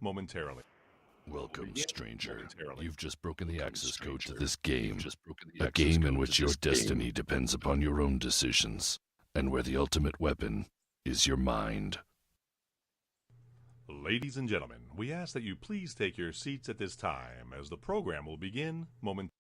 momentarily. Welcome, stranger. You've just broken the access code to this game. A game in which your destiny depends upon your own decisions, and where the ultimate weapon is your mind. Ladies and gentlemen, we ask that you please take your seats at this time as the program will begin momentarily.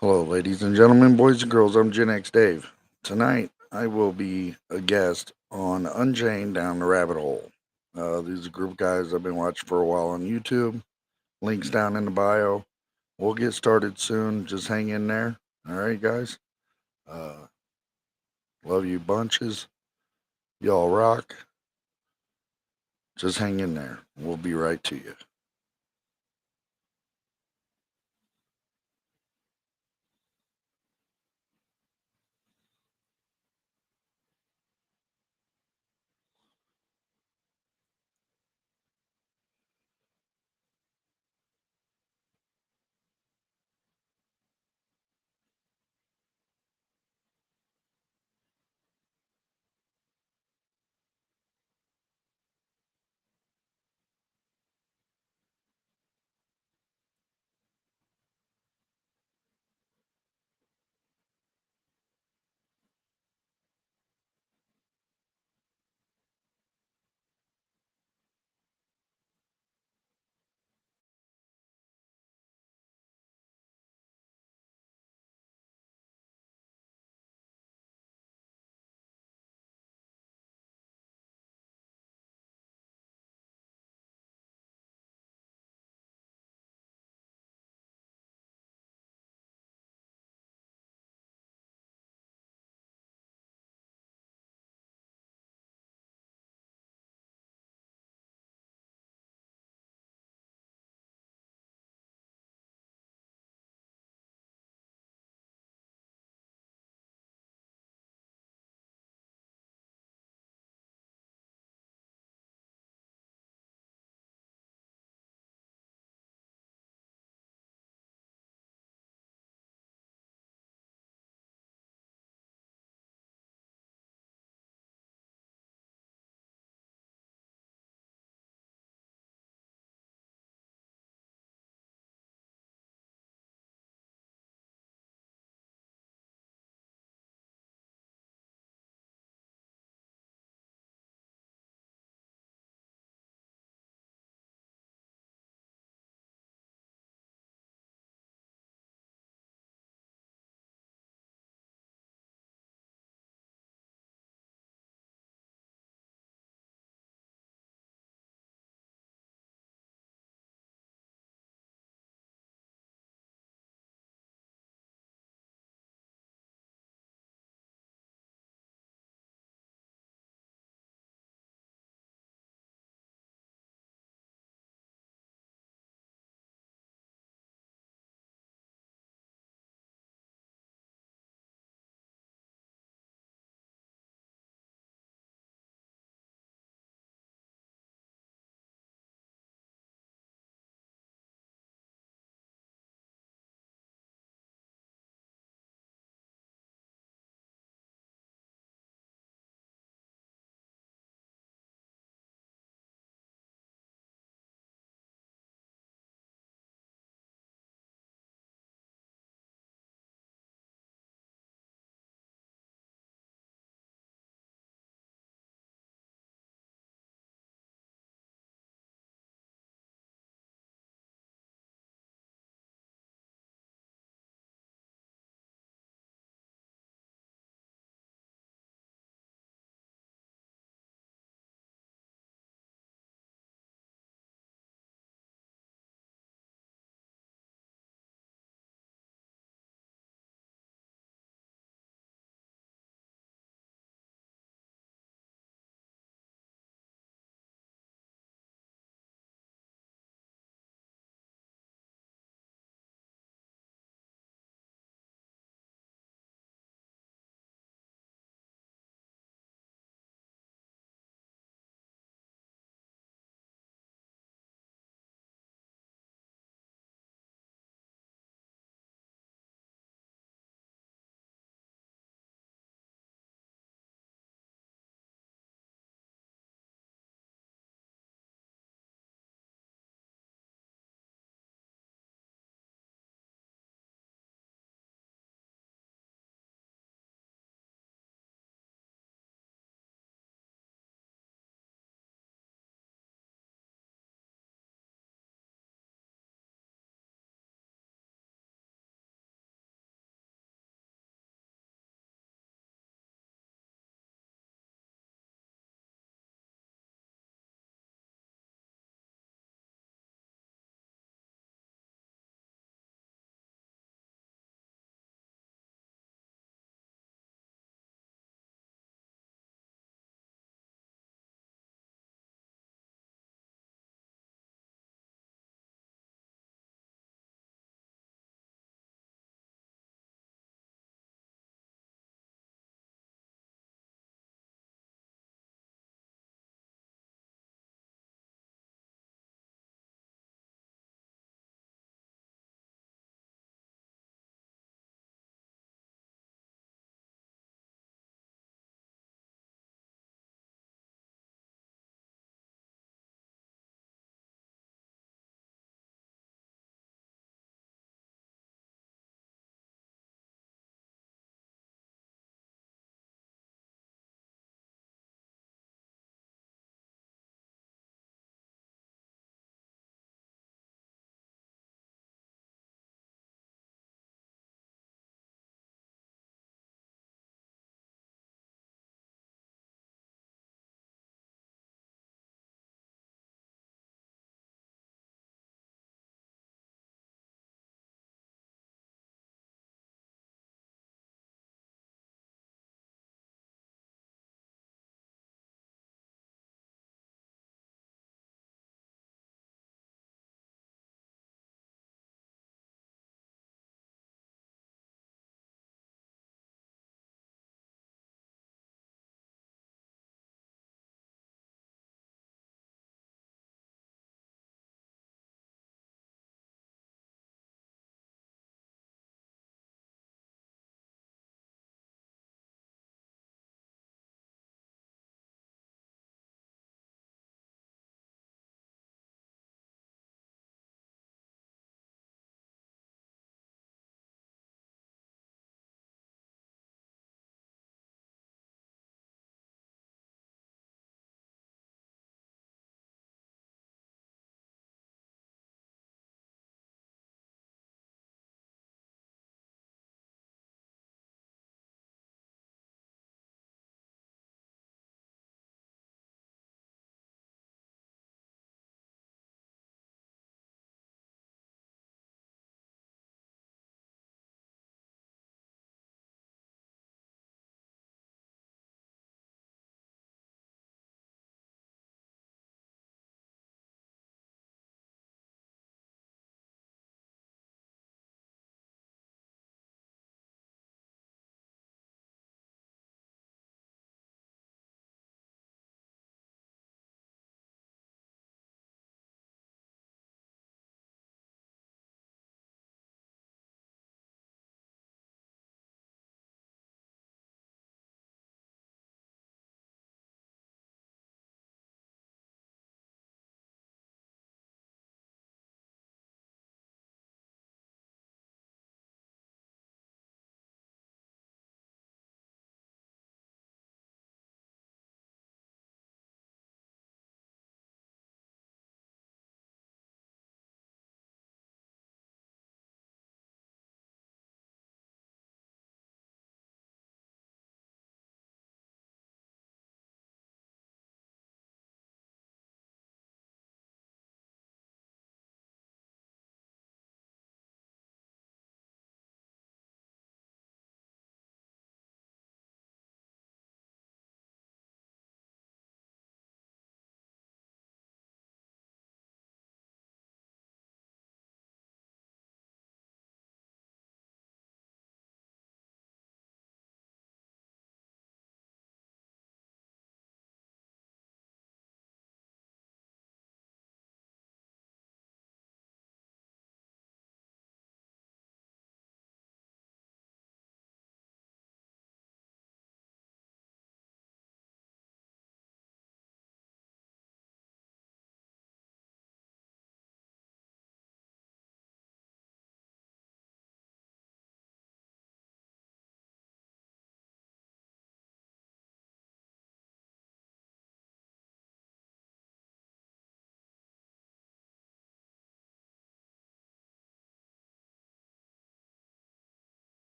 Hello, ladies and gentlemen, boys and girls. I'm GenX Dave. Tonight, I will be a guest on Unchained Down the Rabbit Hole. These are a group of guys I've been watching for a while on YouTube. Links down in the bio. We'll get started soon. Just hang in there. All right, guys. Love you bunches. Y'all rock. Just hang in there. We'll be right to you.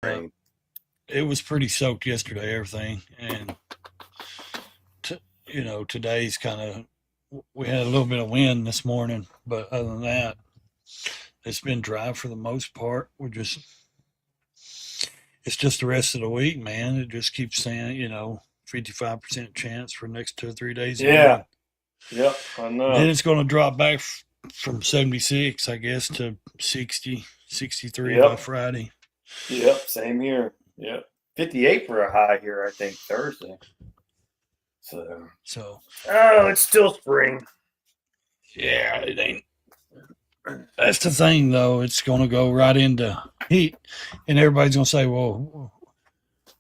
rain. It was pretty soaked yesterday, everything. And, today's kind of, we had a little bit of wind this morning, but other than that, it's been dry for the most part. It's just the rest of the week, man. It just keeps saying, 55% chance for the next 2 or 3 days. Yeah. Yep, I know. Then it's going to drop back from 76, I guess, to 60, 63 by Friday. Yep, same here. Yep. 58 for a high here, I think, Thursday. So. Oh, it's still spring. Yeah, it ain't. That's the thing, though. It's going to go right into heat, and everybody's going to say, "Well,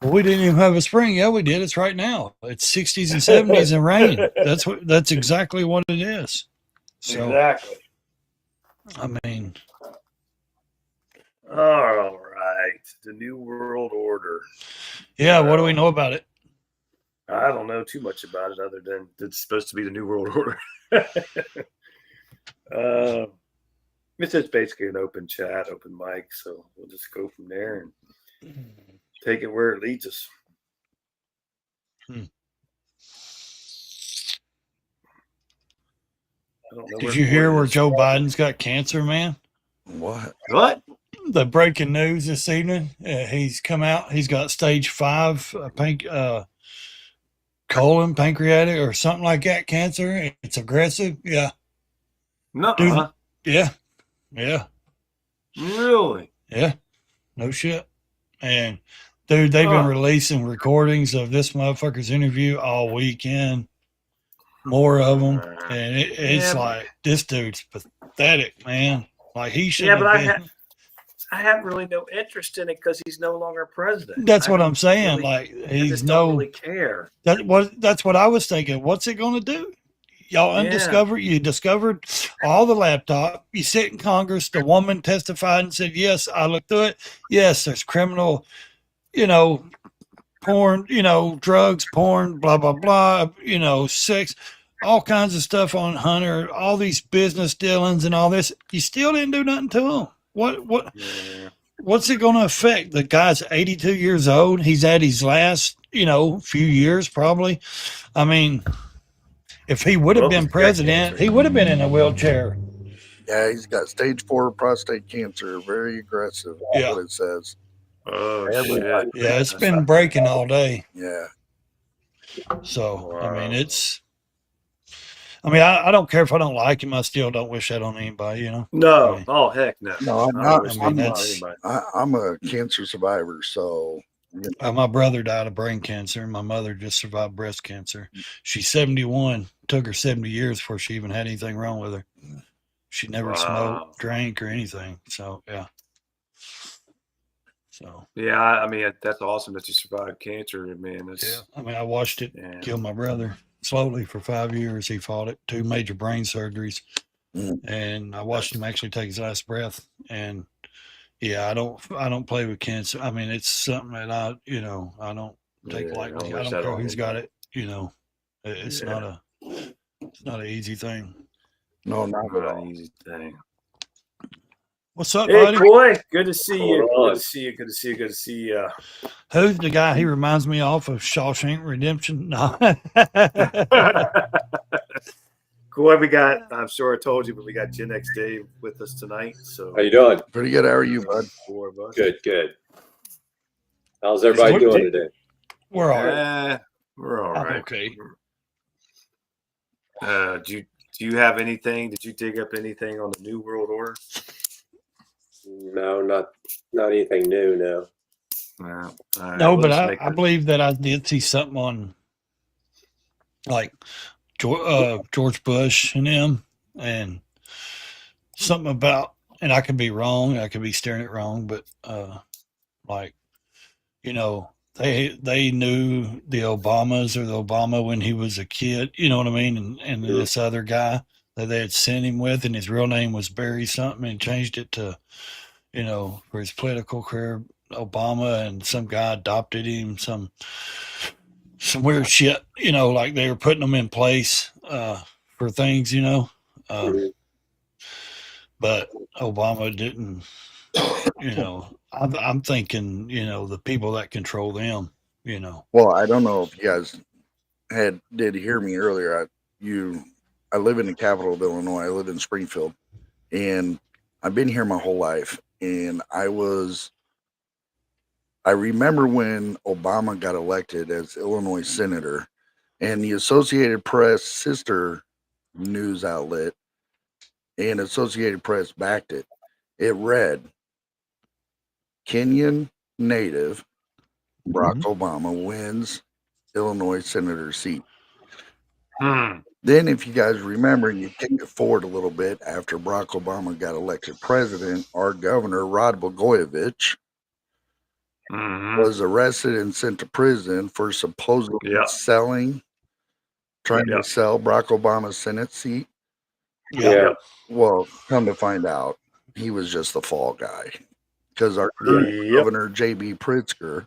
we didn't even have a spring." Yeah, we did. It's right now. It's 60s and 70s and rain. That's exactly what it is. So, exactly. I mean, all right, the New World Order. Yeah, what do we know about it? I don't know too much about it other than it's supposed to be the New World Order. It's just basically an open chat, open mic, so we'll just go from there and take it where it leads us. Did you hear where Joe Biden's got cancer, man? What? The breaking news this evening. He's come out. He's got stage 5 colon, pancreatic, or something like that cancer. It's aggressive. Yeah. No. Yeah. Yeah. Really? Yeah. No shit. And dude, they've been releasing recordings of this motherfucker's interview all weekend. More of them. And it's like, this dude's pathetic, man. Like, he should have been. I have really no interest in it because he's no longer president. That's what I'm saying. Really, like, he's don't really care. That's what I was thinking. What's it going to do? Y'all undiscovered. You discovered all the laptop. You sit in Congress. The woman testified and said, "Yes, I looked through it. Yes, there's criminal, porn, drugs, porn, blah blah blah. Sex, all kinds of stuff on Hunter. All these business dealings and all this. You still didn't do nothing to him. What? Yeah. What's it going to affect? The guy's 82 years old. He's at his last, few years probably. I mean." If he would have been president, he would have been in a wheelchair. Yeah, he's got stage 4 prostate cancer. Very aggressive. That's what it says. Oh, shit. Yeah, it's been breaking all day. Yeah. So, wow. I mean, I don't care if I don't like him. I still don't wish that on anybody, No. Oh, heck no. No, I'm not. I'm a cancer survivor, so... my brother died of brain cancer. My mother just survived breast cancer. She's 71. Took her 70 years before she even had anything wrong with her. She never smoked, drank, or anything. So, yeah. So. Yeah, I mean, that's awesome that you survived cancer, man. I watched it kill my brother slowly for 5 years. He fought it, 2 major brain surgeries. And I watched him actually take his last breath. And yeah, I don't play with cancer. I mean, it's something that I don't take lightly. I don't care who's got it. It's not an easy thing. No, not at all. An easy thing. What's up, hey, buddy? Boy, good to see you. Good to see you. Who's the guy? He reminds me of Shawshank Redemption. No. Cool. I'm sure I told you, but we got GenX Dave with us tonight. So how you doing? Pretty good. How are you, bud? 4 of us. Good. How's everybody doing today? We're all right. We're all right. Okay. Do you have anything? Did you dig up anything on the New World Order? No, not anything new. No. Right, no, but I believe that I did see something on like George Bush and him, and something about, and I could be wrong, I could be staring it wrong, but they knew the Obamas or the Obama when he was a kid, you know what I mean? And this other guy that they had sent him with, and his real name was Barry something, and changed it to, for his political career, Obama, and some guy adopted him, some weird shit, like they were putting them in place for things, but Obama didn't You know, I'm thinking, you know, the people that control them, you know. Well, I don't know if you guys did hear me earlier. I live in the capital of Illinois. I live in Springfield, and I've been here my whole life. And I remember when Obama got elected as Illinois senator, and the Associated Press sister news outlet and Associated Press backed it. It read, Kenyan native Barack Obama wins Illinois senator seat. Then, if you guys remember, and you take it forward a little bit, after Barack Obama got elected president, our governor, Rod Blagojevich, was arrested and sent to prison for supposedly trying to sell Barack Obama's Senate seat. Yeah. Well, come to find out, he was just the fall guy. Because our governor, J.B. Pritzker,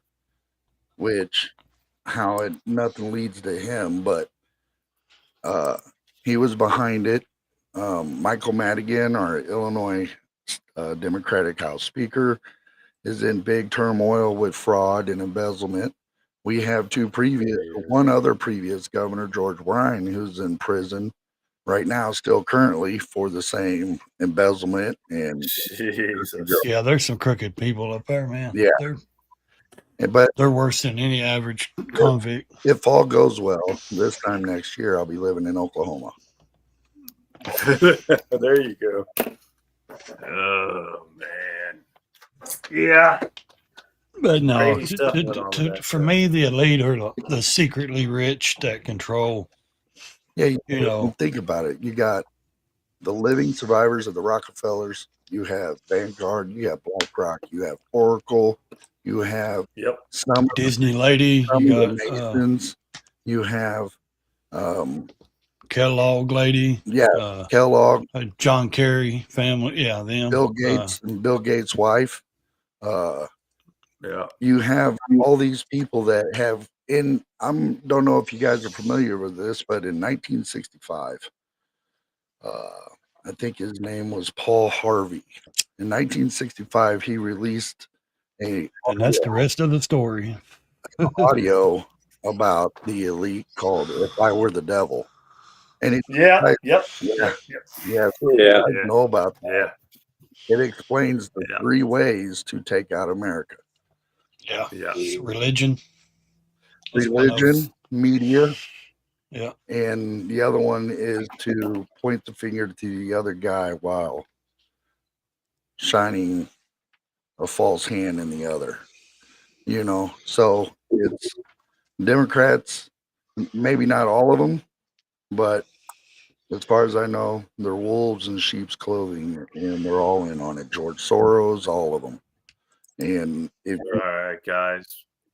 nothing leads to him, but he was behind it. Michael Madigan, our Illinois Democratic House Speaker, is in big turmoil with fraud and embezzlement. We have one other previous governor, George Bryan, who's in prison right now, still currently, for the same embezzlement. And yeah, there's some crooked people up there, man. Yeah. But they're worse than any average convict. If all goes well, this time next year, I'll be living in Oklahoma. There you go. Oh, man. Yeah. But no, for me, the elite are the secretly rich that control. Yeah, you know, think about it. You got the living survivors of the Rockefellers. You have Vanguard. You have BlackRock. You have Oracle. You have some Disney lady. You got Masons. You have Kellogg lady. Yeah, Kellogg. John Kerry family. Yeah, them. Bill Gates and Bill Gates' wife. You have all these people that have don't know if you guys are familiar with this, but in 1965, I think his name was Paul Harvey. In 1965, he released and that's the rest of the story. Audio about the elite called "If I Were the Devil," and I know about that. It explains the 3 ways to take out America. Religion, media, and the other one is to point the finger to the other guy while shining a false hand in the other. You know, so it's Democrats, maybe not all of them, but as far as I know, they're wolves in sheep's clothing, and they're all in on it. George Soros, all of them. And all right, guys,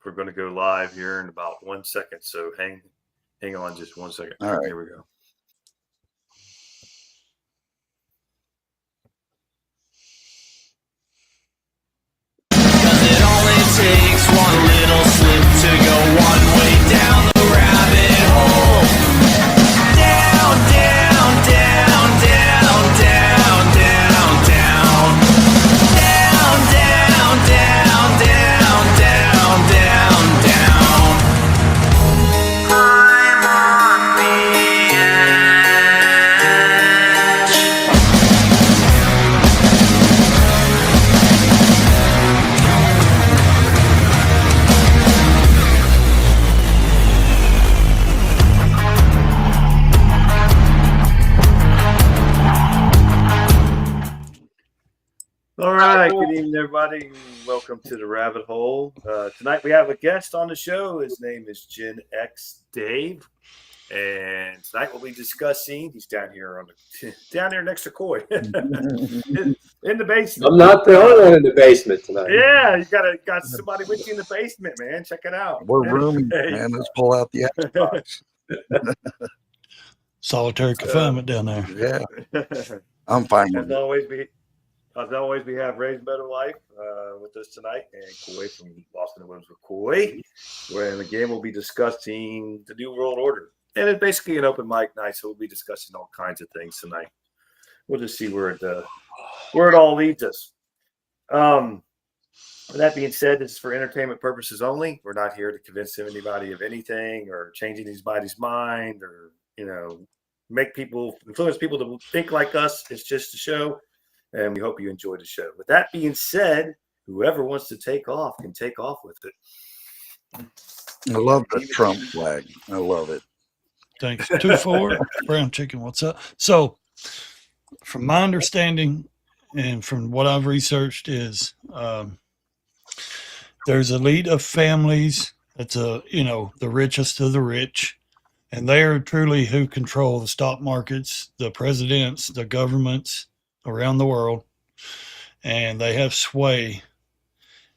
we're going to go live here in about 1 second. So hang on just 1 second. All right, here we go. It only takes one little slip to go one way down the rabbit hole. Down, down, down, down, down, down, down. Down, down, down, down, down, down, down. I'm on the edge. All right, good evening, everybody. Welcome to the Rabbit Hole. Tonight we have a guest on the show. His name is GenX DAVE, and tonight we'll be discussing. He's down here down there next to Coy in the basement. I'm not the only one in the basement tonight. Yeah, you got somebody with you in the basement, man. Check it out. We're rooming, man. Let's pull out the Xbox. Solitary confinement down there. Yeah, I'm fine. As always, we have Ray's Better Life with us tonight, and Coy from Boston Women's with Coy, where again we'll be discussing the New World Order. And it's basically an open mic night, so we'll be discussing all kinds of things tonight. We'll just see where it all leads us. With that being said, this is for entertainment purposes only. We're not here to convince anybody of anything or changing anybody's mind or, influence people to think like us. It's just a show, and we hope you enjoy the show. With that being said, whoever wants to take off can take off with it. I love the Trump flag. I love it. Thanks. 2-4, brown chicken. What's up? So, from my understanding and from what I've researched is there's a elite of families that's the richest of the rich, and they are truly who control the stock markets, the presidents, the governments around the world, and they have sway.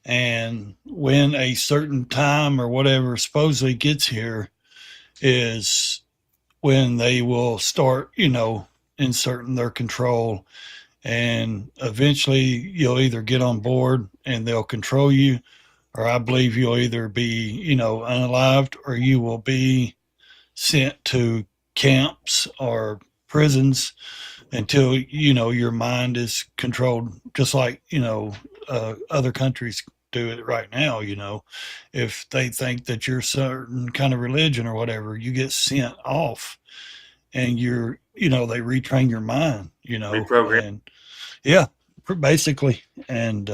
And when a certain time or whatever supposedly gets here is when they will start, inserting their control. And eventually you'll either get on board and they'll control you, or I believe you'll either be, unalived, or you will be sent to camps or prisons until, your mind is controlled, just like, other countries do it right now. If they think that you're certain kind of religion or whatever, you get sent off and they retrain your mind, Reprogram. and yeah, basically. And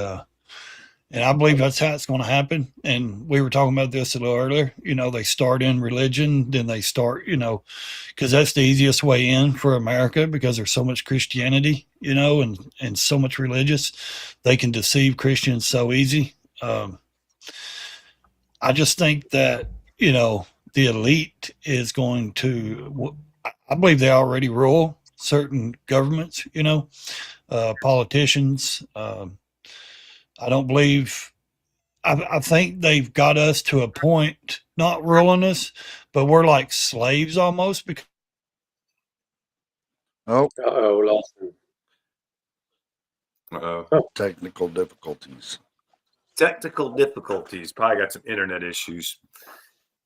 I believe that's how it's going to happen. And we were talking about this a little earlier. They start in religion, then they start, because that's the easiest way in for America, because there's so much Christianity, and so much religious. They can deceive Christians so easy. I just think that, the elite is going to, I believe they already rule certain governments, politicians. I don't believe, I think they've got us to a point, not ruling us, but we're like slaves almost. Because Uh-oh, lost him. Technical difficulties. Technical difficulties. Probably got some internet issues.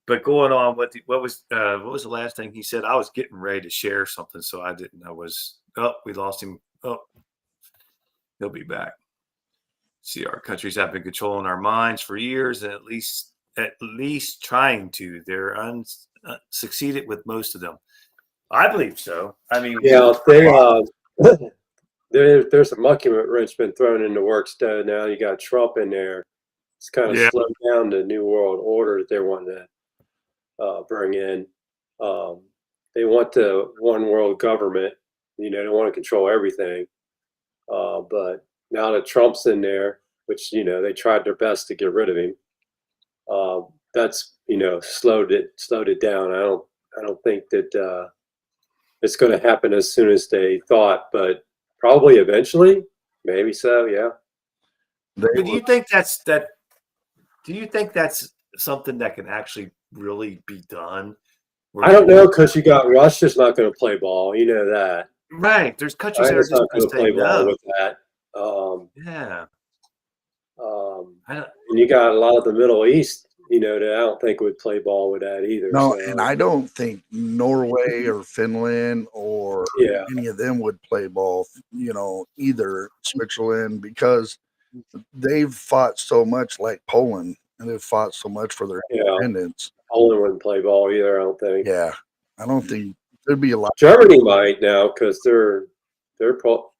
But going on, what was the last thing he said? I was getting ready to share something, so I didn't. We lost him. Oh, he'll be back. See, our countries have been controlling our minds for years, and at least trying to. They're succeeded with most of them. I believe so. I mean, yeah, there's a monkey wrench been thrown in the works. Now you got Trump in there. It's kind of slowed down the New World Order that they're wanting to bring in. They want the one world government. They want to control everything. But now that Trump's in there, which they tried their best to get rid of him, that's slowed it down. I don't think that it's going to happen as soon as they thought, but probably eventually, maybe so. Yeah. Do you think that's that? Do you think that's something that can actually really be done? I don't know, because you got Russia's not going to play ball. You know that, right? There's countries that are just not going to play ball no. with that. Yeah. And you got a lot of the Middle East, that I don't think would play ball with that either. No, so. And I don't think Norway or Finland or any of them would play ball, either Switzerland, because they've fought so much, like Poland, and they've fought so much for their independence. Poland wouldn't play ball either, I don't think. Yeah, I don't think there'd be a lot. Germany might now, because they're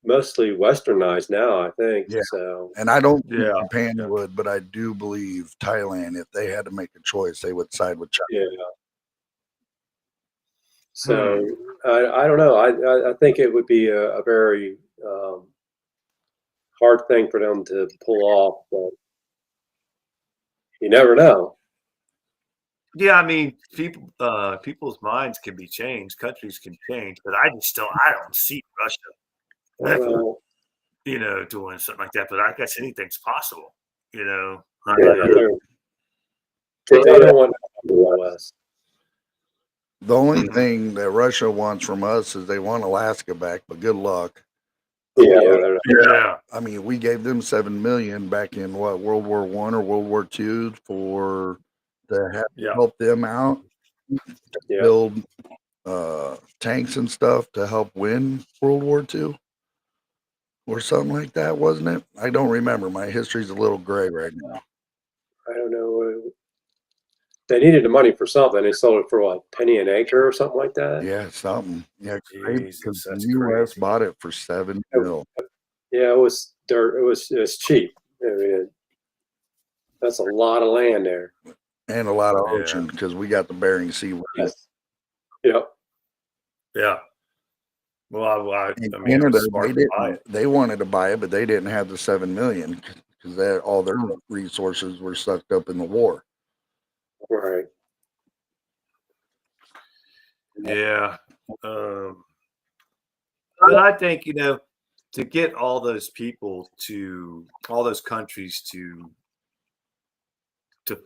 mostly westernized now, I think. Yeah. So. And I don't think Japan would, but I do believe Thailand, if they had to make a choice, they would side with China. Yeah. So I don't know. I think it would be a very hard thing for them to pull off, but you never know. Yeah, I mean, people's minds can be changed, countries can change, but I don't see Russia, doing something like that. But I guess anything's possible, They don't want to. The only thing that Russia wants from us is they want Alaska back, but good luck. Yeah. I mean, we gave them $7 million back in World War I or World War II to help them out, build tanks and stuff to help win World War II. or something like that, wasn't it? I don't remember. My history's a little gray right now. I don't know. They needed the money for something. They sold it for what, penny an acre or something like that? Yeah, something. Yeah, Jesus, because the that's U.S. crazy. bought it for $7 million. Yeah, it was dirt. It was cheap. I mean, that's a lot of land there. And a lot of Yeah. ocean, because we got the Bering Sea with it. Yes. Yep. Yeah. Well, I In mean, it Canada, was smart to buy it. they wanted to buy it, but they didn't have the $7 million because all their resources were sucked up in the war. Right. Yeah. But I think, to get all those people all those countries to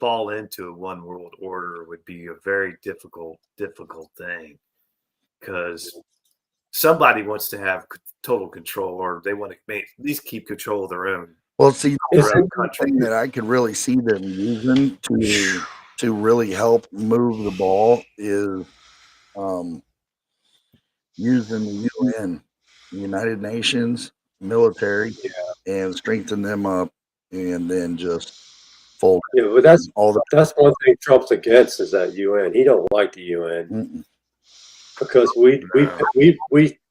fall into a one world order would be a very difficult thing, because somebody wants to have total control, or they want to at least keep control of their own. Well, see, Their the own country. thing that I could really see them using to really help move the ball is using the UN, the United Nations military, and strengthen them up, and then just fold. Yeah, but that's one thing Trump's against, is that UN. He don't like the UN because we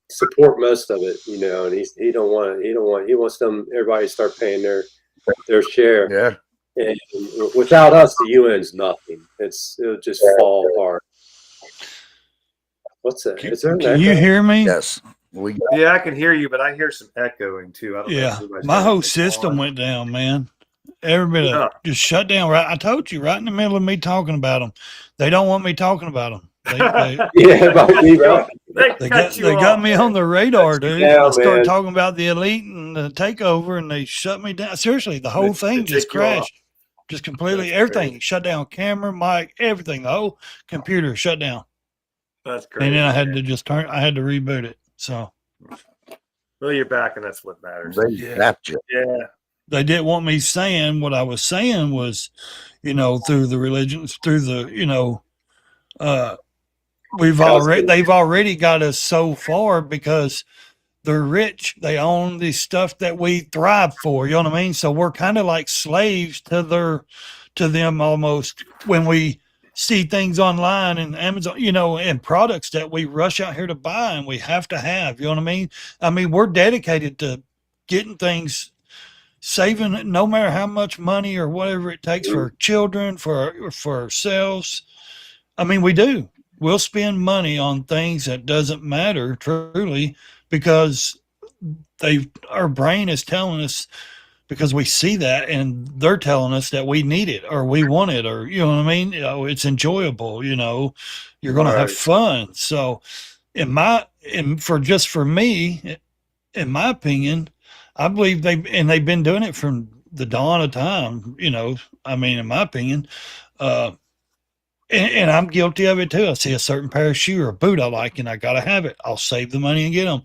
support most of it, and he wants everybody to start paying their share. Yeah. And without us, the UN's nothing. It'll just fall apart. What's that? Is there an Can echo? you hear me? Yes. Yeah, I can hear you, but I hear some echoing too. I don't know if everybody's my got whole anything system on. went down, man. Everybody just shut down. Right, I told you, right in the middle of me talking about them. They don't want me talking about them. They about me, right? They got me on the radar, dude. I started talking about the elite and the takeover, and they shut me down. Seriously, the whole thing just crashed. Just completely, everything shut down. Camera, mic, everything. The whole computer shut down. That's crazy. And then I had to I had to reboot it. So. Well, you're back, and that's what matters. They zapped you. Yeah. They didn't want me saying what I was saying was, through the religions, through the, they've already got us so far because they're rich. They own the stuff that we thrive for. You know what I mean? So we're kind of like slaves to them almost, when we see things online and Amazon, and products that we rush out here to buy and we have to have. You know what I mean? I mean, we're dedicated to getting things, saving no matter how much money or whatever it takes for children, for ourselves. I mean, we do. We'll spend money on things that doesn't matter truly, because our brain is telling us, because we see that and they're telling us that we need it or we want it, or, you know what I mean? It's enjoyable, you're going to have fun. So for me, in my opinion, I believe they've been doing it from the dawn of time, I mean, in my opinion, and I'm guilty of it too. I see a certain pair of shoe or a boot I like and I got to have it. I'll save the money and get them.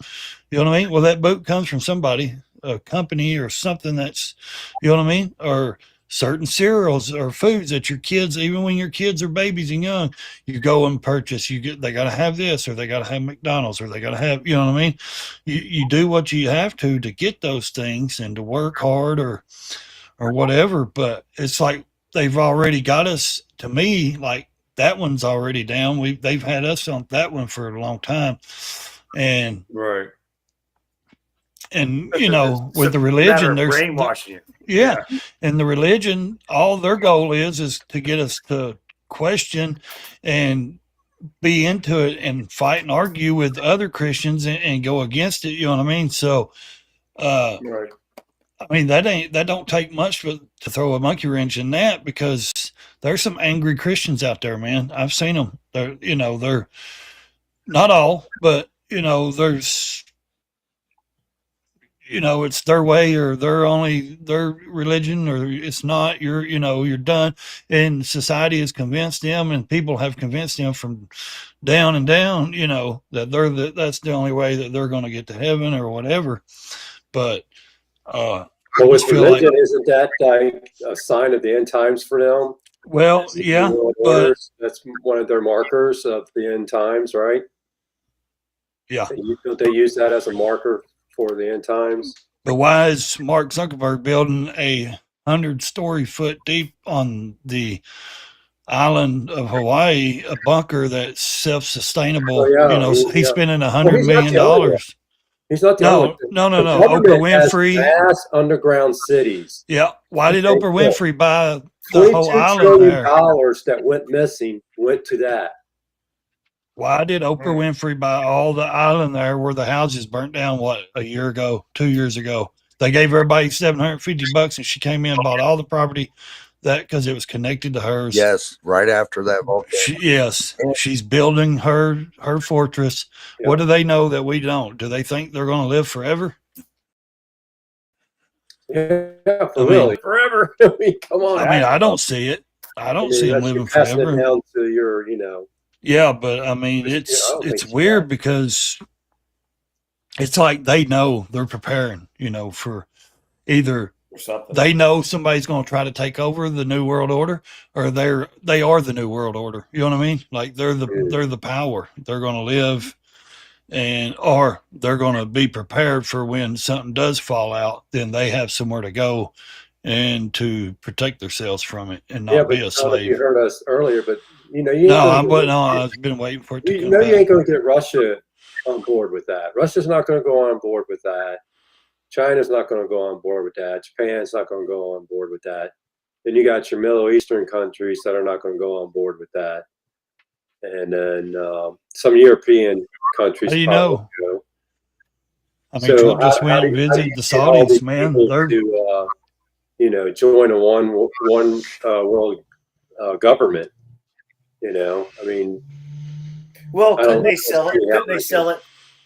You know what I mean? Well, that boot comes from somebody, a company or something that's, you know what I mean? Or certain cereals or foods that your kids, even when your kids are babies and young, you go and purchase, they got to have this, or they got to have McDonald's, or they got to have, you know what I mean? You do what you have to get those things and to work hard or whatever. But it's like, they've already got us, to me, like that one's already down. They've had us on that one for a long time. And right. And with the religion, they're brainwashing you. Yeah. And the religion, all their goal is to get us to question and be into it and fight and argue with other Christians and go against it. You know what I mean? So, right. I mean, that don't take much to throw a monkey wrench in that, because there's some angry Christians out there, man. I've seen them. They're not all, but there's, it's their way, or their religion, or it's not. You're done. And society has convinced them, and people have convinced them from down and down, that that's the only way that they're going to get to heaven or whatever. But, but with religion, isn't that like a sign of the end times for them? Well, yeah, but that's one of their markers of the end times, right? Yeah. Don't they use that as a marker for the end times? But why is Mark Zuckerberg building a 100-story foot deep on the island of Hawaii, a bunker that's self-sustainable? He's spending $100 million. He's not the only one. No. Oprah Winfrey has vast underground cities. Yeah. Why did Oprah Winfrey buy the whole island $22 trillion that went missing went to that. Why did Oprah Winfrey buy all the island there where the houses burnt down, a year ago, 2 years ago? They gave everybody $750 and she came in and bought all the property because it was connected to hers. Yes, right after that volcano. She's building her fortress. Yep. What do they know that we don't? Do they think they're going to live forever? Yeah, forever. I mean, come on. I don't see it. I don't see them living forever. Down to your, Yeah, but I mean, it's weird because it's like they know they're preparing, for either they know somebody's going to try to take over the New World Order, or they are the New World Order. You know what I mean? Like they're the power. They're going to live, or they're going to be prepared for when something does fall out. Then they have somewhere to go and to protect themselves from it and not be a slave. You heard us earlier, but I've been waiting for it to come back. You ain't going to get Russia on board with that. Russia's not going to go on board with that. China's not going to go on board with that. Japan's not going to go on board with that. Then you got your Middle Eastern countries that are not going to go on board with that. And then some European countries. How do you know? I mean, Trump just went and visited the Saudis, man. They're join a one world government. I mean, well, couldn't they sell it?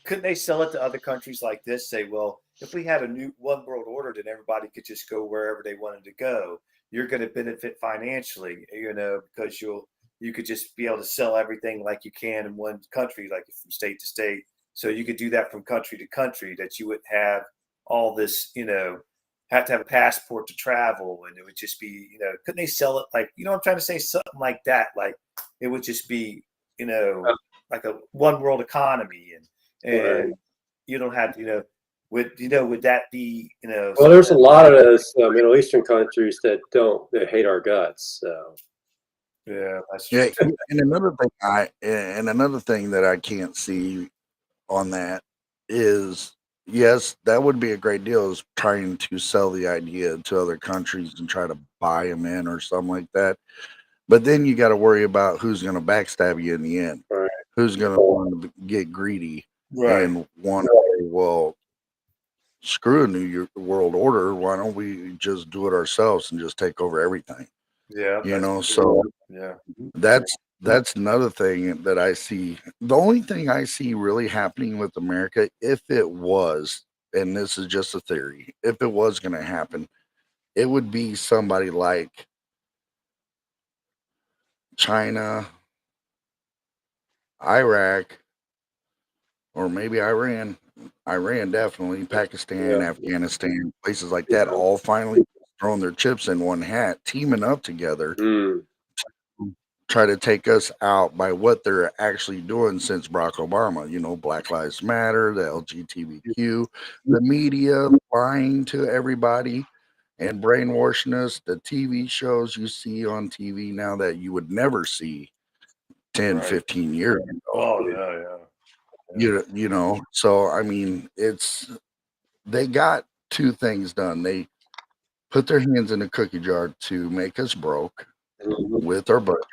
Couldn't they sell it to other countries like this? Say, well, if we had a new one world order, then everybody could just go wherever they wanted to go. You're going to benefit financially, because you could just be able to sell everything like you can in one country, like from state to state. So you could do that from country to country, that you wouldn't have all this, have to have a passport to travel, and it would just be, couldn't they sell it like, I'm trying to say something like that, like it would just be, like a one world economy, and you don't have to, would that be, well, there's a lot of those Middle Eastern countries that hate our guts. So yeah, that's true. Yeah, and another thing that I can't see on that is, yes, that would be a great deal, is trying to sell the idea to other countries and try to buy them in or something like that. But then you got to worry about who's going to backstab you in the end. Right. Who's going to want to get greedy and want to say, well, screw a New World Order. Why don't we just do it ourselves and just take over everything? Yeah. So that's another thing that I see. The only thing I see really happening with America, if it was, and this is just a theory, if it was going to happen, it would be somebody like China, Iraq, or maybe Iran definitely, Pakistan, Afghanistan, places like that, all finally throwing their chips in one hat, teaming up together to try to take us out by what they're actually doing since Barack Obama. Black Lives Matter, the LGBTQ, the media lying to everybody and brainwashing us, the TV shows you see on TV now that you would never see 10, 15 years ago. Oh, yeah. So I mean, they got two things done. They put their hands in the cookie jar to make us broke with our budget.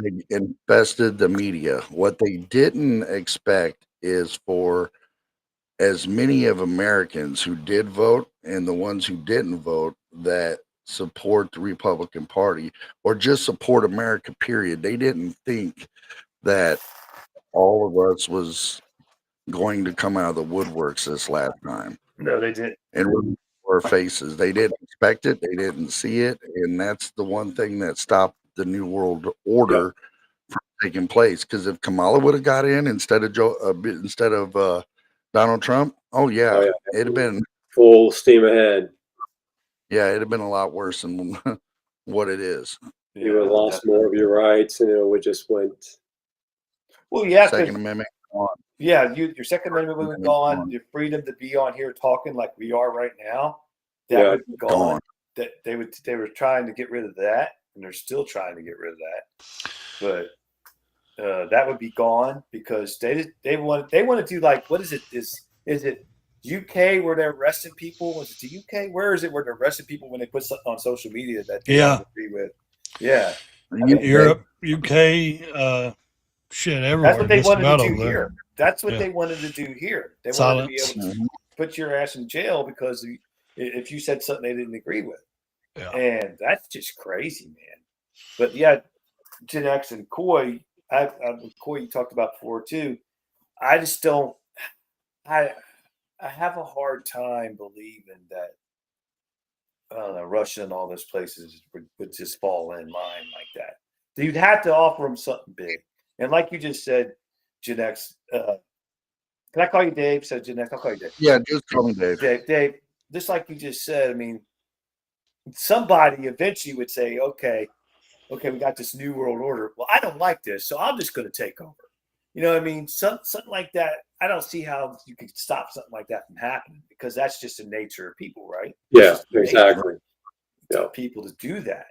They infested the media. What they didn't expect is for as many of Americans who did vote and the ones who didn't vote that support the Republican Party or just support America, period. They didn't think that all of us was going to come out of the woodworks this last time. No, they didn't. And our faces. They didn't expect it. They didn't see it. And that's the one thing that stopped the New World Order from taking place. Because if Kamala would have got in instead of Donald Trump, it'd have been full steam ahead. Yeah, it'd have been a lot worse than what it is. You would have lost more of your rights, and it would just went. Well, yeah, Second Amendment. gone. Yeah, your Second Amendment would be Gone. gone. Your freedom to be on here talking like we are right now, that would be gone. That they were trying to get rid of that, and they're still trying to get rid of that. But that would be gone because they want to do like, what is it? Is it UK where they're arresting people? Was it the UK? Where is it where they're arresting people when they put something on social media that they don't agree with? Yeah. Europe, UK, shit, everywhere. That's what they wanted to do over here. there. That's what they wanted to do here. They wanted to be able to Mhm. put your ass in jail because if you said something they didn't agree with. Yeah. And that's just crazy, man. But yeah, Gen X and Coy, Coy you talked about before too. I just don't. I have a hard time believing that Russia and all those places would just fall in line like that. You'd have to offer them something big. And like you just said, Gen X, can I call you Dave? So Gen X, I'll call you Dave. Yeah, just call me Dave. Dave, just like you just said, I mean, somebody eventually would say, okay, we got this new world order. Well, I don't like this, so I'm just going to take over. You know what I mean? Something like that. I don't see how you could stop something like that from happening because that's just the nature of people, right? Yeah, exactly. Yeah, people to do that.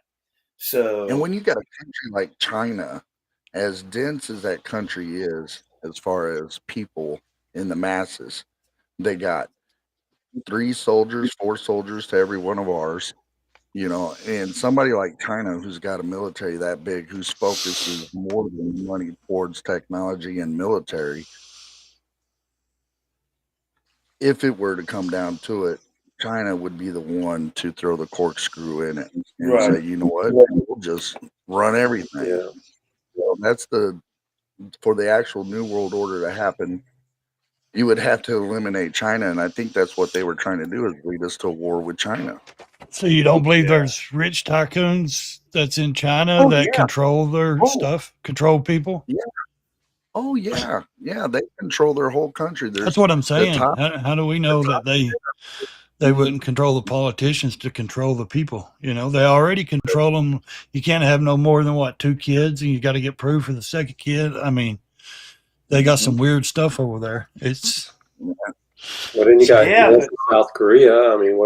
So, and when you got a country like China, as dense as that country is, as far as people in the masses, they got 4 soldiers to every one of ours, and somebody like China who's got a military that big, whose focus is more than money towards technology and military. If it were to come down to it, China would be the one to throw the corkscrew in it and say, you know what, we'll just run everything. Yeah. So that's for the actual New World Order to happen, you would have to eliminate China, and I think that's what they were trying to do, is lead us to a war with China. So you don't believe there's rich tycoons that's in China that control their stuff, control people? Yeah. Oh yeah, they control their whole country. That's what I'm saying. How do we know that they wouldn't control the politicians to control the people? They already control them. You can't have no more than 2 kids, and you got to get proof for the second kid. I mean, they got some weird stuff over there. It's well, then you got South Korea. I mean,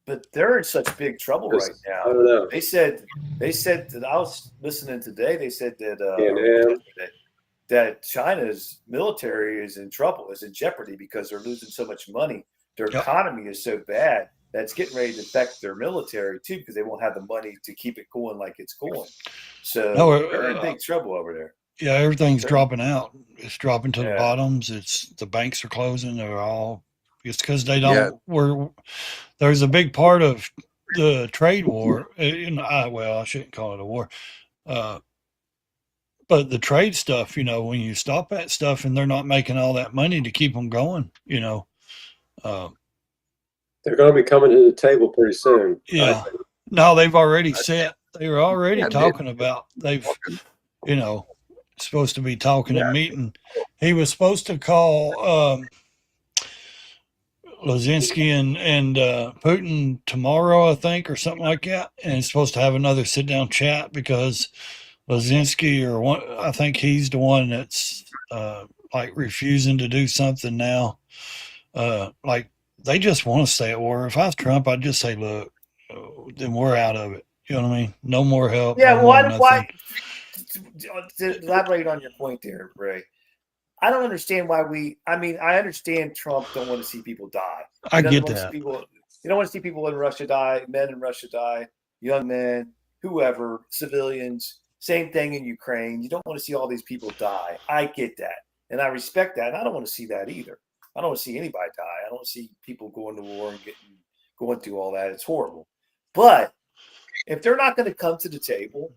but they're in such big trouble right now. I don't know. They said that I was listening today. They said that China's military is in trouble, is in jeopardy because they're losing so much money. Their economy is so bad that it's getting ready to affect their military too, because they won't have the money to keep it going like it's going. So they're in big trouble over there. Yeah, everything's dropping out. It's dropping to the bottoms. The banks are closing. It's because they don't. There's a big part of the trade war. I shouldn't call it a war. But the trade stuff, when you stop that stuff and they're not making all that money to keep them going, they're going to be coming to the table pretty soon. Yeah. No, they've already said, they were already talking about, supposed to be talking and meeting. He was supposed to call Lazinski and Putin tomorrow, I think, or something like that. And he's supposed to have another sit down chat because Lazinski, I think he's the one that's refusing to do something now. They just want to stay at war. If I was Trump, I'd just say, look, then we're out of it. You know what I mean? No more help. Yeah, no why? To elaborate on your point there, Ray, I don't understand why I understand Trump don't want to see people die. I get that. You don't want to see people in Russia die, men in Russia die, young men, whoever, civilians. Same thing in Ukraine. You don't want to see all these people die. I get that. And I respect that. And I don't want to see that either. I don't want to see anybody die. I don't want to see people going to war and going through all that. It's horrible. But if they're not going to come to the table,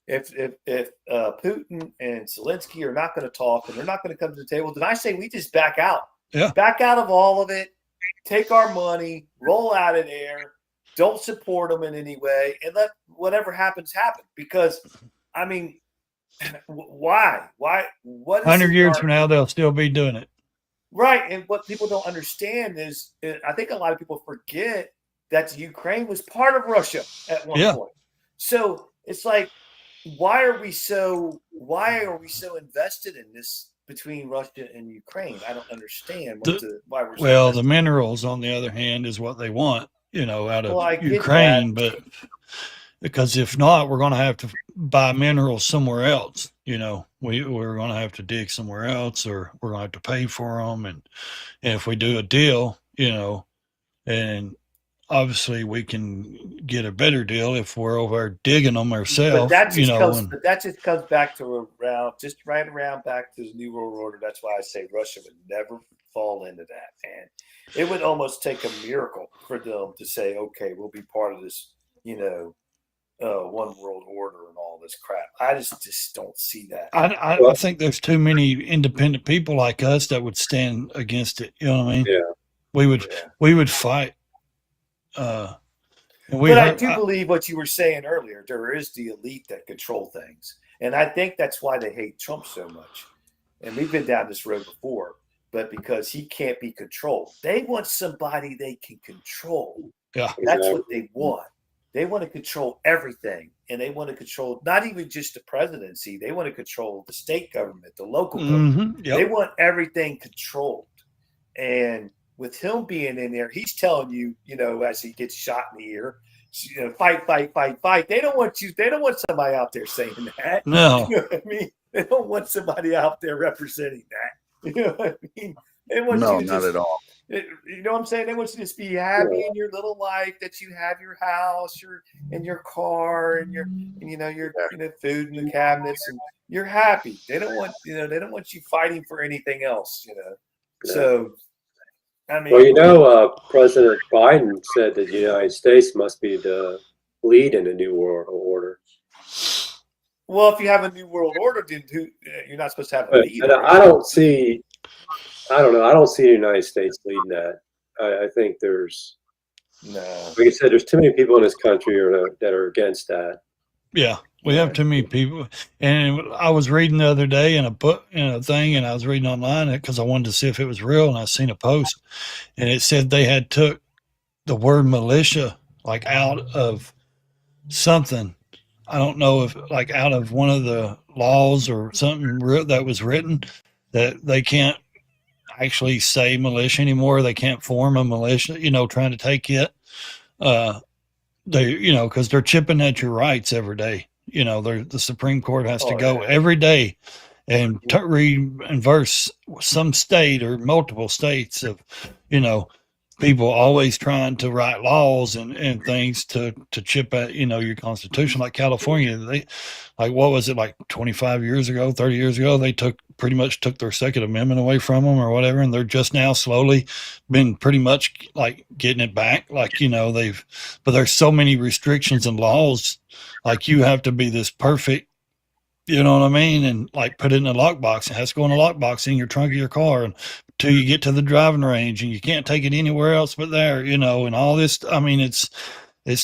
if Putin and Zelensky are not going to talk and they're not going to come to the table, then I say we just back out. Yeah. Back out of all of it. Take our money. Roll out of there. Don't support them in any way. And let whatever happens happen. Because, I mean, why? What? 100 years from now, they'll still be doing it. Right. And what people don't understand is, I think a lot of people forget that Ukraine was part of Russia at one point. So it's like, why are we so invested in this between Russia and Ukraine? I don't understand why we're. Well, the minerals, on the other hand, is what they want, out of Ukraine. But because if not, we're going to have to buy minerals somewhere else. We're going to have to dig somewhere else, or we're going to have to pay for them. And if we do a deal, and obviously we can get a better deal if we're over digging them ourselves. But that just comes back to right around back to the New World Order. That's why I say Russia would never fall into that, man. It would almost take a miracle for them to say, okay, we'll be part of this, one world order and all this crap. I just don't see that. I think there's too many independent people like us that would stand against it. You know what I mean? Yeah. We would fight. But I do believe what you were saying earlier. There is the elite that control things. And I think that's why they hate Trump so much. And we've been down this road before, but because he can't be controlled. They want somebody they can control. Yeah. That's what they want. They want to control everything. And they want to control not even just the presidency. They want to control the state government, the local government. Yep. They want everything controlled. And with him being in there, he's telling you, as he gets shot in the ear, fight, fight, fight, fight. They don't want somebody out there saying that. No. You know what I mean? They don't want somebody out there representing that. You know what I mean? They want no, you to not at all. You know what I'm saying? They want you to just be happy in your little life, that you have your house, your car, and your food in the cabinets, and you're happy. They don't want you fighting for anything else. So. I mean, President Biden said that the United States must be the lead in the New World Order. Well, if you have a New World Order, then you're not supposed to have a lead. And I don't see the United States leading that. I think there's, like I said, there's too many people in this country that are against that. Yeah, we have too many people. And I was reading the other day in a book, thing, and I was reading online because I wanted to see if it was real, and I seen a post, and it said they had took the word militia out of something. I don't know if out of one of the laws or something that was written, that they can't actually say militia anymore. They can't form a militia, trying to take it. They, because they're chipping at your rights every day. The Supreme Court has to go every day and read and verse some state or multiple states of, people always trying to write laws and things to chip at, your Constitution. Like California, they, what was it, 25 years ago, 30 years ago, they pretty much took their Second Amendment away from them or whatever. And they're just now slowly been pretty much getting it back. But there's so many restrictions and laws, you have to be this perfect, you know what I mean? And put it in a lockbox. It has to go in a lockbox in your trunk of your car until you get to the driving range, and you can't take it anywhere else but there, and all this. I mean, it's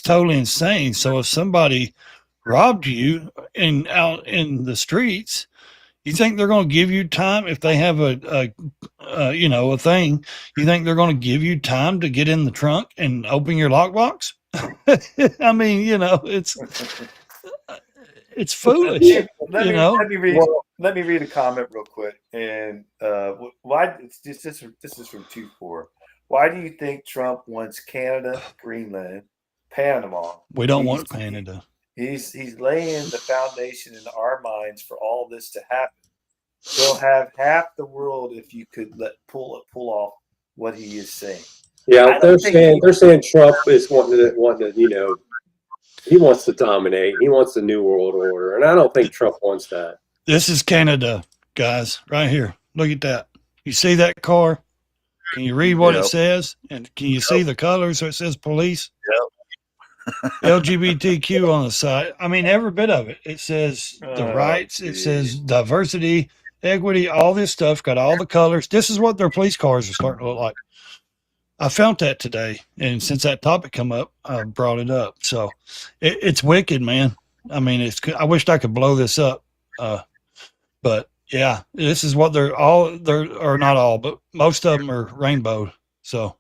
totally insane. So if somebody robbed you out in the streets, you think they're going to give you time if they have a thing? You think they're going to give you time to get in the trunk and open your lockbox? I mean, it's foolish. Let me read a comment real quick. And why? This is from 2-4. Why do you think Trump wants Canada, Greenland, Panama? We don't want Canada. He's laying the foundation in our minds for all this to happen. He'll have half the world if you could pull off what he is saying. Yeah, they're saying Trump is wanting to he wants to dominate. He wants the New World Order, and I don't think Trump wants that. This is Canada, guys, right here. Look at that. You see that car? Can you read what it says? And can you see the colors? So it says police. Yep. LGBTQ on the side. I mean, every bit of it. It says the rights. It says diversity, equity, all this stuff. Got all the colors. This is what their police cars are starting to look like. I felt that today, and since that topic come up, I brought it up. So it's wicked, man. I mean, I wished I could blow this up, but yeah, this is what or not all, but most of them are rainbow. So,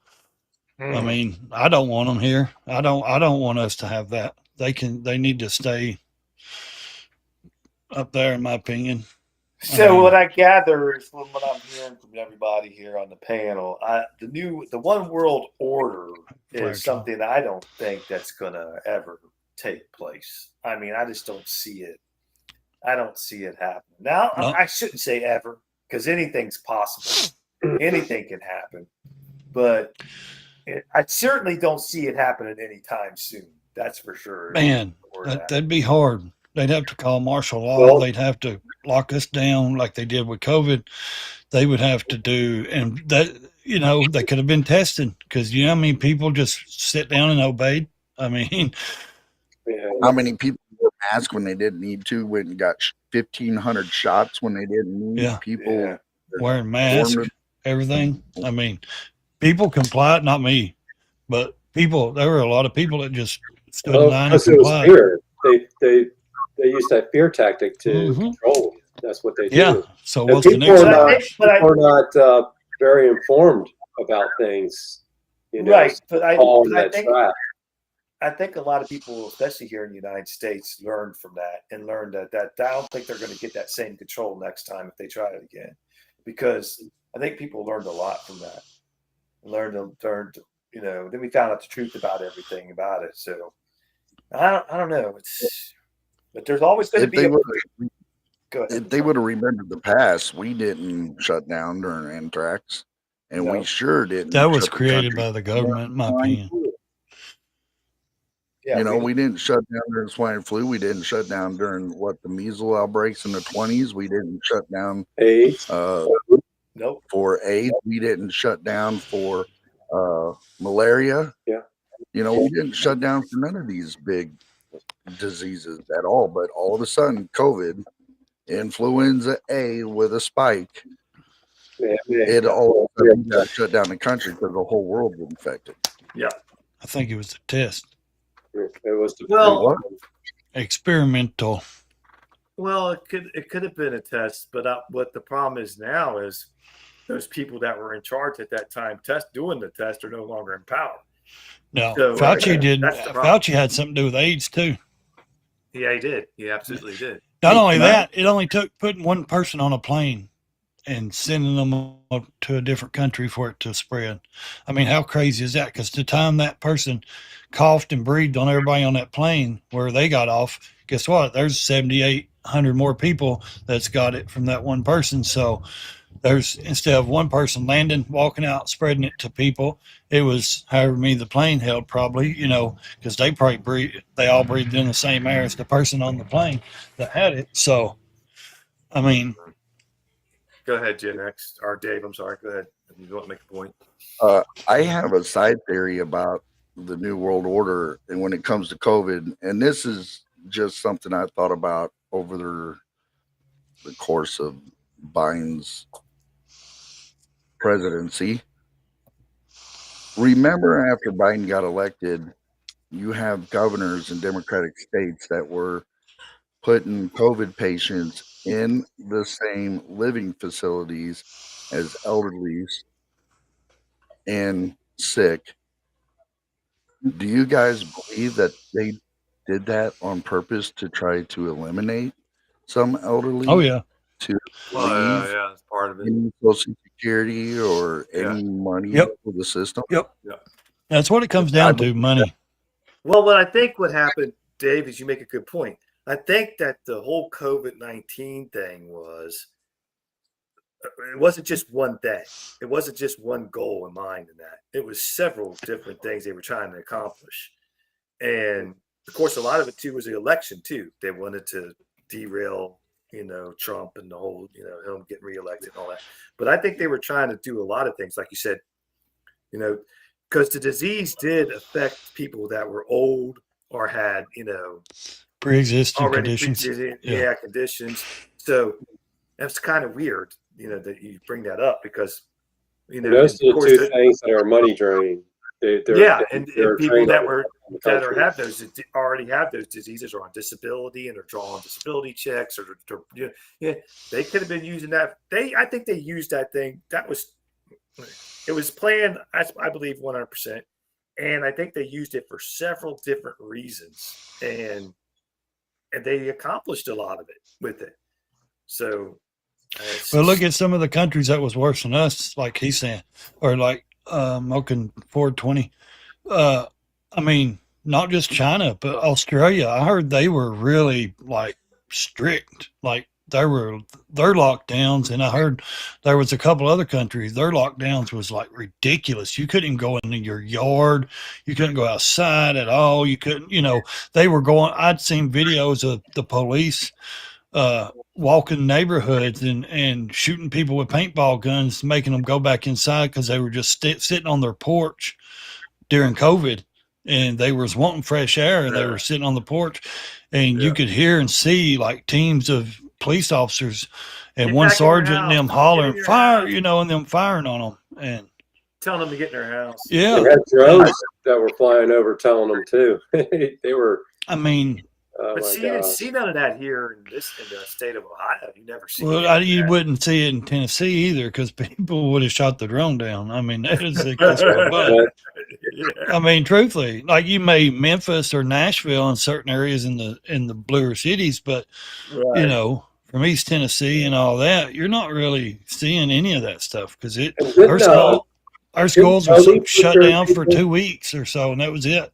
I mean, I don't want them here. I don't want us to have that. They need to stay up there, in my opinion. So what I gather is from what I'm hearing from everybody here on the panel, the one world order is something I don't think that's gonna ever take place. I mean, I just don't see it. I don't see it happening. Now, I shouldn't say ever, because anything's possible. Anything can happen. But I certainly don't see it happening anytime soon. That's for sure. Man, that'd be hard. They'd have to call martial law. They'd have to lock us down like they did with COVID. They would have to do, and that, they could have been tested, because how many people just sit down and obeyed? I mean, how many people wore masks when they didn't need to, went and got 1,500 shots when they didn't need people wearing masks, everything. I mean, people complied, not me, but there were a lot of people that just stood in line and complied. They use that fear tactic to control. That's what they do. Yeah. So what's the next people are not very informed about things. Right. But I think a lot of people, especially here in the United States, learned from that and learned that I don't think they're going to get that same control next time if they try it again, because I think people learned a lot from that. Learned, then we found out the truth about everything about it. So I don't know. But there's always going to be if they would have remembered the past, we didn't shut down during anthrax, and we sure didn't. That was created by the government, in my opinion. Yeah, we didn't shut down during swine flu. We didn't shut down during the measles outbreaks in the 20s. We didn't shut down AIDS. For AIDS. We didn't shut down for malaria. Yeah. We didn't shut down for none of these big diseases at all. But all of a sudden, COVID, influenza A with a spike, it all of a sudden got shut down the country because the whole world was infected. Yeah. I think it was a test. It was experimental. Well, it could have been a test, but what the problem is now is those people that were in charge at that time doing the test are no longer in power. No, so, Fauci had something to do with AIDS too. Yeah, he did. He absolutely did. Not only that, it only took putting one person on a plane and sending them to a different country for it to spread. I mean, how crazy is that? Because the time that person coughed and breathed on everybody on that plane where they got off, guess what? There's 7,800 more people that's got it from that one person. So there's, instead of one person landing, walking out, spreading it to people, it was however many the plane held, probably, because they all breathed in the same air as the person on the plane that had it. So, I mean, go ahead, GenX, or Dave. I'm sorry. Go ahead. You want to make a point? I have a side theory about the New World Order, and when it comes to COVID, and this is just something I thought about over the course of Biden's presidency. Remember, after Biden got elected, you have governors in Democratic states that were putting COVID patients in the same living facilities as elderlies and sick. Do you guys believe that they did that on purpose to try to eliminate some elderly? Oh, yeah. To leave that's part of it. Any Social Security or any money for the system? Yep. That's what it comes down to, money. Well, what happened, Dave, is you make a good point. I think that the whole COVID-19 thing it wasn't just one thing. It wasn't just one goal in mind in that. It was several different things they were trying to accomplish. And of course, a lot of it too was the election too. They wanted to derail, Trump and the whole, him getting reelected and all that. But I think they were trying to do a lot of things, like you said, because the disease did affect people that were old or had, pre-existing conditions. Conditions. So that's kind of weird, that you bring that up because, those are the two things that are money draining. And people that already have those diseases are on disability and are drawing disability checks, or they could have been using that. I think they used that thing. It was planned, I believe, 100%, and I think they used it for several different reasons, and they accomplished a lot of it with it. So But look at some of the countries that was worse than us, like he's saying, or like Moken 420. I mean, not just China, but Australia. I heard they were really like strict, like their lockdowns, and I heard there was a couple other countries their lockdowns was like ridiculous. You couldn't go into your yard, you couldn't go outside at all. You couldn't, they were going. I'd seen videos of the police walking neighborhoods and shooting people with paintball guns, making them go back inside because they were just sitting on their porch during COVID. And they was wanting fresh air, and they were sitting on the porch, and you could hear and see like teams of police officers and one sergeant and them hollering fire, and them firing on them and telling them to get in their house. Yeah, they had drones that were flying over telling them too. They were. I mean, but see, you didn't see none of that here in the state of Ohio. You never see. Well, you wouldn't see it in Tennessee either, because people would have shot the drone down. I mean, that is I mean, truthfully, like you may Memphis or Nashville in certain areas in the bluer cities, but from East Tennessee and all that, you're not really seeing any of that stuff because our schools were shut down for 2 weeks or so, and that was it.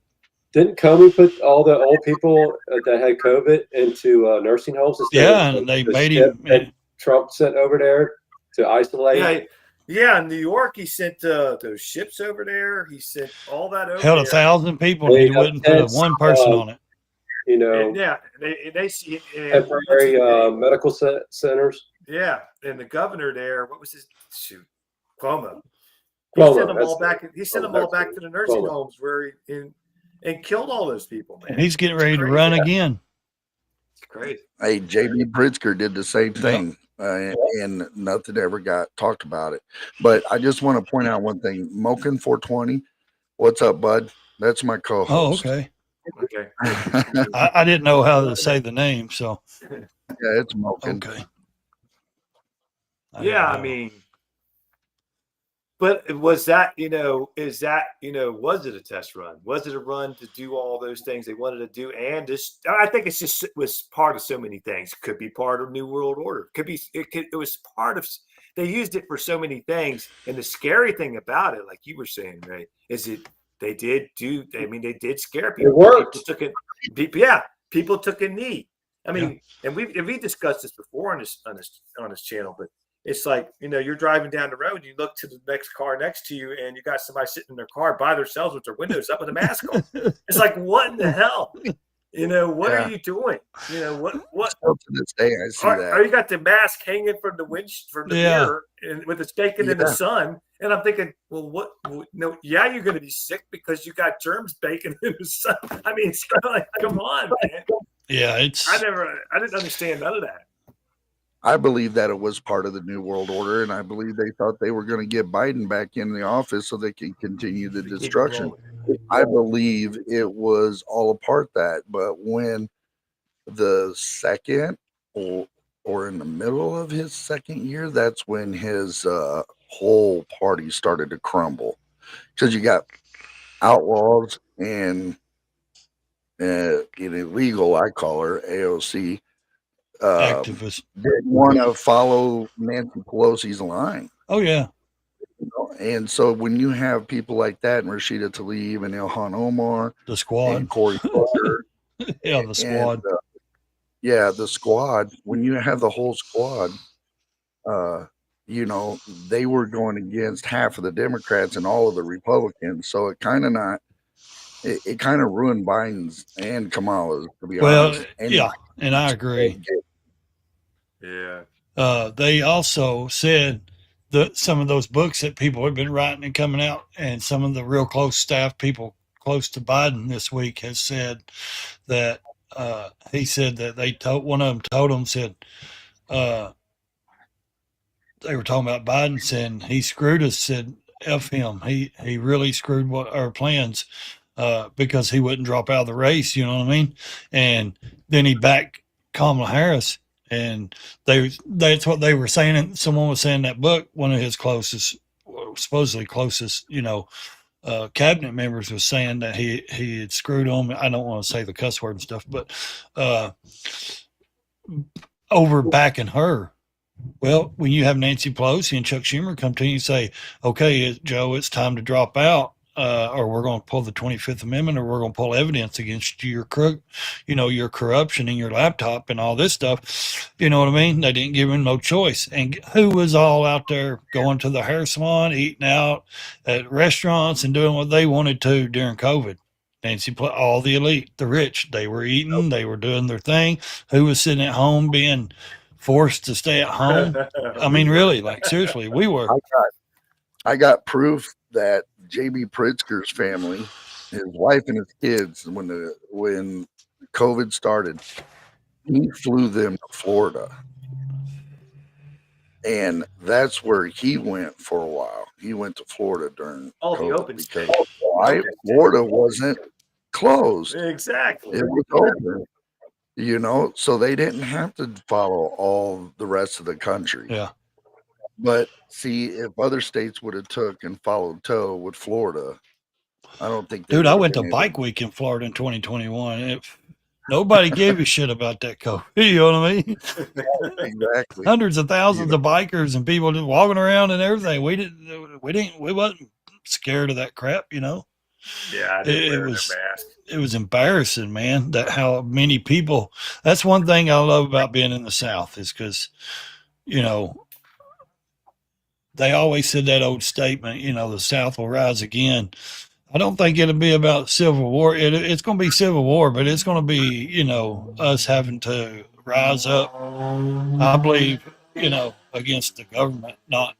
Didn't Comey put all the old people that had COVID into nursing homes? And they made him. Trump sent over there to isolate. Yeah, in New York, he sent those ships over there. He sent all that over. Held 1,000 people, and he wouldn't put one person on it. They see temporary medical centers. Yeah, and the governor there, what was his Cuomo? He sent them all back. He sent them all back to the nursing homes where and killed all those people, man. And he's getting ready to run again. It's crazy. Hey, J.B. Pritzker did the same thing, and nothing ever got talked about it. But I just want to point out one thing. Moken 420, what's up, bud? That's my co-host. Oh, okay. I didn't know how to say the name, so. Yeah, it's Moken. Okay. I mean, but was that, was it a test run? Was it a run to do all those things they wanted to do? And I think it was part of so many things. Could be part of New World Order. It was part of, they used it for so many things. And the scary thing about it, like you were saying, right, is they did scare people. It worked. People took a knee. I mean, and we discussed this before on this channel, but it's like, you're driving down the road, you look to the next car next to you, and you got somebody sitting in their car by themselves with their windows up with a mask on. It's like, what in the hell? What are you doing? What? Still to this day, I see that. Or you got the mask hanging from the mirror and with it staking in the sun. And I'm thinking, well, what? No, you're going to be sick because you got germs baking in the sun. I mean, it's kind of like, come on, man. Yeah, I didn't understand none of that. I believe that it was part of the New World Order, and I believe they thought they were going to get Biden back in the office so they could continue the destruction. I believe it was all a part that, but when the second or in the middle of his second year, that's when his whole party started to crumble, because you got outlaws and illegal, I call her AOC, activists didn't want to follow Nancy Pelosi's line. Oh yeah. And so when you have people like that, and Rashida Tlaib and Ilhan Omar, the squad, and Cory Booker, the squad, the squad. When you have the whole squad, they were going against half of the Democrats and all of the Republicans. So it kind of ruined Biden's and Kamala's, to be honest. And I agree. Yeah. They also said that some of those books that people have been writing and coming out, and some of the real close staff people close to Biden this week has said that he said that one of them told him, said they were talking about Biden, saying he screwed us, said F him. He really screwed our plans because he wouldn't drop out of the race, you know what I mean? And then he backed Kamala Harris. And that's what they were saying. And someone was saying that book, one of his supposedly closest, cabinet members was saying that he had screwed on. I don't want to say the cuss word and stuff, but over backing her. Well, when you have Nancy Pelosi and Chuck Schumer come to you and say, okay, Joe, it's time to drop out, or we're going to pull the 25th Amendment, or we're going to pull evidence against your your corruption in your laptop and all this stuff. You know what I mean? They didn't give him no choice. And who was all out there going to the hair salon, eating out at restaurants and doing what they wanted to during COVID? All the elite, the rich, they were eating, they were doing their thing. Who was sitting at home being forced to stay at home? I mean, really, like seriously, we were. I got proof that J.B. Pritzker's family, his wife and his kids, when COVID started, he flew them to Florida. And that's where he went for a while. He went to Florida during the COVID open because state. Florida wasn't closed. Exactly. It was open, so they didn't have to follow all the rest of the country. Yeah. But see, if other states would have took and followed toe with Florida, I don't think. Dude, I went to Bike Week in Florida in 2021. Nobody gave a shit about that COVID. You know what I mean? Exactly. Hundreds of thousands of bikers and people just walking around and everything. We wasn't scared of that crap, Yeah, I didn't wear their mask. It was embarrassing, man, that how many people. That's one thing I love about being in the South is because, they always said that old statement, the South will rise again. I don't think it'll be about Civil War. It's going to be Civil War, but it's going to be, us having to rise up, I believe, against the government, not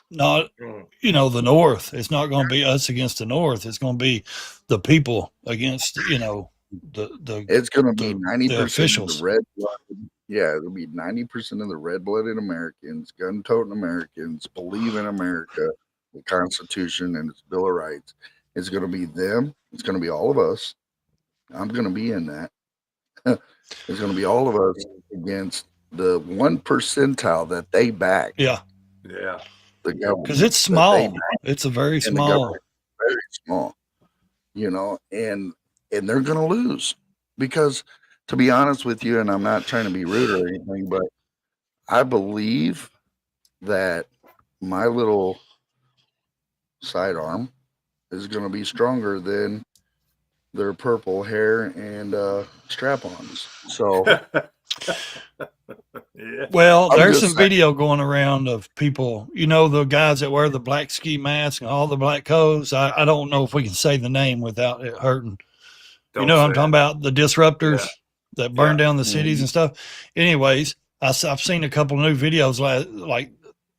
the North. It's not going to be us against the North. It's going to be the people against, the it's going to be 90% officials. Of the red-blooded. Yeah, it'll be 90% of the red-blooded Americans, gun-toting Americans, believe in America, the Constitution, and its Bill of Rights. It's going to be them. It's going to be all of us. I'm going to be in that. It's going to be all of us against the 1 percentile that they back. Yeah. Yeah. The government. Because it's small. It's a very small. Very small. And they're going to lose. Because, to be honest with you, and I'm not trying to be rude or anything, but I believe that my little sidearm is going to be stronger than their purple hair and strap-ons. So, yeah. Well, there's some video going around of people, the guys that wear the black ski mask and all the black coats. I don't know if we can say the name without it hurting. I'm talking about the disruptors that burn down the cities and stuff. Anyways, I've seen a couple of new videos like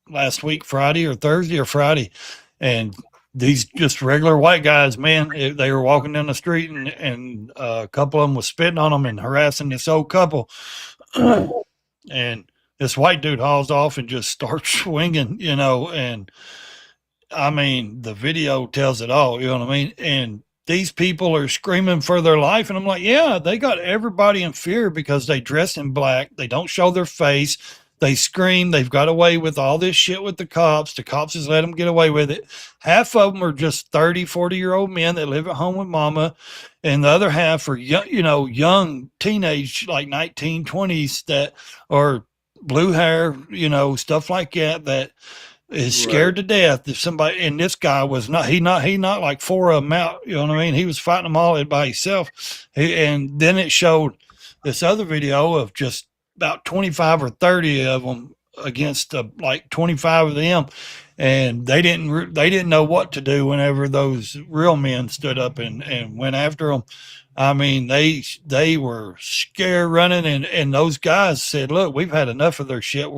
last week, Friday or Thursday or Friday, and these just regular white guys, man, they were walking down the street and a couple of them was spitting on them and harassing this old couple. And this white dude hauls off and just starts swinging, and I mean, the video tells it all, you know what I mean? And these people are screaming for their life. And I'm like, yeah, they got everybody in fear because they dress in black. They don't show their face. They scream. They've got away with all this shit with the cops. The cops has let them get away with it. Half of them are just 30, 40-year-old men that live at home with mama. And the other half are young teenage, like 19, 20s that are blue hair, stuff like that is scared to death if somebody. And this guy was not like 4 of them out, you know what I mean? He was fighting them all by himself. And then it showed this other video of just about 25 or 30 of them against like 25 of them, and they didn't know what to do whenever those real men stood up and went after them. I mean, they were scared running, and those guys said, look, we've had enough of their shit.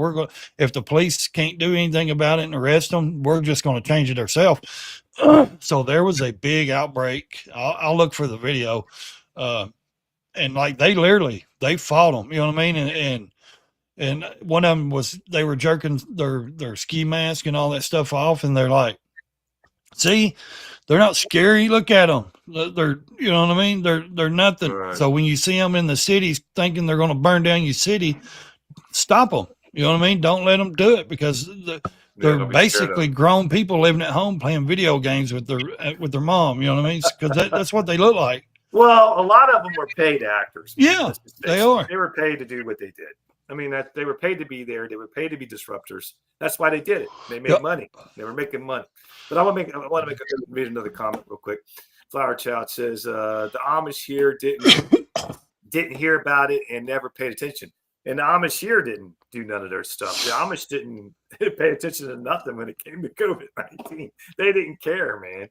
If the police can't do anything about it and arrest them, we're just going to change it ourselves. So there was a big outbreak. I'll look for the video. And like they fought them, you know what I mean? And one of them they were jerking their ski mask and all that stuff off. And they're like, see, they're not scary. Look at them. They're, you know what I mean? They're nothing. Right. So when you see them in the cities thinking they're going to burn down your city, stop them. You know what I mean? Don't let them do it because they're basically grown people living at home playing video games with their mom. You know what I mean? Because that's what they look like. Well, a lot of them were paid actors. Yeah, they are. They were paid to do what they did. I mean, that they were paid to be there. They were paid to be disruptors. That's why they did it. They made money. They were making money. But I want to read another comment real quick. Flower Child says the Amish here didn't hear about it and never paid attention. And the Amish here didn't do none of their stuff. The Amish didn't pay attention to nothing when it came to COVID-19. They didn't care, man.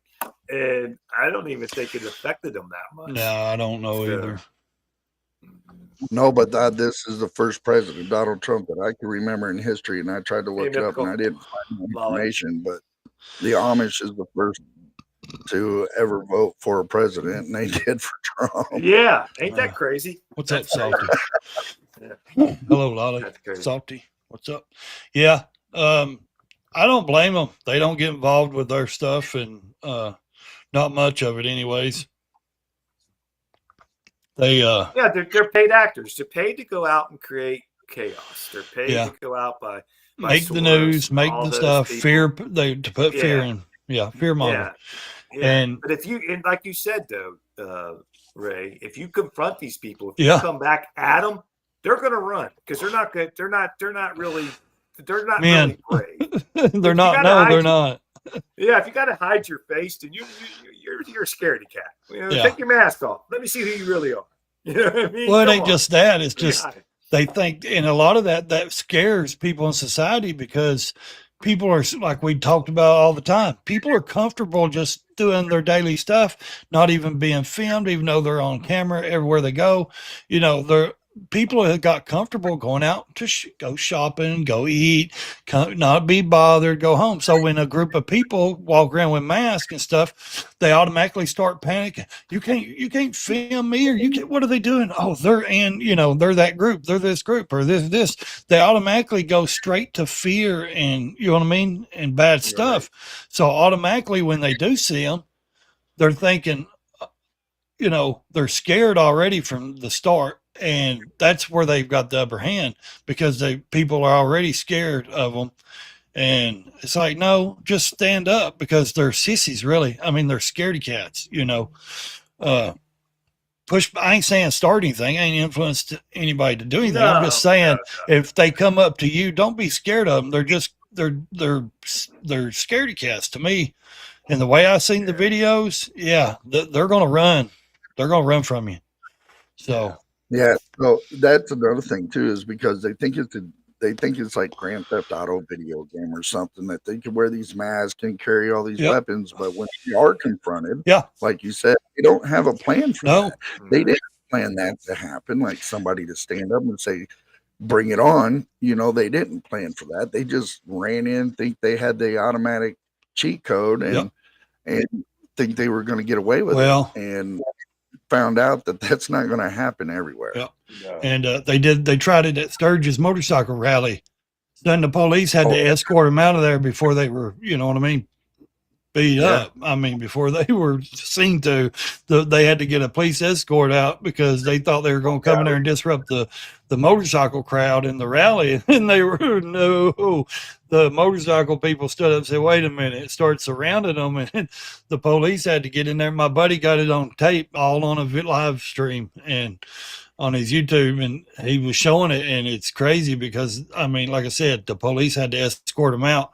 And I don't even think it affected them that much. No, I don't know either. No, but this is the first president, Donald Trump, that I can remember in history, and I tried to look it up, and I didn't find information, but the Amish is the first to ever vote for a president, and they did for Trump. Yeah, ain't that crazy? What's up, Salty? Hello, Lolly. Salty, what's up? Yeah, I don't blame them. They don't get involved with their stuff, and not much of it anyways. They're paid actors. They're paid to go out and create chaos. They're paid to go out by make the news, make the stuff, fear. To put fear in, fear monger. Yeah. But if you, and like you said though, Ray, if you confront these people, if you come back at them, they're going to run because they're not good. They're not really really brave. They're not. No, they're not. Yeah, if you got to hide your face, then you're a scaredy cat. Take your mask off. Let me see who you really are. You know what I mean? Well, it ain't just that. It's just they think, and a lot of that scares people in society because people are, like we talked about all the time, people are comfortable just doing their daily stuff, not even being filmed, even though they're on camera everywhere they go. People have got comfortable going out to go shopping, go eat, not be bothered, go home. So when a group of people walk around with masks and stuff, they automatically start panicking. You can't film me, or what are they doing? Oh, they're they're that group, they're this group, or this. They automatically go straight to fear and you know what I mean, and bad stuff. Right. So automatically when they do see them, they're thinking, they're scared already from the start. And that's where they've got the upper hand because people are already scared of them. And it's like, no, just stand up because they're sissies, really. I mean, they're scaredy cats, I ain't saying start anything. I ain't influenced anybody to do anything. I'm just saying if they come up to you, don't be scared of them. They're scaredy cats to me. And the way I seen the videos, they're going to run. They're going to run from you. So. Yeah, so that's another thing too, is because they think it's like Grand Theft Auto video game or something, that they can wear these masks and carry all these weapons, but when they are confronted, like you said, they don't have a plan for that. They didn't plan that to happen, like somebody to stand up and say, "Bring it on." They didn't plan for that. They just ran in, think they had the automatic cheat code, and think they were going to get away with it, and found out that that's not going to happen everywhere. And they tried it at Sturgis motorcycle rally. Then the police had to escort them out of there before they were, beat up. I mean, before they were seen to, they had to get a police escort out because they thought they were going to come in there and disrupt the motorcycle crowd in the rally. And they were, the motorcycle people stood up and said, wait a minute, it started surrounding them. And the police had to get in there. My buddy got it on tape, all on a live stream and on his YouTube, and he was showing it. And it's crazy because, I mean, like I said, the police had to escort them out.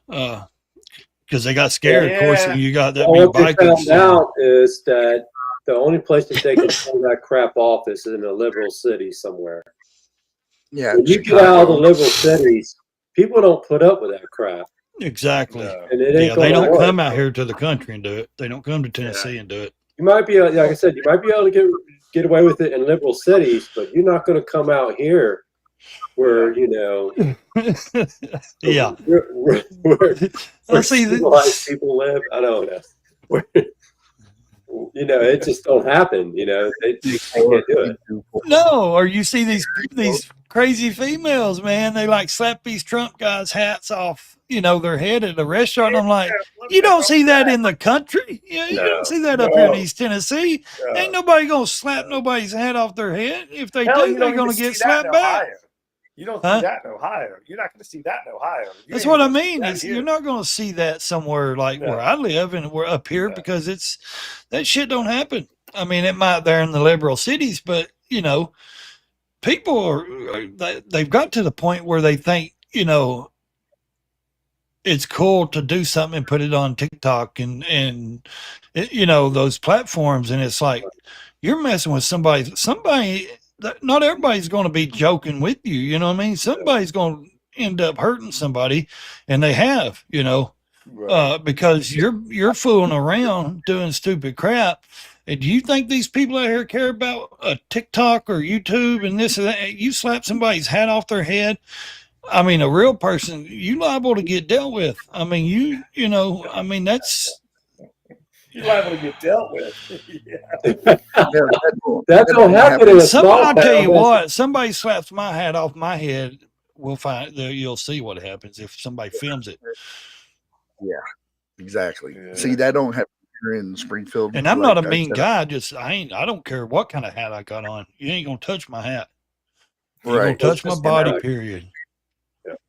Because they got scared, of course, and you got that many bikers. What they found out is that the only place that they can pull that crap off is in a liberal city somewhere. Yeah, when you get out of the liberal cities, people don't put up with that crap. Exactly. No. And it ain't they don't come out here to the country and do it. They don't come to Tennessee and do it. You might be, like I said, you might be able to get away with it in liberal cities, but you're not going to come out here where where civilized people live. I don't know. It just don't happen. They can't do it. No, or you see these crazy females, man. They like slap these Trump guys' hats off, their head at a restaurant. I'm like, you don't see that in the country. You don't see that up here in East Tennessee. Ain't nobody gonna slap nobody's hat off their head. If they do, they're gonna get slapped back. You don't see that in Ohio. You're not going to see that in Ohio. That's what I mean. You're not going to see that somewhere like where I live and we're up here because that shit don't happen. I mean, it might there in the liberal cities, but people they've got to the point where they think, it's cool to do something and put it on TikTok and those platforms. And it's like, you're messing with somebody, not everybody's going to be joking with you. You know what I mean? Somebody's going to end up hurting somebody, and they have, because you're fooling around doing stupid crap. And do you think these people out here care about a TikTok or YouTube and this and that? You slap somebody's hat off their head. I mean, a real person, you liable to get dealt with. I mean, that's. You're liable to get dealt with. That don't happen in a small I'll tell you town. what, somebody slaps my hat off my head, you'll see what happens if somebody films it. Yeah, exactly. Yeah. See, that don't happen here in Springfield. And I'm not a mean guy. I don't care what kind of hat I got on. You ain't going to touch my hat. You ain't going to touch my body, period.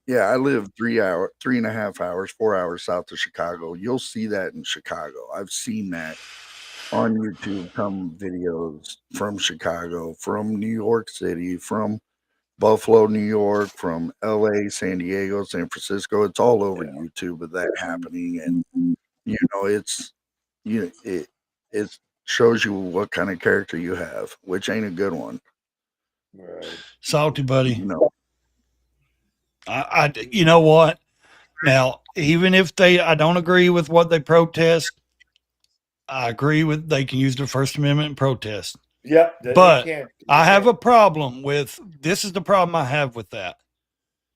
Yeah, I live 3.5 hours, 4 hours south of Chicago. You'll see that in Chicago. I've seen that on YouTube, come videos from Chicago, from New York City, from Buffalo, New York, from LA, San Diego, San Francisco. It's all over YouTube of that happening. And, it shows you what kind of character you have, which ain't a good one. Right. Salty, buddy. You know what? Now, even if I don't agree with what they protest, I agree with they can use the First Amendment and protest. Yep. But I have a problem with, this is the problem I have with that.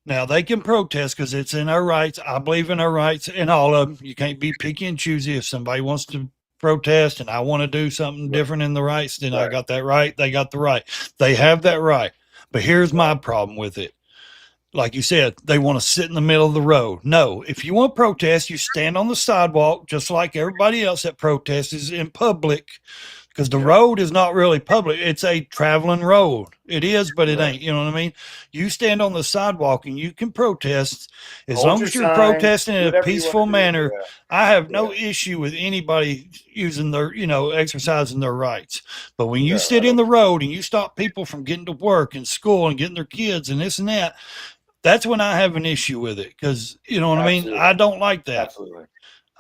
Now, they can protest because it's in our rights. I believe in our rights in all of them. You can't be picky and choosy. If somebody wants to protest and I want to do something different in the rights, then I got that right. They got the right. They have that right. But here's my problem with it. Like you said, they want to sit in the middle of the road. No, if you want to protest, you stand on the sidewalk, just like everybody else that protests is in public, because the road is not really public. It's a traveling road. It is, but it ain't. You know what I mean? You stand on the sidewalk and you can protest as long as you're protesting in a peaceful manner. I have no issue with anybody using their, exercising their rights. But when you sit in the road and you stop people from getting to work and school and getting their kids and this and that, that's when I have an issue with it, because you know what I mean? I don't like that. Absolutely.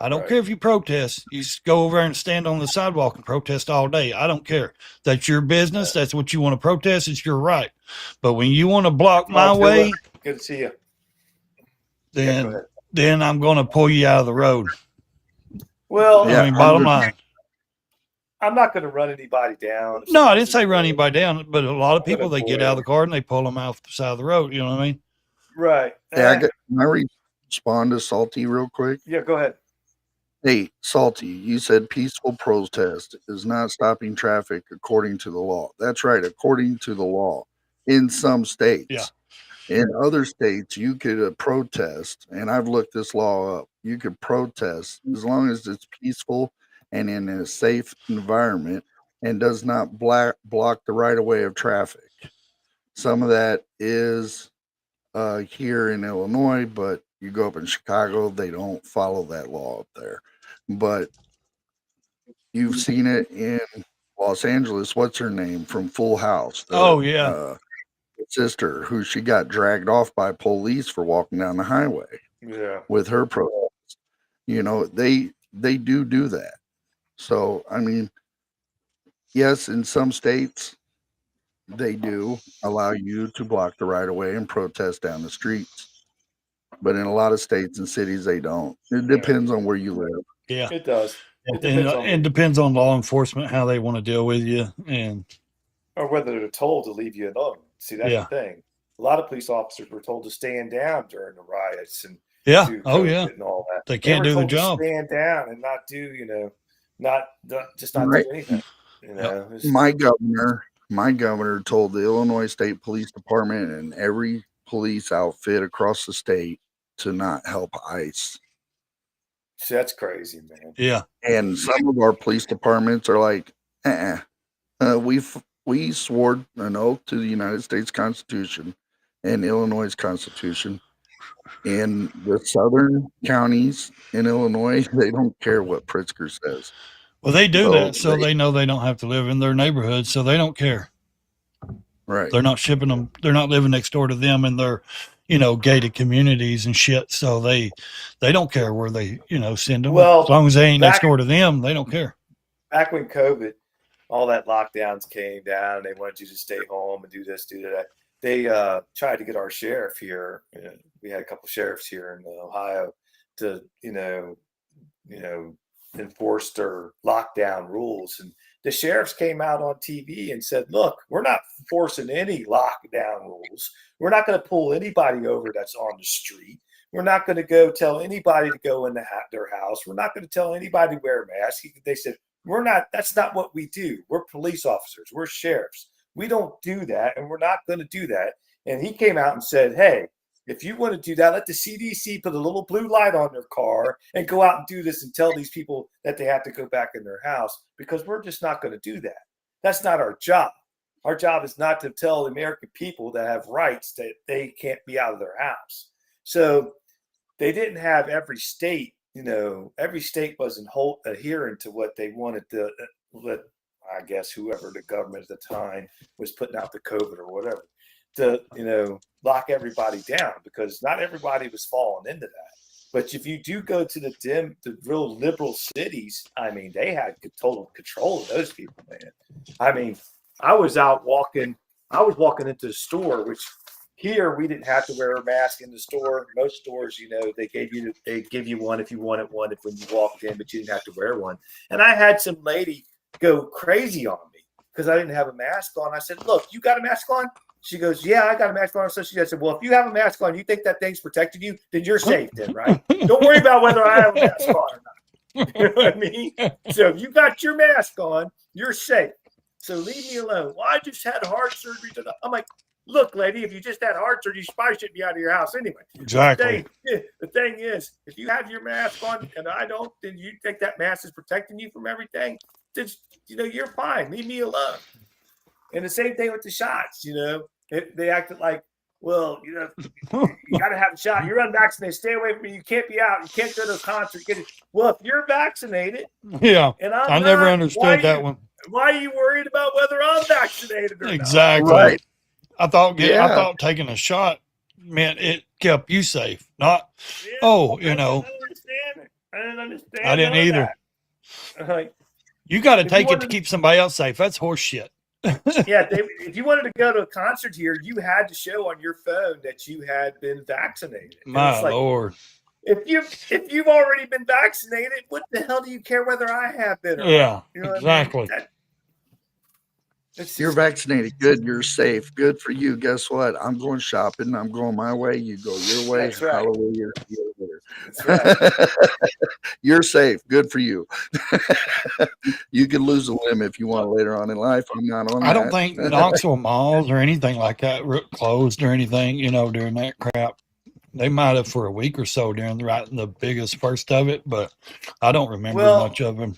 I don't care if you protest. You just go over there and stand on the sidewalk and protest all day. I don't care. That's your business. That's what you want to protest. It's your right. But when you want to block my way, good to see you. Then I'm going to pull you out of the road. Well, bottom line. I'm not going to run anybody down. No, I didn't say run anybody down, but a lot of people, they get out of the car and they pull them off the side of the road. You know what I mean? Right. Can I respond to Salty real quick? Yeah, go ahead. Hey, Salty, you said peaceful protest is not stopping traffic according to the law. That's right, according to the law in some states. Yeah. In other states, you could protest, and I've looked this law up. You could protest as long as it's peaceful and in a safe environment and does not block the right of way of traffic. Some of that is here in Illinois, but you go up in Chicago, they don't follow that law up there. But you've seen it in Los Angeles. What's her name from Full House? Sister, who she got dragged off by police for walking down the highway. Yeah, with her protest. They do that. So I mean, yes, in some states they do allow you to block the right of way and protest down the streets. But in a lot of states and cities, they don't. It depends on where you live. Yeah, it does. It depends on law enforcement, how they want to deal with you, or whether they're told to leave you alone. See, that's the thing. A lot of police officers were told to stand down during the riots and and all that. They can't do the job. Stand down and not do, not do anything. My governor told the Illinois State Police Department and every police outfit across the state to not help ICE. See, that's crazy, man. Yeah. And some of our police departments are like, we swore an oath to the United States Constitution and Illinois Constitution. In the southern counties in Illinois, they don't care what Pritzker says. Well, they do that so they know they don't have to live in their neighborhood, so they don't care. Right. They're not shipping them. They're not living next door to them in their, gated communities and shit. So they don't care where they, send them. Well, as long as they ain't next back- door to them, they don't care. Back when COVID, all that lockdowns came down, they wanted you to stay home and do this, do that. They tried to get our sheriff here. We had a couple sheriffs here in Ohio to, enforce their lockdown rules. And the sheriffs came out on TV and said, look, we're not enforcing any lockdown rules. We're not going to pull anybody over that's on the street. We're not going to go tell anybody to go in their house. We're not going to tell anybody to wear a mask. They said, that's not what we do. We're police officers. We're sheriffs. We don't do that, and we're not going to do that. And he came out and said, hey, if you want to do that, let the CDC put a little blue light on their car and go out and do this and tell these people that they have to go back in their house, because we're just not going to do that. That's not our job. Our job is not to tell the American people that have rights that they can't be out of their house. So they didn't have every state, every state wasn't adhering to what they wanted to let, I guess, whoever the government at the time was putting out the COVID or whatever, to, lock everybody down, because not everybody was falling into that. But if you do go to the real liberal cities, I mean, they had total control of those people, man. I mean, I was walking into the store, which here we didn't have to wear a mask in the store. Most stores, they give you one if you wanted one when you walked in, but you didn't have to wear one. And I had some lady go crazy on me because I didn't have a mask on. I said, look, you got a mask on? She goes, yeah, I got a mask on. So I said, well, if you have a mask on, you think that thing's protecting you, then you're safe then, right? Don't worry about whether I have a mask on or not. You know what I mean? So if you got your mask on, you're safe. So leave me alone. Well, I just had heart surgery today. I'm like, look, lady, if you just had heart surgery, you probably shouldn't be out of your house anyway. Exactly. The thing is, if you have your mask on and I don't, then you think that mask is protecting you from everything, just, you're fine. Leave me alone. And the same thing with the shots, they acted like, well, you got to have a shot. You're unvaccinated. Stay away from me. You can't be out. You can't go to a concert. Well, if you're vaccinated, yeah, and I never understood that one. Why are you worried about whether I'm vaccinated or exactly. not? Right. I thought taking a shot meant it kept you safe. Not, I didn't understand. I didn't either. Like, you got to take it to keep somebody else safe. That's horse shit. Yeah, if you wanted to go to a concert here, you had to show on your phone that you had been vaccinated. My Lord. If you've already been vaccinated, what the hell do you care whether I have been or not? Exactly. I mean? You're vaccinated. Good. You're safe. Good for you. Guess what? I'm going shopping. I'm going my way. You go your way. That's right. Hallelujah. That's right. You're safe. Good for you. You can lose a limb if you want later on in life. I'm not on that. I don't think Knoxville malls or anything like that closed or anything, during that crap. They might have for a week or so during the biggest first of it, but I don't remember much of them.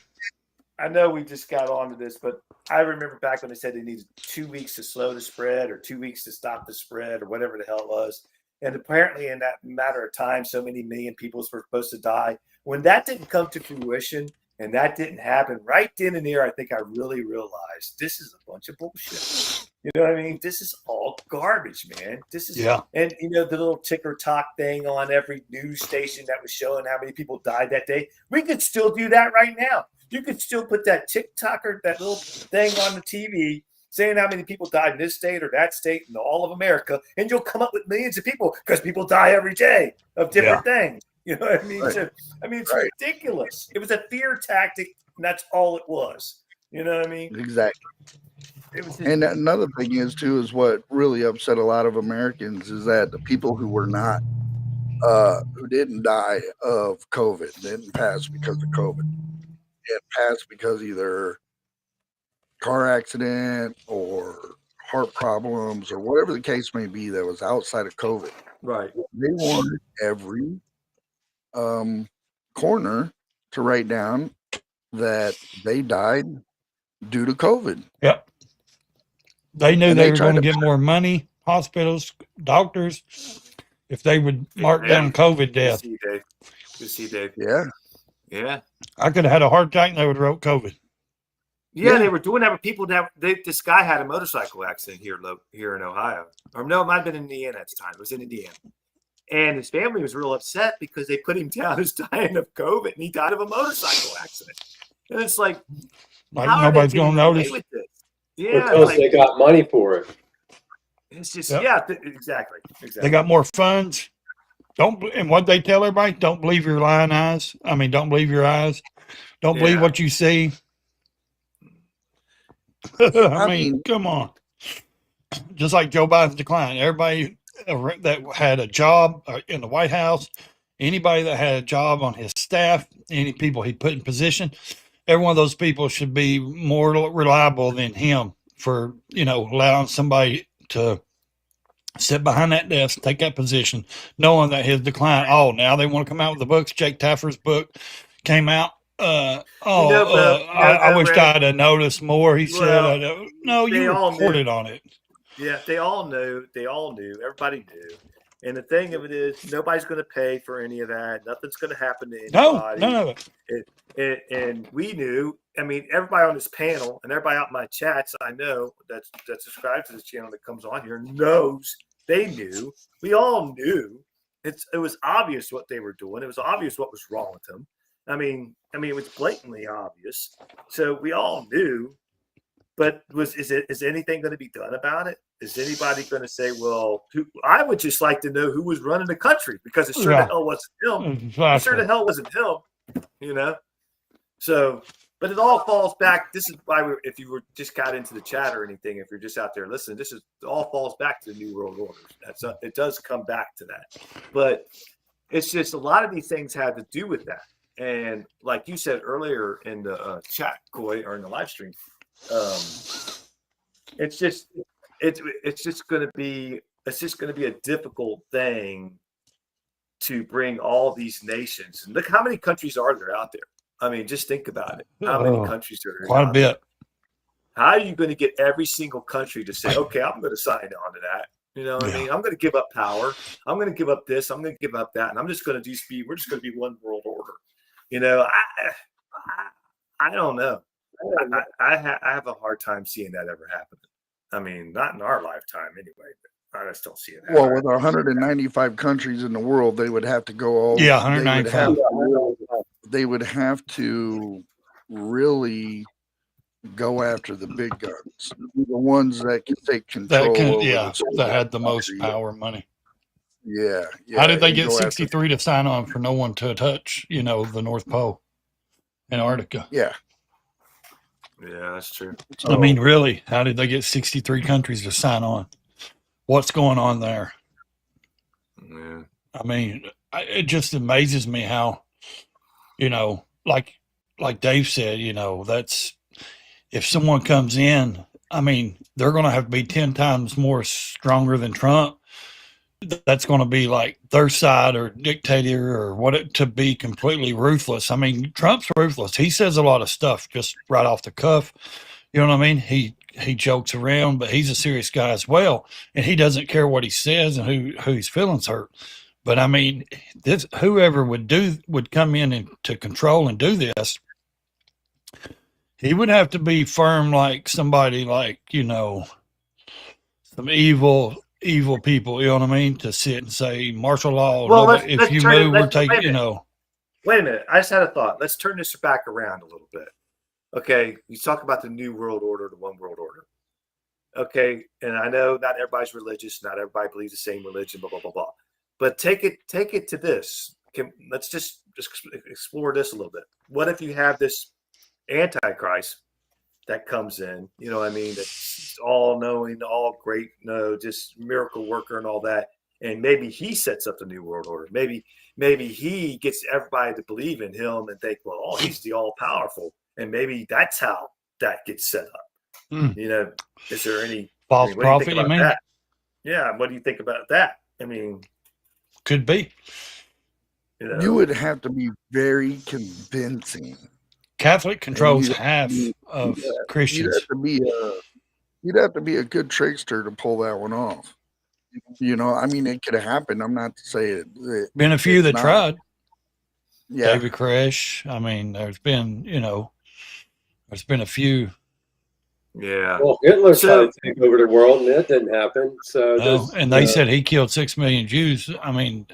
I know we just got onto this, but I remember back when they said they needed 2 weeks to slow the spread or 2 weeks to stop the spread or whatever the hell it was. And apparently in that matter of time, so many million people were supposed to die. When that didn't come to fruition and that didn't happen, right then and there, I think I really realized this is a bunch of bullshit. You know what I mean? This is all garbage, man. This is, and the little ticker talk thing on every news station that was showing how many people died that day. We could still do that right now. You could still put that TikToker, that little thing on the TV saying how many people died in this state or that state in all of America, and you'll come up with millions of people because people die every day of different things. You know what I mean? Right. So, it's ridiculous. It was a fear tactic, and that's all it was. You know what I mean? Exactly. And another thing is what really upset a lot of Americans is that the people who were not, who didn't die of COVID, didn't pass because of COVID. It passed because either car accident or heart problems or whatever the case may be that was outside of COVID. Right. They wanted every corner to write down that they died due to COVID. Yep. They knew they were going to get more money, hospitals, doctors, if they would mark down COVID death. Good see, Dave. Yeah. Yeah. I could have had a heart attack and they would have wrote COVID. Yeah, they were doing that with people this guy had a motorcycle accident here in Ohio. Or no, it might have been in Indiana at the time. It was in Indiana. And his family was real upset because they put him down as dying of COVID, and he died of a motorcycle accident. And it's like how nobody's going to notice. with this? Yeah, because they got money for it. It's just exactly. They got more funds. And what they tell everybody, don't believe your lying eyes. I mean, don't believe your eyes. Don't believe what you see. I mean, come on. Just like Joe Biden's decline. Everybody that had a job in the White House, anybody that had a job on his staff, any people he put in position, every one of those people should be more reliable than him for, allowing somebody to sit behind that desk, take that position, knowing that his decline. Oh, now they want to come out with the books. Jake Taffer's book came out. I wish I'd have noticed more. He said, "No, you reported on it." Yeah, they all knew. Everybody knew. And the thing of it is, nobody's going to pay for any of that. Nothing's going to happen to anybody. No, none of it. And we knew. I mean, everybody on this panel and everybody out in my chats, I know that's subscribed to this channel that comes on here knows. They knew. We all knew. It was obvious what they were doing. It was obvious what was wrong with them. I mean, it was blatantly obvious. So we all knew. But is anything going to be done about it? Is anybody going to say, well, I would just like to know who was running the country, because it sure the hell wasn't him. Exactly. It sure the hell wasn't him, So, but it all falls back. This is why if you were just got into the chat or anything, if you're just out there listening, it all falls back to the New World Order. It does come back to that. But it's just a lot of these things have to do with that. And like you said earlier in the chat, Coy, or in the live stream, it's just going to be a difficult thing to bring all these nations. And look how many countries are there out there. I mean, just think about it. How many countries are there? Quite a bit. How are you going to get every single country to say, okay, I'm going to sign on to that? You know what I mean? I'm going to give up power. I'm going to give up this. I'm going to give up that. And I'm just going to we're just going to be one world order. I don't know. I have a hard time seeing that ever happen. I mean, not in our lifetime anyway, but I just don't see it happening. Well, with 195 countries in the world, they would have to go all. Yeah, 195. They would have to really go after the big guns, the ones that can take control. That had the most power, money. Yeah. How did they get 63 to sign on for no one to touch, the North Pole, Antarctica? Yeah. Yeah, that's true. I mean, really, how did they get 63 countries to sign on? What's going on there? Yeah. I mean, it just amazes me how, like Dave said, that's if someone comes in, I mean, they're going to have to be 10 times more stronger than Trump. That's going to be like their side or dictator or to be completely ruthless. I mean, Trump's ruthless. He says a lot of stuff just right off the cuff. You know what I mean? He jokes around, but he's a serious guy as well. And he doesn't care what he says and who his feelings hurt. But I mean, whoever would come in and to control and do this, he would have to be firm, like somebody like, some evil people, you know what I mean, to sit and say martial law. Well, if you move, we're taking, Wait a minute. I just had a thought. Let's turn this back around a little bit. Okay. You talk about the New World Order, the One World Order. Okay. And I know not everybody's religious. Not everybody believes the same religion, blah, blah, blah, blah. But take it to this. Let's just explore this a little bit. What if you have this Antichrist that comes in, you know what I mean, that's all knowing, all great, just miracle worker and all that. And maybe he sets up the New World Order. Maybe he gets everybody to believe in him and think, well, he's the all powerful. And maybe that's how that gets set up. Is there any false prophet, you mean? That? Yeah. What do you think about that? I mean, could be. You would have to be very convincing. Catholic controls half of Christians. You'd have to be a good trickster to pull that one off. I mean, it could have happened. I'm not to say it. Been a few that tried. Yeah. David Koresh. I mean, there's been a few Yeah. Well, Hitler tried to take over the world, and that didn't happen. So, and they said he killed 6 million Jews. I mean,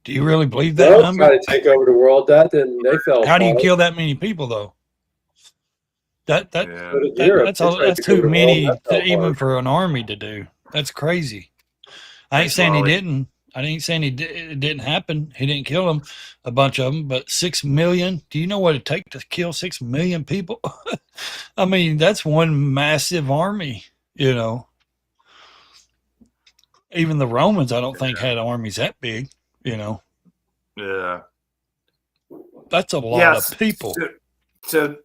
do you really believe that number? Tried to take over the world. That didn't. They fell. How do you kill that many people, though? That's too many, even for an army to do. That's crazy. I ain't saying he didn't. I ain't saying it didn't happen. He didn't kill them, a bunch of them, but 6 million. Do you know what it takes to kill 6 million people? I mean, that's one massive army, you know. Even the Romans, I don't think, had armies that big, you know. Yeah. That's a lot of people. So,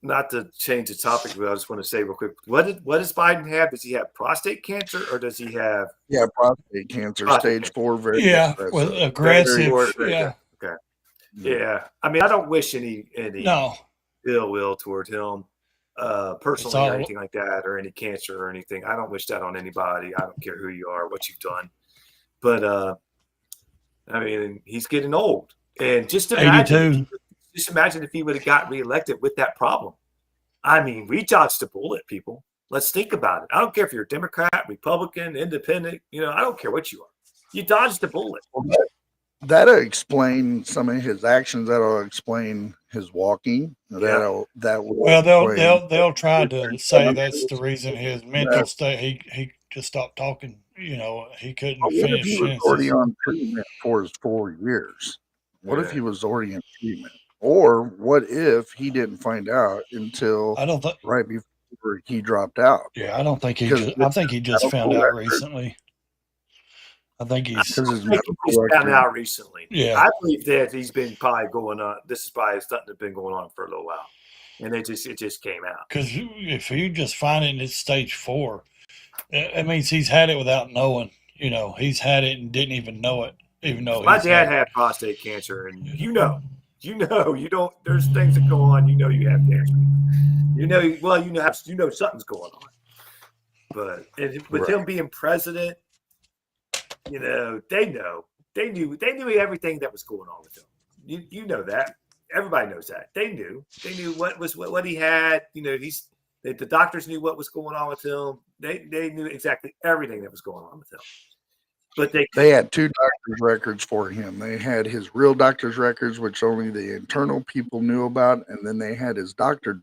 not to change the topic, but I just want to say real quick, what does Biden have? Does he have prostate cancer, or does he have? Yeah, prostate cancer, stage 4, very aggressive. Well, aggressive. Okay. Yeah. I mean, I don't wish any ill will toward him, personally, or anything like that, or any cancer or anything. I don't wish that on anybody. I don't care who you are, what you've done. But I mean, he's getting old, and just imagine. Just imagine if he would have got reelected with that problem. I mean, we dodged a bullet, people. Let's think about it. I don't care if you're a Democrat, Republican, Independent. You know, I don't care what you are. You dodged a bullet. That'll explain some of his actions. That'll explain his walking. They'll try to say that's the reason his mental state. He just stopped talking. You know, he couldn't finish. He was already on treatment for his 4 years. What if he was already in treatment? Or what if he didn't find out until right before he dropped out? Yeah, I don't think he. I think he just found out recently. I think he's found out recently. Yeah, I believe that he's been probably going on. This is probably something that's been going on for a little while, and it just came out. Because if you just find it in stage 4, it means he's had it without knowing. You know, he's had it and didn't even know it. Even though my dad had prostate cancer, and you know, you don't. There's things that go on. You know, you have cancer. You know something's going on. But with him being president, you know, they knew everything that was going on with him. You know that. Everybody knows that. They knew what he had. You know, the doctors knew what was going on with him. They knew exactly everything that was going on with him. But they had 2 doctor's records for him. They had his real doctor's records, which only the internal people knew about, and then they had his doctor's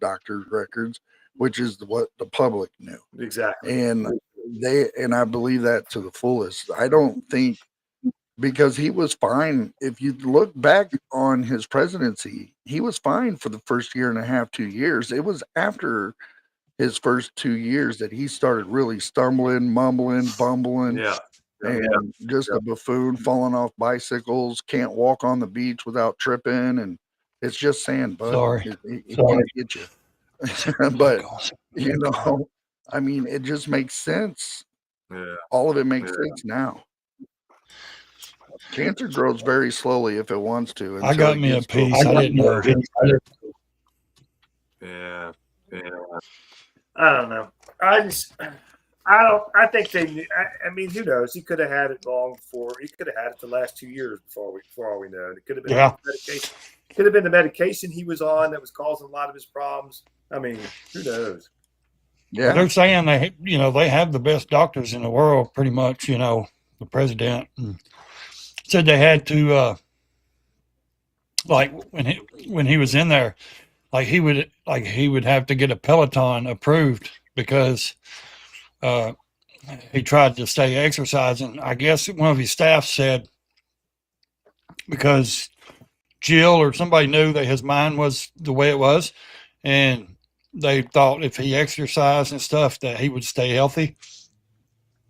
records, which is what the public knew. Exactly. And I believe that to the fullest. I don't think, because he was fine. If you look back on his presidency, he was fine for the first year and a half, 2 years. It was after his first 2 years that he started really stumbling, mumbling, bumbling. Yeah. And just a buffoon, falling off bicycles, can't walk on the beach without tripping, and it's just saying, "Bud, sorry, he can't get you." But you know, I mean, it just makes sense. Yeah, all of it makes sense now. Cancer grows very slowly if it wants to. I got me a piece. I didn't know. Yeah. I don't know. I think they knew. I mean, who knows? He could have had it long before. He could have had it the last 2 years for all we know. It could have been medication. It could have been the medication he was on that was causing a lot of his problems. I mean, who knows? Yeah, they're saying they have the best doctors in the world, pretty much. You know, the president said they had to like when he was in there, he would have to get a Peloton approved because. He tried to stay exercising. I guess one of his staff said because Jill or somebody knew that his mind was the way it was, and they thought if he exercised and stuff that he would stay healthy.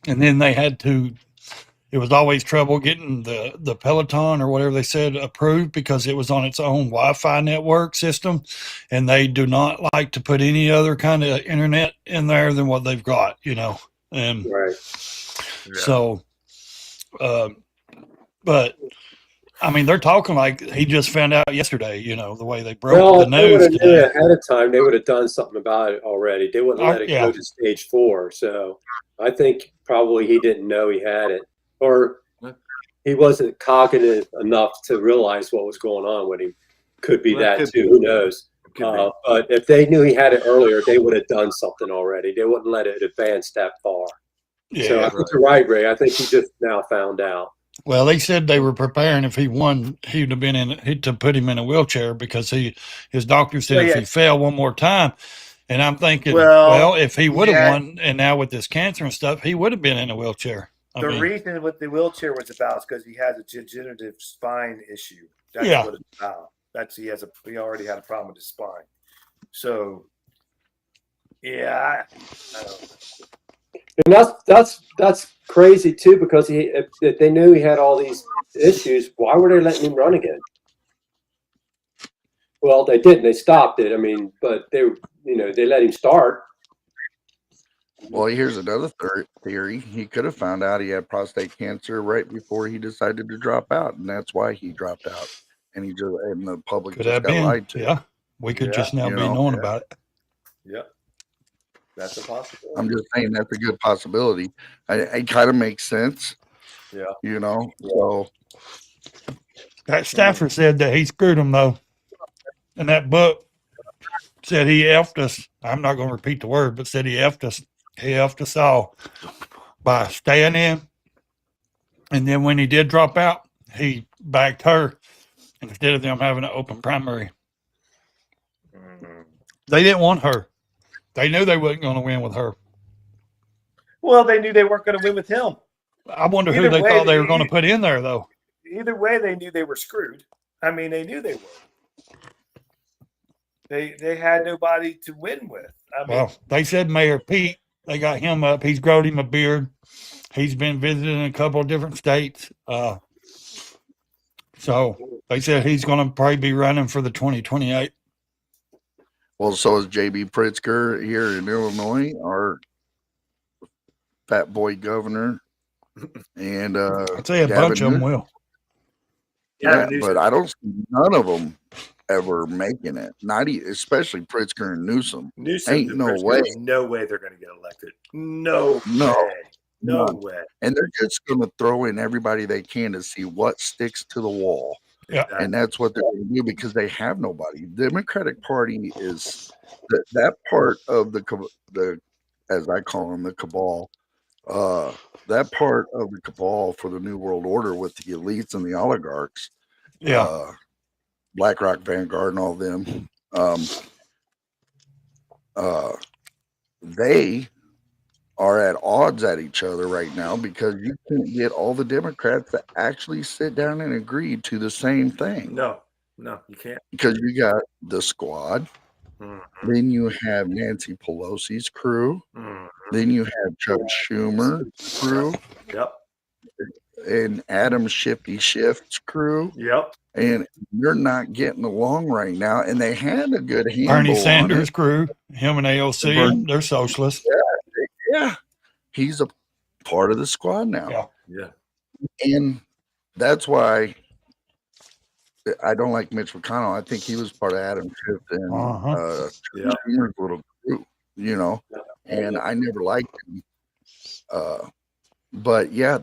And then they had to. It was always trouble getting the Peloton or whatever they said approved because it was on its own Wi-Fi network system, and they do not like to put any other kind of internet in there than what they've got, you know. And right. So, but I mean, they're talking like he just found out yesterday, you know, the way they broke the news today. Ahead of time, they would have done something about it already. They wouldn't let it go to stage 4. So I think probably he didn't know he had it. Or he wasn't cognitive enough to realize what was going on when he could be that too. Who knows? But if they knew he had it earlier, they would have done something already. They wouldn't let it advance that far. Yeah, so I think you're right, Ray. I think he just now found out. Well, they said they were preparing if he won, he'd have been to put him in a wheelchair because his doctor said if he fell one more time. And I'm thinking, well if he would have won, and now with this cancer and stuff, he would have been in a wheelchair. The reason with the wheelchair was about is because he has a degenerative spine issue. That's what it's about. He already had a problem with his spine. So, yeah, I don't know. And that's crazy too, because if they knew he had all these issues, why were they letting him run again? Well, they didn't. They stopped it. I mean, but they let him start. Well, here's another theory. He could have found out he had prostate cancer right before he decided to drop out, and that's why he dropped out. And the public just got lied to. Yeah, we could just now be knowing about it. Yeah, that's a possibility. I'm just saying that's a good possibility. It kind of makes sense. Yeah, So that staffer said that he screwed him though, and that book said he effed us. I'm not going to repeat the word, but said he effed us. He effed us all by staying in. And then when he did drop out, he backed her instead of them having an open primary. They didn't want her. They knew they wasn't going to win with her. Well, they knew they weren't going to win with him. I wonder who they thought they were going to put in there, though. Either way, they knew they were screwed. I mean, they knew they were. They had nobody to win with. Well, they said Mayor Pete. They got him up. He's grown him a beard. He's been visiting a couple of different states. So they said he's going to probably be running for the 2028. Well, so is J.B. Pritzker here in Illinois, our fat boy governor. And I'd say a bunch of them will. Yeah, but I don't see none of them ever making it. Especially Pritzker and Newsom. Ain't no way. No way they're going to get elected. No way. And they're just going to throw in everybody they can to see what sticks to the wall. Yeah. And that's what they're going to do because they have nobody. The Democratic Party is that part of the as I call them, the cabal. That part of the cabal for the New World Order with the elites and the oligarchs. Yeah. BlackRock, Vanguard, and all them. They are at odds at each other right now because you can't get all the Democrats to actually sit down and agree to the same thing. No, you can't. Because you got the Squad, then you have Nancy Pelosi's crew, then you have Chuck Schumer's crew, and Adam Shifty Shift's crew, and they're not getting along right now. And they had a good handle. Bernie Sanders' crew, him and AOC, they're socialists. Yeah, he's a part of the Squad now. Yeah. And that's why I don't like Mitch McConnell. I think he was part of Adam Schiff and Schumer's little group, and I never liked him. But yeah,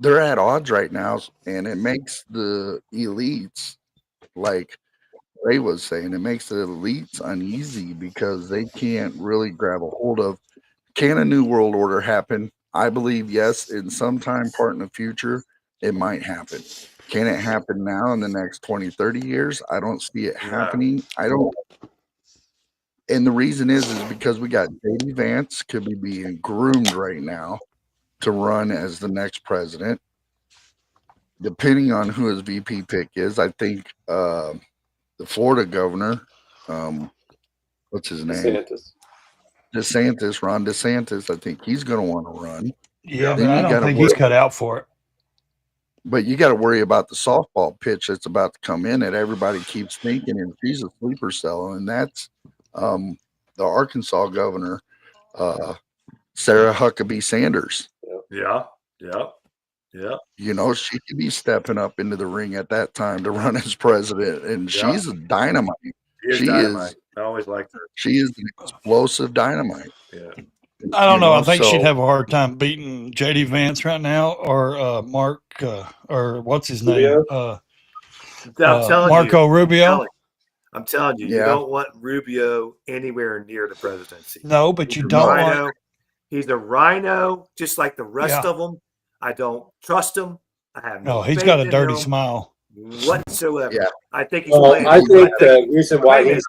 they're at odds right now, and it makes the elites, like Ray was saying, it makes the elites uneasy because they can't really grab a hold of. Can a new world order happen? I believe yes. In some time part in the future, it might happen. Can it happen now in the next 20, 30 years? I don't see it happening. I don't. And the reason is because we got J.D. Vance could be being groomed right now to run as the next president. Depending on who his VP pick is, I think the Florida governor, what's his name? Ron DeSantis, I think he's going to want to run. Yeah, but I don't think he's cut out for it. But you got to worry about the softball pitch that's about to come in that everybody keeps thinking, and she's a sleeper cell, and that's the Arkansas governor, Sarah Huckabee Sanders. Yeah. She could be stepping up into the ring at that time to run as president, and she's a dynamite. She is. I always liked her. She is an explosive dynamite. Yeah. I don't know. I think she'd have a hard time beating J.D. Vance right now, or Mark, or what's his name? I'm telling Marco Rubio. I'm telling you, you don't want Rubio anywhere near the presidency. No, but you don't want. He's a rhino, just like the rest of them. I don't trust him. I have no. He's got a dirty smile whatsoever. Yeah. I think he's playing. I think the reason why he's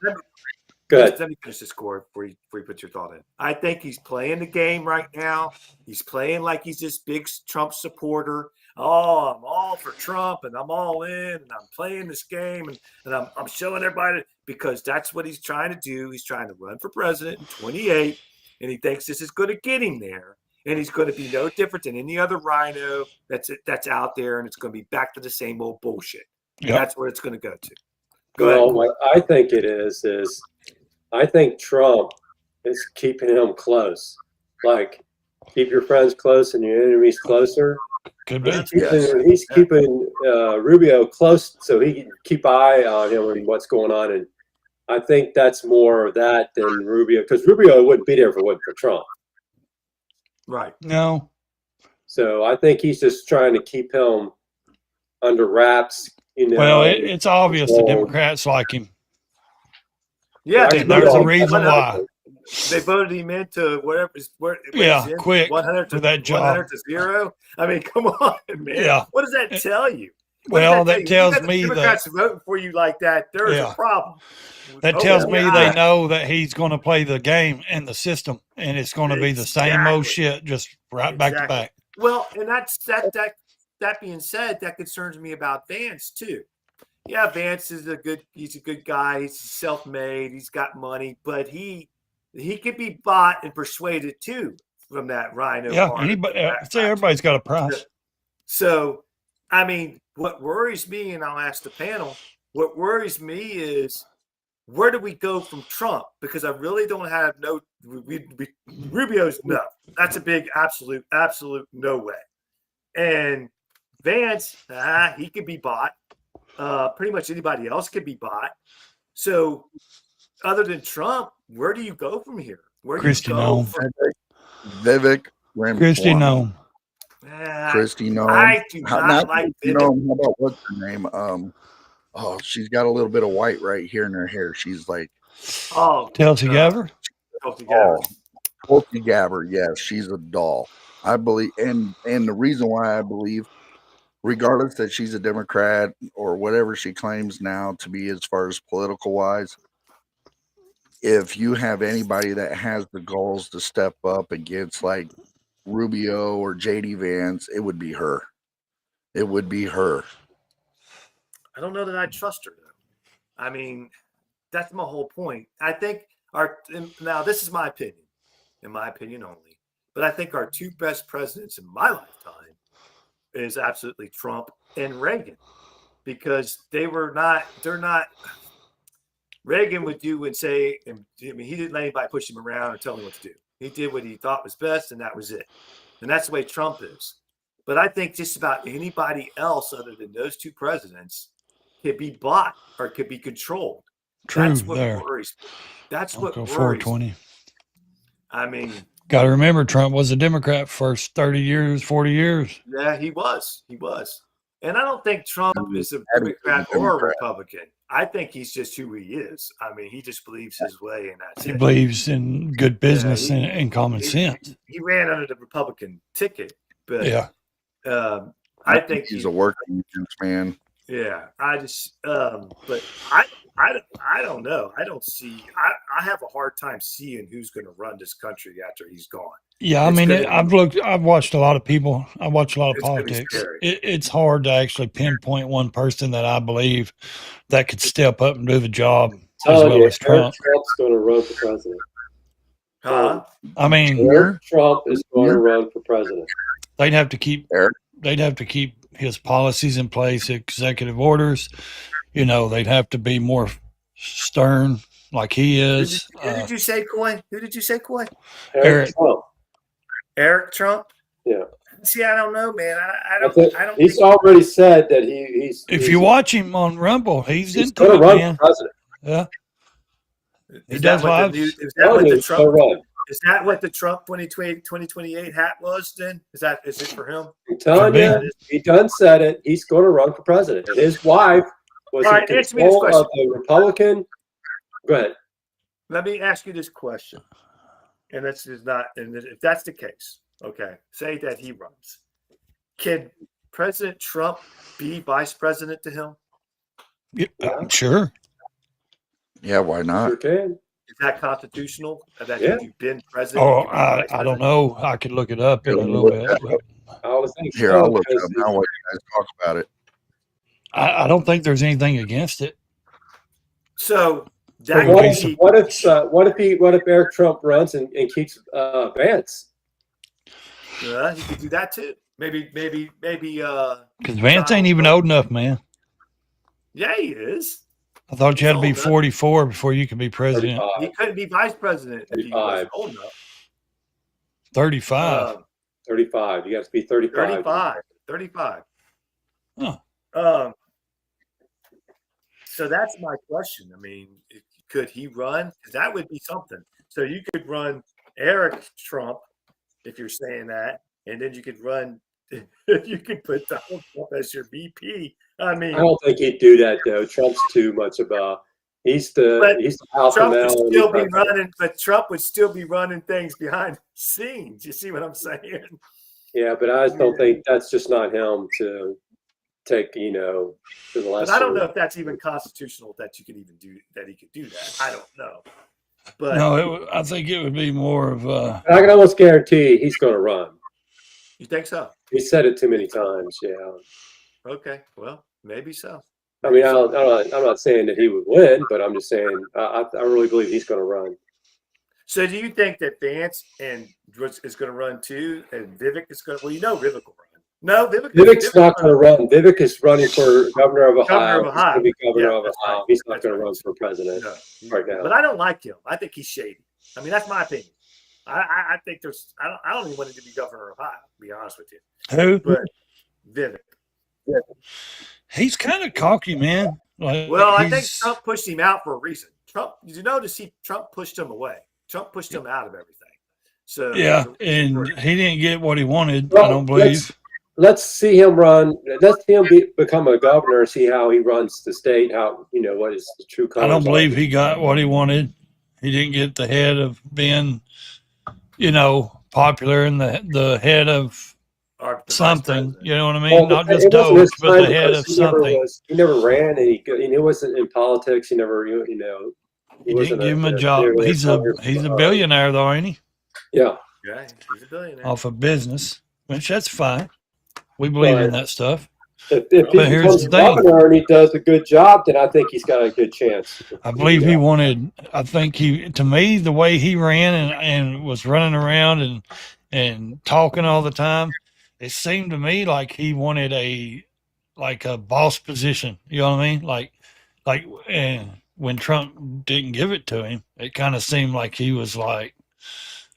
good. Let me finish this, Corey, before you put your thought in. I think he's playing the game right now. He's playing like he's this big Trump supporter. Oh, I'm all for Trump, and I'm all in, and I'm playing this game, and I'm showing everybody, because that's what he's trying to do. He's trying to run for president in 28, and he thinks this is going to get him there, and he's going to be no different than any other rhino that's out there, and it's going to be back to the same old bullshit. Yep. That's where it's going to go to. Go ahead. What I think it is I think Trump is keeping him close. Like, keep your friends close and your enemies closer. Could be. He's keeping Rubio close so he can keep an eye on him and what's going on. And I think that's more of that than Rubio, because Rubio wouldn't be there if it wasn't for Trump. Right. No. So I think he's just trying to keep him under wraps. Well, it's obvious the Democrats like him. Yeah, there's a reason why. They voted him into quick 100 for that job. 100 to 0. I mean, come on, man. Yeah. What does that tell you? That tells me that Democrats voting for you like that, there's a problem. That tells me they know that he's going to play the game and the system, and it's going to be the same old shit, just back to back. Well, and that being said, that concerns me about Vance too. Yeah, Vance is he's a good guy. He's self-made. He's got money, but he could be bought and persuaded too from that rhino. Yeah, everybody's got a price. So, I mean, what worries me, and I'll ask the panel, what worries me is, where do we go from Trump? Because I really don't have Rubio's no. That's a big absolute no way. And Vance, he could be bought. Pretty much anybody else could be bought. So, other than Trump, where do you go from here? Where do you go from Vivek Christy Nome. Christy Nome. I do not like Vivek. How about what's her name? She's got a little bit of white right here in her hair. She's like, Tulsi Gabbard. Tulsi Gabbard. Yes, she's a doll. I believe, and the reason why I believe, regardless that she's a Democrat or whatever she claims now to be as far as political wise, if you have anybody that has the goals to step up against like Rubio or JD Vance, it would be her. It would be her. I don't know that I trust her though. I mean, that's my whole point. I think now this is my opinion, in my opinion only, but I think our two best presidents in my lifetime is absolutely Trump and Reagan, because they're not. Reagan would do and say, and I mean, he didn't let anybody push him around and tell him what to do. He did what he thought was best, and that was it. And that's the way Trump is. But I think just about anybody else other than those two presidents could be bought or could be controlled. True. That's what worries me. That's what worries 420. me. I mean, got to remember, Trump was a Democrat first 30 years, 40 years. Yeah, he was. And I don't think Trump is a Democrat or a Republican. I think he's just who he is. I mean, he just believes his way, and that's it. He believes in good business and common sense. He ran under the Republican ticket, but I think he's a working man. Yeah, I just, but I don't know. I don't see. I have a hard time seeing who's going to run this country after he's gone. Yeah, I mean, I've watched a lot of people. I watch a lot of politics. It's hard to actually pinpoint one person that I believe that could step up and do the job as well as Trump. Trump's going to run for president. I mean, Trump is going to run for president. They'd have to keep his policies in place, executive orders. You know, they'd have to be more stern, like he is. Who did you say, Coy? Eric Trump. Eric Trump? Yeah. See, I don't know, man. I don't. He's already said that he's. If you watch him on Rumble, he's into going to run man. for president. Yeah. Is that what the Trump 2028 hat was? Then is it for him? I'm telling you, he done said it. He's going to run for president. And his wife was in control of the Republican Go ahead. Let me ask you this question, and this is not. And if that's the case, okay, say that he runs, can President Trump be vice president to him? Yeah, sure. Yeah, why not? Sure can. Is that constitutional? That Yeah. you've been president? Oh, you can be vice I don't president? know. I could look it up in a little bit. But I always think Here, so, I'll look it because up now while you guys talk about it. I don't think there's anything against it. So that Pretty what could basic. be, if Eric Trump runs and keeps Vance? he could do that too. Maybe. Because Vance ain't Donald even Trump. old enough, man. Yeah, he is. I thought you had to be He's old enough. 44 before you could be president. 35. He couldn't be vice president if he wasn't old enough. 35. 35. You got to be 35. 35. Huh. So that's my question. I mean, could he run? Because that would be something. So you could run Eric Trump, if you're saying that, and then you could run. You could put Donald Trump as your VP. I mean, I don't think he'd do that though. Trump's too much of a. He's the alpha Trump male. would still be running, but Trump would still be running things behind the scenes. You see what I'm saying? Yeah, but I just don't think that's just not him to take, to the But lesser. I don't know if that's even constitutional that you could even do that. He could do that. I don't know. But No, I think it would be more of I can almost guarantee he's going to run. you think so? He said it too many times. Yeah. Okay. Well, maybe so. I mean, I'm not saying that he would win, but I'm just saying I really believe he's going to run. So do you think that Vance is going to run too, and Vivek is going to? Well, Vivek will run. No, Vivek's not going to run. Vivek is running for governor of Ohio. Governor of Ohio. He's going to be governor of that's Ohio. right. He's not That's going to right. run for president No. right now. But I don't like him. I think he's shady. I mean, that's my opinion. I think there's. I don't even want him to be governor of Ohio. To be honest with you. who? But Vivek. He's kind of cocky, man. Like, Well, I think he's- Trump pushed him out for a reason. Trump, did you notice Trump pushed him away? Trump pushed him out of everything. So Yeah, and he didn't get what he wanted. Well, I don't believe. Let's see him run. Let's see him become a governor. See how he runs the state. How what is the true colors I don't believe are. he got what he wanted. He didn't get the head of being, popular and the head of the vice something. president. You know what I mean? Well, Not it just wasn't his Doge, but the time head because of something. He never ran, and he wasn't in politics. He never, He didn't wasn't give him a job. He's a billionaire though, ain't he? Yeah. Yeah, he's a billionaire. Off of business, which that's fine. We believe in Right. that stuff. If he But here's becomes the thing. governor and he does a good job, then I think he's got a good chance. I believe he wanted. I think to me, the way he ran and was running around and talking all the time, it seemed to me like he wanted a boss position. You know what I mean? And when Trump didn't give it to him, it kind of seemed like he was like,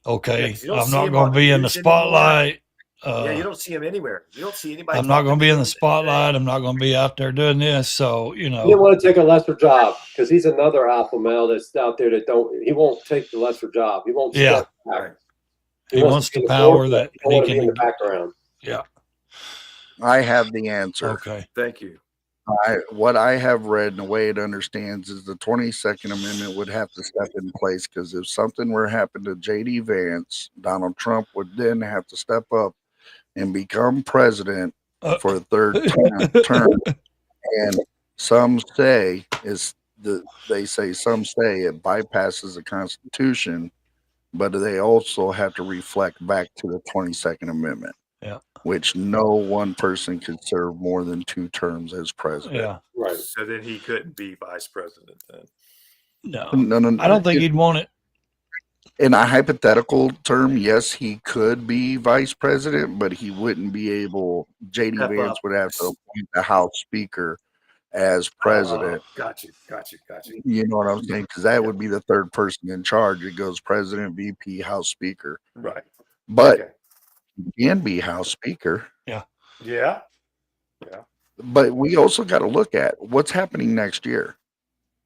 okay, 'cause you don't I'm see not him going on to be in the news anymore. spotlight. Yeah, you don't see him anywhere. You don't see anybody. I'm not going to be in the talking to him. spotlight. I'm not going to be out there doing this. So, He didn't want to take a lesser job because he's another alpha male that's out there that he won't take the lesser job. He won't Yeah. step back. He wants to be the in power forefront. that He don't he want to be in can. the background. Yeah. I have the answer. Okay. Thank you. What I have read and the way it understands is the 22nd Amendment would have to step in place because if something were to happen to J.D. Vance, Donald Trump would then have to step up and become president for a third term. And some say it bypasses the Constitution, but they also have to reflect back to the 22nd Amendment. Yeah. Which no one person could serve more than 2 terms as president. Yeah. Right. So then he couldn't be vice president then. No. No. I don't think he'd want it. In a hypothetical term, yes, he could be vice president, but he wouldn't be able. J.D. Step Vance up. would have to appoint the House Speaker as president. Oh, got you. You know what I'm saying? Because that would be the third person in charge. It goes president, VP, House Speaker. Right. But Okay. he can be House Speaker. Yeah. But we also got to look at what's happening next year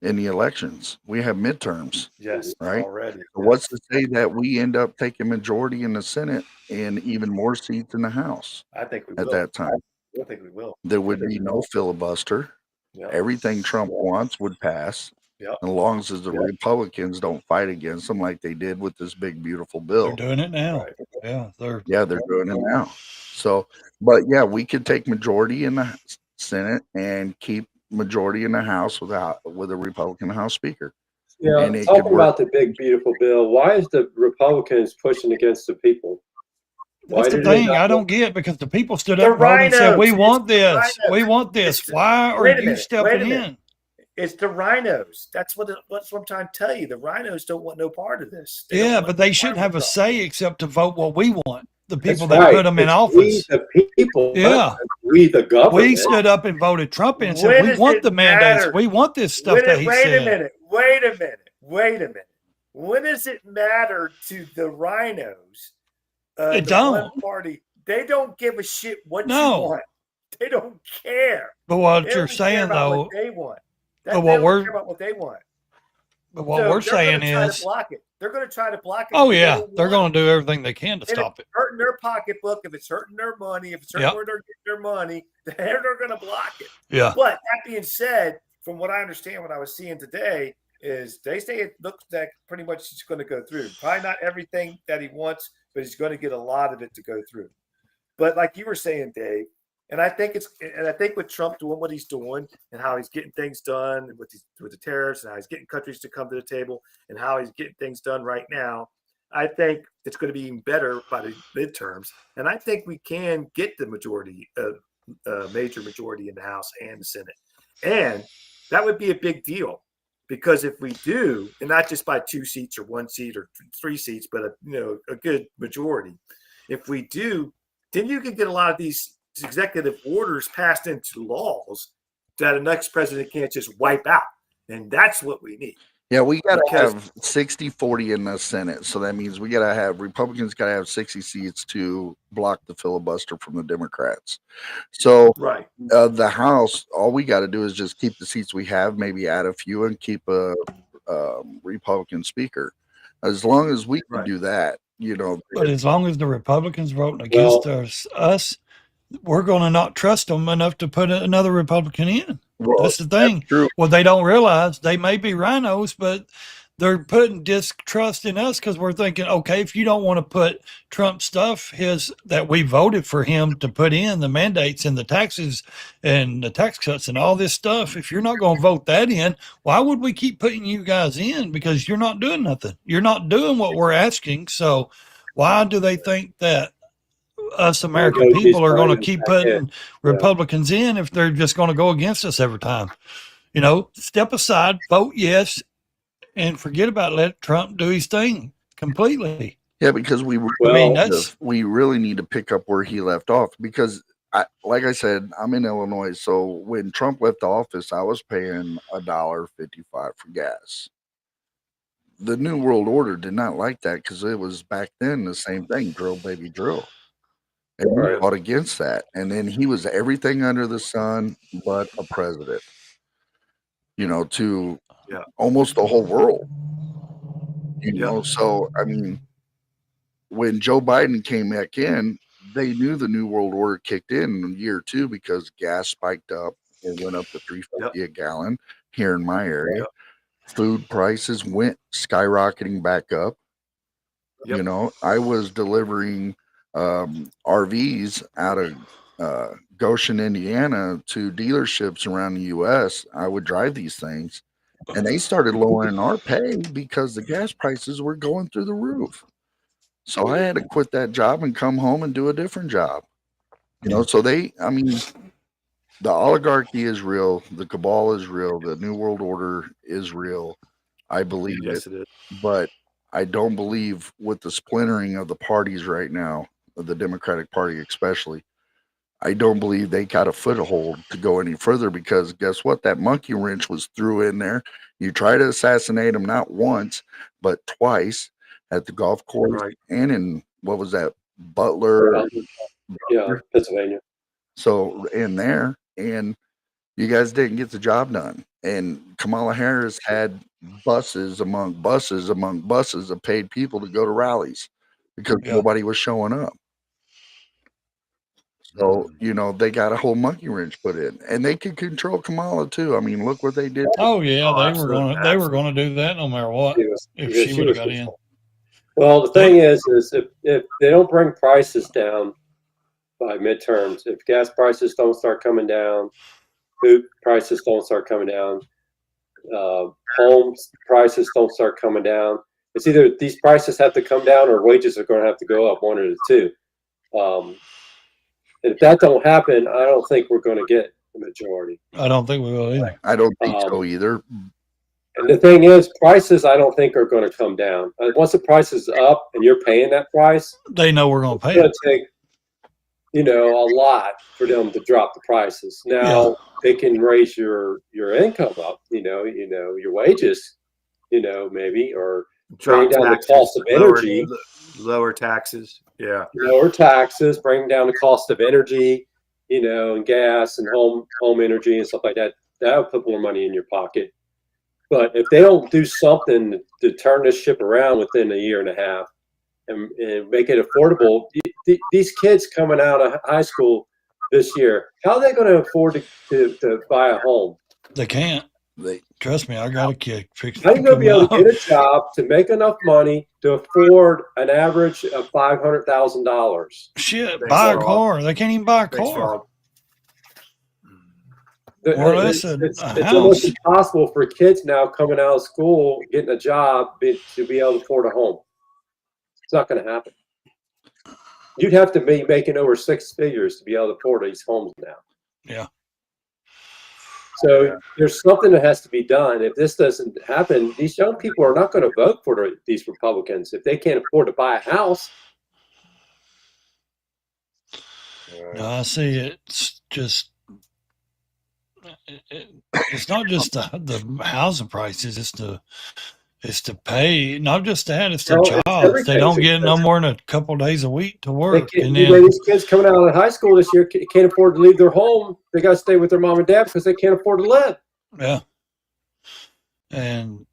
in the elections. We have midterms. Yes. Right. Already. So what's to say that we end up taking majority in the Senate and even more seats in the House I think we at will. that time? I think we will. There would be no filibuster. Yeah. Everything Trump wants would pass. Yep. As long as the Republicans don't fight against them like they did with this big, beautiful bill. They're doing it now. Right. Yeah, they're doing it now. So, but yeah, we could take majority in the Senate and keep majority in the House with a Republican House Speaker. Yeah, And it could talking work. about the big beautiful bill, why is the Republicans pushing against the people? That's the do they thing not I want- don't get, because the people stood The up and voted and said, rhinos. "We It's want the this. rhinos. We want this. It's the- Why are Wait a you minute. stepping Wait a minute. in?" It's the rhinos. That's what I'm trying to tell you. The rhinos don't want no part of this. They don't Yeah, want but no they part shouldn't of have a it. say except to vote what we want. The people That's that right. put them in It's office. We, the people. Yeah. We, the government. We stood up and voted Trump in and said, When "We does want it the mandates. matter? We want this stuff that he Wait a said." minute. Wait a minute. When does it matter to the rhinos? It the don't. one party. They don't give a shit what No. you want. They don't care. But what They you're only care saying, about though, what they want. but They what only we're care about what they want. but what So we're they're gonna saying try is, to block it. They're going to try to block it. oh because yeah, they don't they're want going to do everything they can to it. And stop if it. it's hurting their pocketbook, if it's hurting their money, if it's hurting Yep. where they're getting their money, they're going to block it. Yeah. But that being said, from what I understand, what I was seeing today is they say it looks like pretty much it's going to go through. Probably not everything that he wants, but he's going to get a lot of it to go through. But like you were saying, Dave, and I think with Trump doing what he's doing and how he's getting things done with the tariffs and how he's getting countries to come to the table and how he's getting things done right now, I think it's going to be even better by the midterms. And I think we can get the majority, major majority in the House and the Senate. And that would be a big deal, because if we do, and not just by 2 seats or 1 seat or 3 seats, but a good majority, if we do, then you can get a lot of these executive orders passed into laws that a next president can't just wipe out. And that's what we need. Yeah, we got to have 60-40 in the Senate. So that means we got to have Republicans got to have 60 seats to block the filibuster from the Democrats. So Right. The House, all we got to do is just keep the seats we have, maybe add a few, and keep a Republican speaker. As long as we can Right. do that, But as long as the Republicans voting against us, we're going to not trust them enough to put another Republican in. That's the thing. That's true. Well, they don't realize they may be rhinos, but they're putting distrust in us because we're thinking, okay, if you don't want to put Trump stuff, that we voted for him to put in, the mandates and the taxes and the tax cuts and all this stuff, if you're not going to vote that in, why would we keep putting you guys in? Because you're not doing nothing. You're not doing what we're asking. So why do they think that us American people are going to keep putting Republicans in if they're just going to go against us every time? Step aside, vote yes, and forget about let Trump do his thing completely. Yeah, because we really need to pick up where he left off. Because, like I said, I'm in Illinois, so when Trump left office, I was paying $1.55 for gas. The New World Order did not like that because it was back then the same thing, drill, baby, drill. And we fought against that. And then he was everything under the sun but a president, to almost the whole world. So, I mean, when Joe Biden came back in, they knew the New World Order kicked in year 2 because gas spiked up. It went up to $3.50 a gallon here in my area. Food prices went skyrocketing back up. I was delivering RVs out of Goshen, Indiana to dealerships around the U.S. I would drive these things, and they started lowering our pay because the gas prices were going through the roof. So I had to quit that job and come home and do a different job. So the oligarchy is real. The cabal is real. The New World Order is real. I believe it is. But I don't believe with the splintering of the parties right now, of the Democratic Party especially, I don't believe they got a foothold to go any further, because guess what? That monkey wrench was threw in there. You try to assassinate him not once, but twice at the golf course and in, what was that, Butler? Pennsylvania. So in there, and you guys didn't get the job done. And Kamala Harris had buses among buses of paid people to go to rallies because nobody was showing up. So, they got a whole monkey wrench put in, and they could control Kamala too. I mean, look what they did. Oh yeah, Oh, they were gonna do that no matter what if she would have got in. Well, the thing is if they don't bring prices down by midterms, if gas prices don't start coming down, food prices don't start coming down, homes prices don't start coming down, it's either these prices have to come down or wages are going to have to go up, one of the two. If that don't happen, I don't think we're going to get the majority. I don't think we will either. I don't think so either. And the thing is, prices I don't think are going to come down. Once the price is up and you're paying that price, they know we're going to pay it's going to take, a lot for them to drop the prices. Now they can raise your income up, your wages, maybe, or bring down the cost of energy. Lower taxes. Yeah. Lower taxes, bring down the cost of energy, and gas and home energy and stuff like that. That would put more money in your pocket. But if they don't do something to turn this ship around within a year and a half and make it affordable, these kids coming out of high school this year, how are they going to afford to buy a home? They can't. Trust me, I got a kid. How are you going to be able to get a job to make enough money to afford an average of $500,000? Shit, buy a car. They can't even buy a car. Or it's almost impossible for kids now coming out of school, getting a job, to be able to afford a home. It's not going to happen. You'd have to be making over 6 figures to be able to afford these homes now. Yeah. So there's something that has to be done. If this doesn't happen, these young people are not going to vote for these Republicans if they can't afford to buy a house. No, I see. It's just. It's not just the housing prices. It's to pay. Not just that. It's the jobs. They don't get no more than a couple days a week to work. And then these kids coming out of high school this year can't afford to leave their home. They got to stay with their mom and dad because they can't afford to live. Yeah. And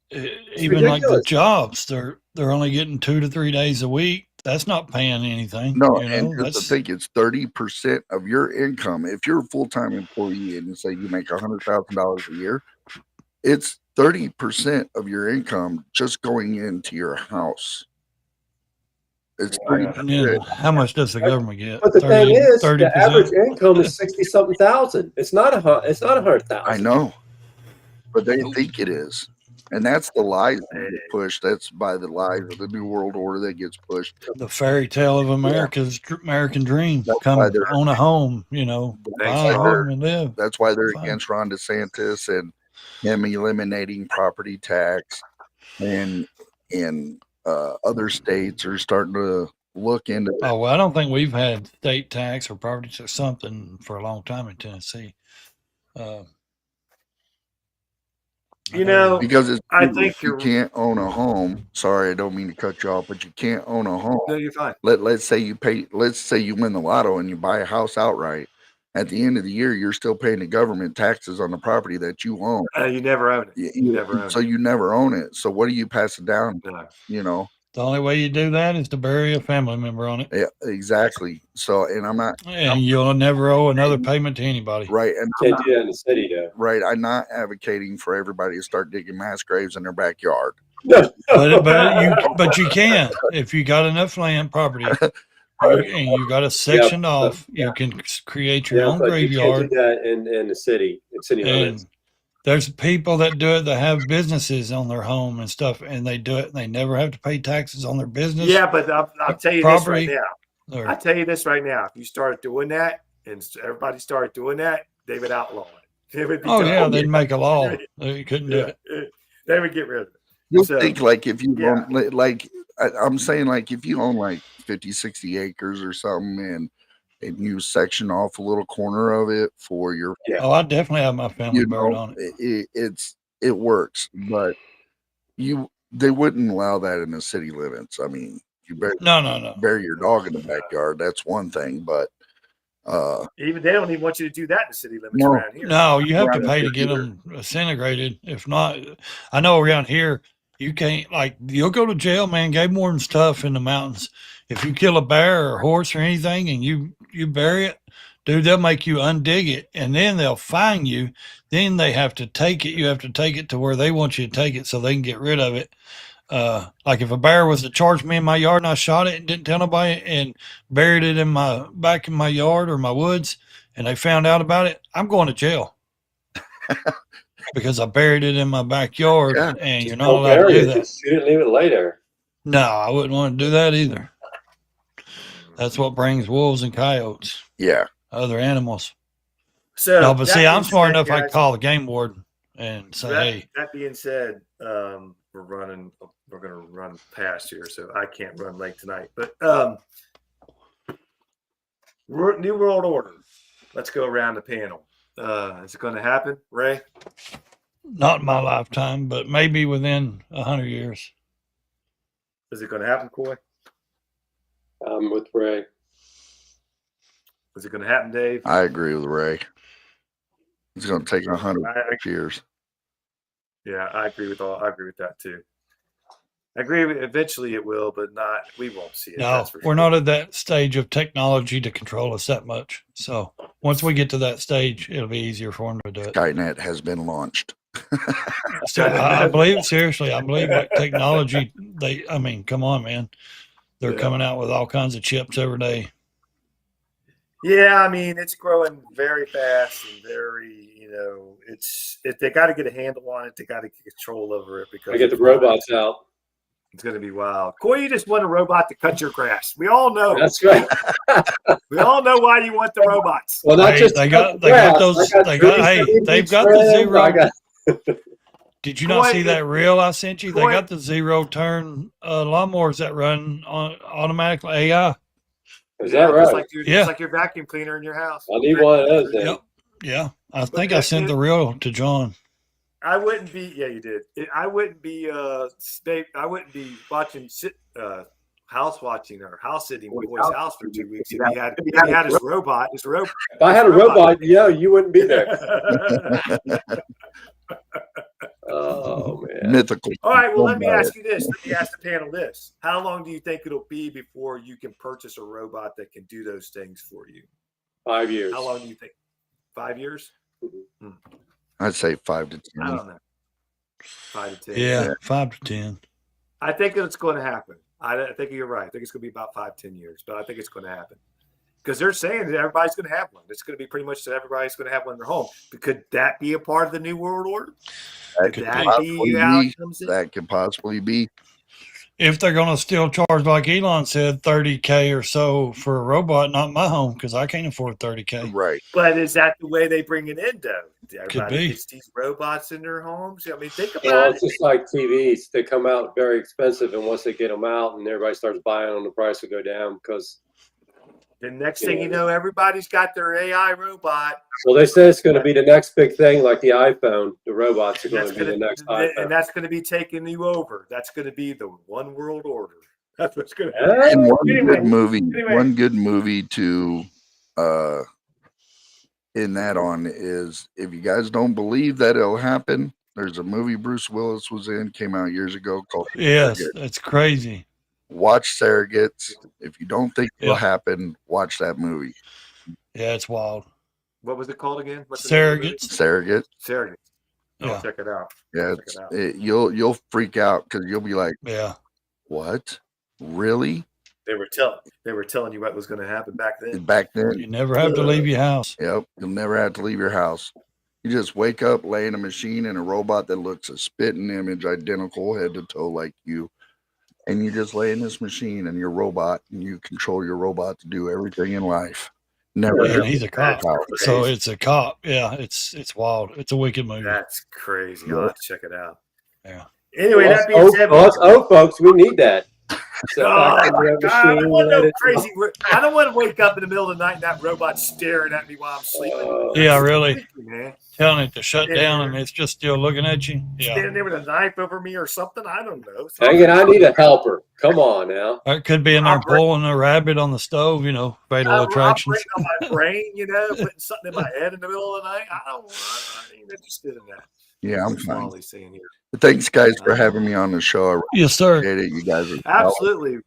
even like the jobs, they're only getting 2 to 3 days a week. That's not paying anything. No, and I think it's 30% of your income. If you're a full-time employee and you say you make $100,000 a year, it's 30% of your income just going into your house. It's 30%. How much does the government get? But the thing is, 30%? The average income is 60-something thousand. It's not 100,000. I know, but they think it is. And that's the lies that get pushed. That's by the lies of the New World Order that gets pushed. The fairy tale of America's American dream. Come own a home, buy a home and live. That's why they're against Ron DeSantis and him eliminating property tax. And other states are starting to look into that. Oh, well, I don't think we've had state tax or property tax or something for a long time in Tennessee. Because I think you can't own a home. Sorry, I don't mean to cut you off, but you can't own a home. No, you're fine. Let's say you win the lotto and you buy a house outright. At the end of the year, you're still paying the government taxes on the property that you own. You never own it. You never own it. So you never own it. So what do you pass it down? No. The only way you do that is to bury a family member on it. Yeah, exactly. So, and I'm not. And you'll never owe another payment to anybody. Right. And can't do that in the city, though. Right. I'm not advocating for everybody to start digging mass graves in their backyard. but you can if you got enough land property. And you got it sectioned off. You can create your own graveyard. You can't do that in the city. In city limits. There's people that do it that have businesses on their home and stuff, and they do it. And they never have to pay taxes on their business. Yeah, but I'll tell you this right now. I'll tell you this right now. If you start doing that, and everybody started doing that, they would outlaw it. They'd make a law. They couldn't do it. They would get rid of it. You think like if you own, like I'm saying, like if you own like 50, 60 acres or something, and you section off a little corner of it for your I definitely have my family buried on it. It works, but they wouldn't allow that in the city limits. I mean, you bury your dog in the backyard. That's one thing, but even they don't even want you to do that in the city limits around here. No, you have to pay to get them disintegrated. If not, I know around here you can't. Like you'll go to jail, man. Game warden's tough in the mountains. If you kill a bear or a horse or anything and you bury it, Dude, they'll make you undig it, and then they'll fine you. Then they have to take it. You have to take it to where they want you to take it so they can get rid of it. Like if a bear was to charge me in my yard and I shot it and didn't tell nobody and buried it in my back in my yard or my woods, and they found out about it, I'm going to jail because I buried it in my backyard, Yeah, and you're not allowed to do that. Just shoot it and leave it later. No, I wouldn't want to do that either. That's what brings wolves and coyotes, Yeah. other animals. So No, but that see, I'm being smart said, enough. I guys, can call the game warden and say, "Hey, that being said, we're going to run past here, so I can't run late tonight. But New World Order. Let's go around the panel. Is it going to happen, Ray? not in my lifetime, but maybe within 100 years." Is it going to happen, Coy? I'm with Ray. Is it going to happen, Dave? I agree with Ray. It's going to take 100 years. Yeah, I agree with that too. I agree. Eventually, it will, but not. We won't see it. No, that's for we're sure. not at that stage of technology to control us that much. So once we get to that stage, it'll be easier for them to do it. Skynet has been launched. So I believe it seriously. I believe like technology. I mean, come on, man. They're coming out with all kinds of chips every day. Yeah, I mean, it's growing very fast and very. If they got to get a handle on it, they got to get control over it because I get the robots out. It's going to be wild. Coy, you just want a robot to cut your grass. We all know. That's right. We all know why you want the robots. Well, not just they've got the zero. Did you not see that reel I sent you? They got the zero turn lawnmowers that run on automatically AI. Is that right? It's like your vacuum cleaner in your house. I need one of those then. Yep. Yeah. I think I sent the reel to John. I wouldn't be. Yeah, you did. I wouldn't be. I wouldn't be watching house watching or house sitting Coy's house for 2 weeks. If he had his robot. If I had a robot, you wouldn't be there. Oh man. Mythical. All right. Well, let me ask you this. Let me ask the panel this: how long do you think it'll be before you can purchase a robot that can do those things for you? 5 years. How long do you think? 5 years? Mm-hmm. I'd say 5 to 10. I don't know. 5 to 10. Yeah, 5 to 10. I think it's going to happen. I think you're right. I think it's going to be about 5-10 years, but I think it's going to happen because they're saying that everybody's going to have one. It's going to be pretty much that everybody's going to have one in their home. But could that be a part of the New World Order? That could be how it comes in? That could possibly be. If they're going to still charge, like Elon said, $30K or so for a robot, not my home because I can't afford $30K. Right. But is that the way they bring it in, though? Everybody be. gets these robots in their homes. I mean, think Well, about it's just like TVs. They come out very expensive, and once they get them out and everybody starts buying them, the price will go down because. The next thing you know, everybody's got their AI robot. Well, they say it's going to be the next big thing, like the iPhone. The robots are going to be the next iPhone. And that's going to be taking you over. That's going to be the one world order. That's what's going to And happen. one good movie to in that on is, if you guys don't believe that it'll happen, there's a movie Bruce Willis was in, came out years ago called Yes, Surrogate. it's crazy. Watch Surrogates. If you don't think it'll happen, watch that movie. Yeah, it's wild. What was it called again? What's the name of it? Surrogate. Surrogate. Yeah. Check it out. Yeah, Check it out. you'll freak out because you'll be like, Yeah. what? Really? They were telling you what was going to happen back then. Back then, You never have to leave your house. yep, you'll never have to leave your house. You just wake up, lay in a machine and a robot that looks a spitting image, identical head to toe like you. And you just lay in this machine and your robot, and you control your robot to do everything in life. Never. And he's a cop. Wow. So it's a cop. Yeah, it's wild. It's a wicked movie. That's crazy. I'll have to check it out. Yeah. Anyway, that being said, us old folks, we need that. So oh back in my the God, I machine, don't want let no it- crazy. I don't want to wake up in the middle of the night and that robot's staring at me while I'm sleeping. Yeah, really. Freaky, man. Telling it to shut Yeah. down and it's just still looking at you. Yeah. Standing there with a knife over me or something. I don't know. Dang it, I need a helper. Come on now. Or it could be in there I'll break- pulling a rabbit on the stove, fatal I'm attractions. operating on my brain, putting something in my head in the middle of the night. I ain't interested in that. Yeah, I'm That's fine. all he's saying here. Thanks, guys, for having me on the show. I Yes, sir. appreciate it. You guys are Absolutely.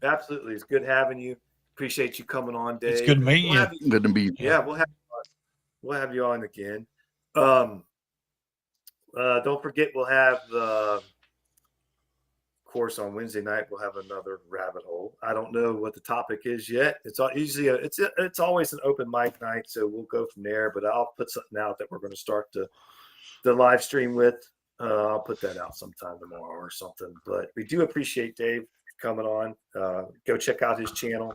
Absolutely. It's good having you. Appreciate you coming on, Dave. It's good meeting you. Good to be. Yeah, we'll have you on again. Don't forget, we'll have the course on Wednesday night. We'll have another rabbit hole. I don't know what the topic is yet. It's usually it's always an open mic night, so we'll go from there. But I'll put something out that we're going to start the live stream with. I'll put that out sometime tomorrow or something. But we do appreciate Dave coming on. Go check out his channel.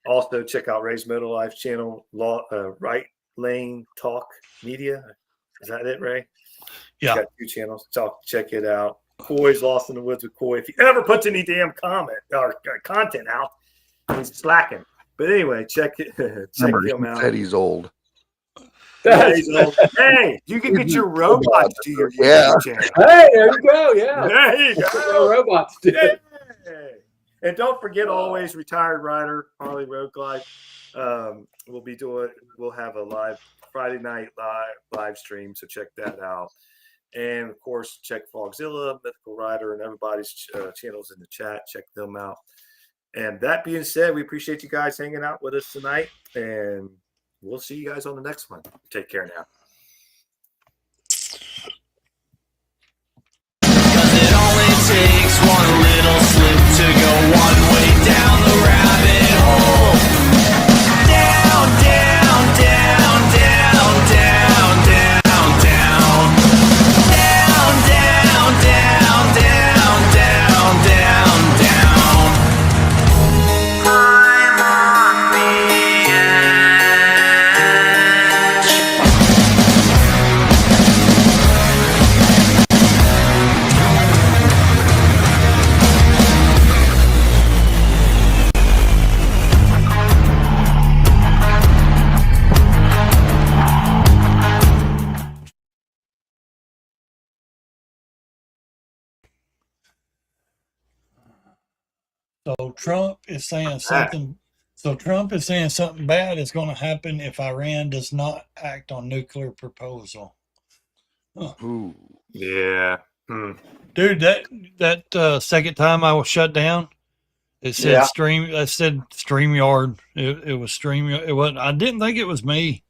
Also check out Ray's Motor Life's channel, Right Lane Talk Media. Is that it, Ray? Yeah. Got 2 channels. Check it out. Coy's Lost in the Woods with Coy. If he ever puts any damn comment or content out, he's slacking. But anyway, check him out. Said he's old. He's old. Hey, you can get your robots to your YouTube channel. Hey, there you go. Yeah. There you go. Robots do. Hey. And don't forget, always retired rider, Harley Road Glide. We'll have a live Friday night live stream, so check that out. And of course, check Fogzilla, Mythical Rider, and everybody's channels in the chat. Check them out. And that being said, we appreciate you guys hanging out with us tonight, and we'll see you guys on the next one. Take care now. It only takes one little slip to go one way down the rabbit hole. Down, down, down, down, down, down, down. Down, down, down, down, down, down, down. I'm on the edge. So Trump is saying something. So Trump is saying something bad is going to happen if Iran does not act on nuclear proposal. Ooh. Yeah. Dude, that second time I was shut down, it said StreamYard. It was StreamYard. It wasn't. I didn't think it was me.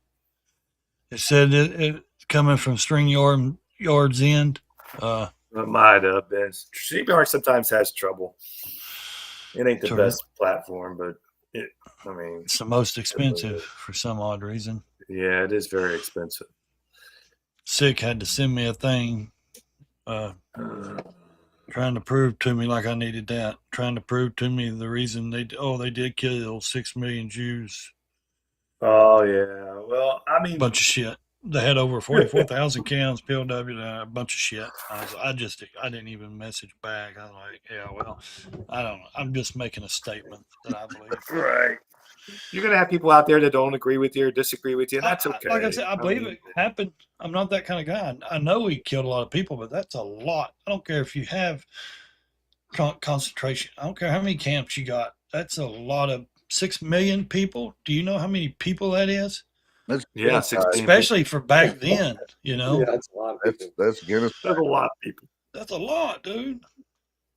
It said it coming from StreamYard's end. It might have been. StreamYard sometimes has trouble. It ain't the best platform, but it's the most expensive for some odd reason. Yeah, it is very expensive. Sick had to send me a thing trying to prove to me like I needed that. Trying to prove to me the reason they did kill 6 million Jews. Oh, yeah. Well, I mean, bunch of shit. They had over 44,000 counts, POW, a bunch of shit. I didn't even message back. I was like, yeah, well, I don't know. I'm just making a statement that I believe. Right. You're going to have people out there that don't agree with you or disagree with you. And that's okay. Like I said, I believe it happened. I'm not that kind of guy. I know he killed a lot of people, but that's a lot. I don't care if you have concentration. I don't care how many camps you got. That's a lot of 6 million people. Do you know how many people that is? Yeah, especially for back then, you know. Yeah, that's a lot of people. That's a lot of people. That's a lot, dude.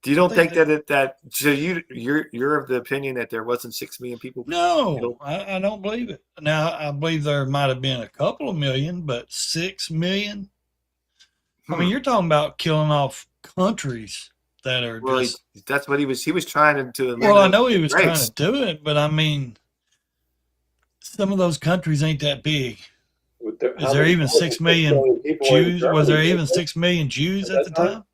Do you don't think that so you're of the opinion that there wasn't 6 million people? No, I don't believe it. Now I believe there might have been a couple of million, but 6 million. I mean, you're talking about killing off countries that are just. That's what he was trying to do. Well, I know he was trying to do it, but I mean, some of those countries ain't that big. Is there even 6 million Jews? Was there even 6 million Jews at the time?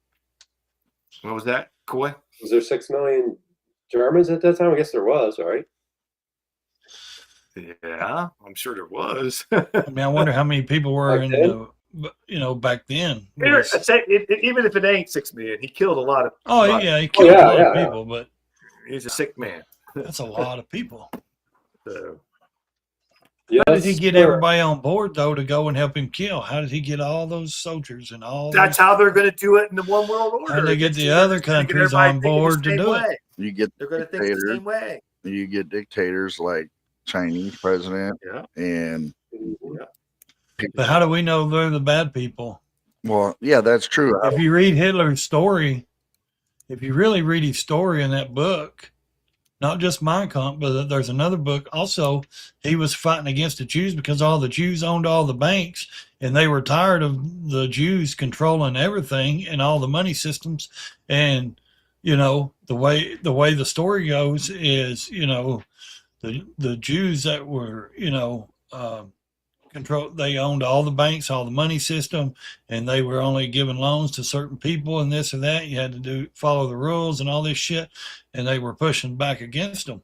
What was that, Coy? Was there 6 million Germans at that time? I guess there was, right? Yeah, I'm sure there was. I mean, I wonder how many people were back back then. Even if it ain't 6 million, he killed a lot of. He killed a lot of people, but he's a sick man. That's a lot of people. So. How did he get everybody on board, though, to go and help him kill? How did he get all those soldiers and all? That's how they're going to do it in the one world order. How did they get the other countries on board to do it? They're going to think the same way. You get dictators like Chinese president, and. But how do we know they're the bad people? Well, yeah, that's true. If you read Hitler's story, if you really read his story in that book, not just Mein Kampf, but there's another book also. He was fighting against the Jews because all the Jews owned all the banks, and they were tired of the Jews controlling everything and all the money systems. And the way the story goes is, the Jews that were control, they owned all the banks, all the money system, and they were only giving loans to certain people and this and that. You had to follow the rules and all this shit, and they were pushing back against them,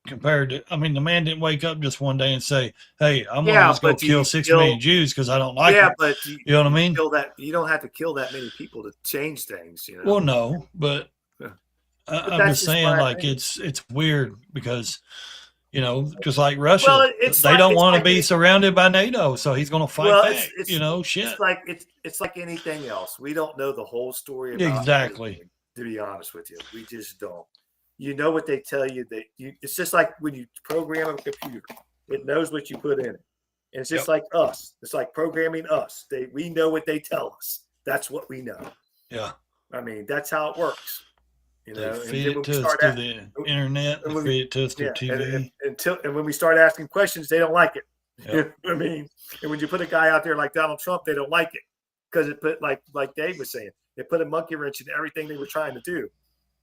compared to, the man didn't wake up just one day and say, hey, I'm going to go kill 6 million Jews because I don't like it. But you know what I mean? You don't have to kill that many people to change things, Well, no, but I'm just saying, like, it's weird because, just like Russia, they don't want to be surrounded by NATO, so he's going to fight back. Shit. It's like anything else. We don't know the whole story about exactly. To be honest with you, we just don't. You know what they tell you it's just like when you program a computer, it knows what you put in it. And it's just like us. It's like programming us. We know what they tell us. That's what we know. Yeah. That's how it works. They feed it to us through the internet, and feed it to us through TV. And when we start asking questions, they don't like it. Yep. You know what I mean? And when you put a guy out there like Donald Trump, they don't like it because it put, like Dave was saying, it put a monkey wrench in everything they were trying to do.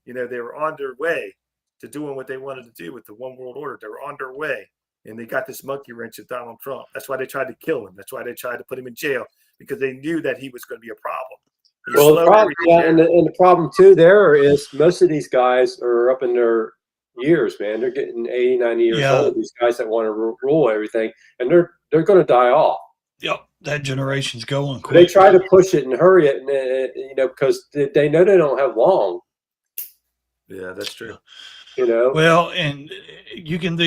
They were on their way to doing what they wanted to do with the one world order. They were on their way, and they got this monkey wrench of Donald Trump. That's why they tried to kill him. That's why they tried to put him in jail, because they knew that he was going to be a problem. Well, the problem too there is most of these guys are up in their years, man. They're getting 80, 90 years old. These guys that want to rule everything, and they're going to die off. Yep, that generation's going quick. They try to push it and hurry it, and because they know they don't have long. Yeah, that's true. Well, and you can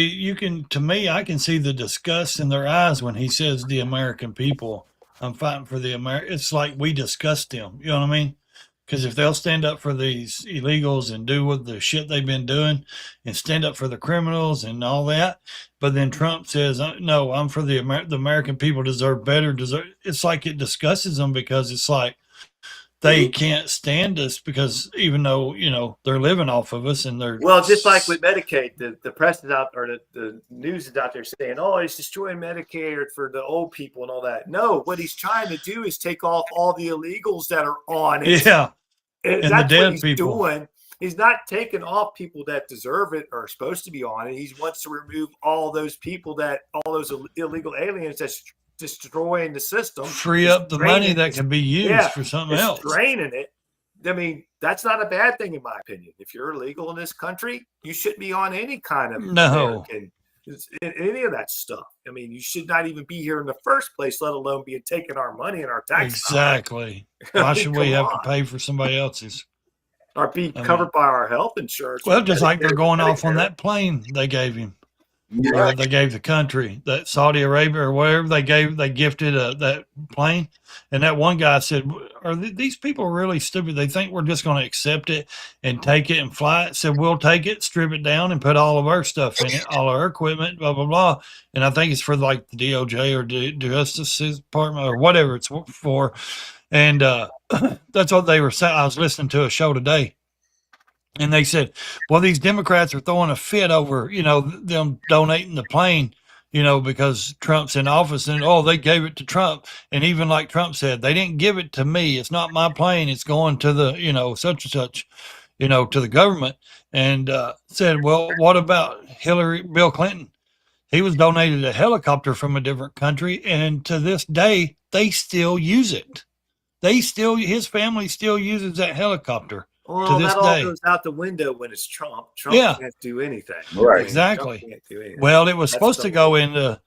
to me, I can see the disgust in their eyes when he says the American people. I'm fighting for the It's like we disgust them. You know what I mean? Because if they'll stand up for these illegals and do what the shit they've been doing and stand up for the criminals and all that, but then Trump says, no, I'm for the American people deserve better. It's like it disgusts them because it's like they can't stand us because even though, they're living off of us and they're. Well, just like with Medicaid, the press is out, or the news is out there saying, oh, he's destroying Medicaid for the old people and all that. No, what he's trying to do is take off all the illegals that are on it. Yeah. And that's the dead what he's people doing. He's not taking off people that deserve it or are supposed to be on it. He wants to remove all those people all those illegal aliens that's destroying the system. Free up the money that can be used for something else. Draining it. That's not a bad thing in my opinion. If you're illegal in this country, you shouldn't be on any kind of American, any of that stuff. You should not even be here in the first place, let alone be taking our money and our taxes. Exactly. Why should we have to pay for somebody else's? Or be covered by our health insurance. Well, just like they're going off on that plane they gave him. Or they gave the country, that Saudi Arabia or whatever, they gifted that plane. And that one guy said, are these people really stupid? They think we're just going to accept it and take it and fly it. Said, we'll take it, strip it down, and put all of our stuff in it, all our equipment, blah, blah, blah. And I think it's for like the DOJ or the Justice Department or whatever it's for. And that's what they were saying. I was listening to a show today. And they said, well, these Democrats are throwing a fit over, them donating the plane, because Trump's in office and, they gave it to Trump. And even like Trump said, they didn't give it to me. It's not my plane. It's going to the, such and such, to the government. And said, well, what about Bill Clinton? He was donated a helicopter from a different country. And to this day, they still use it. His family still uses that helicopter. Well, that all goes out the window when it's Trump. Trump can't do anything. Right. Exactly. Can't do anything. Well, it was supposed to go into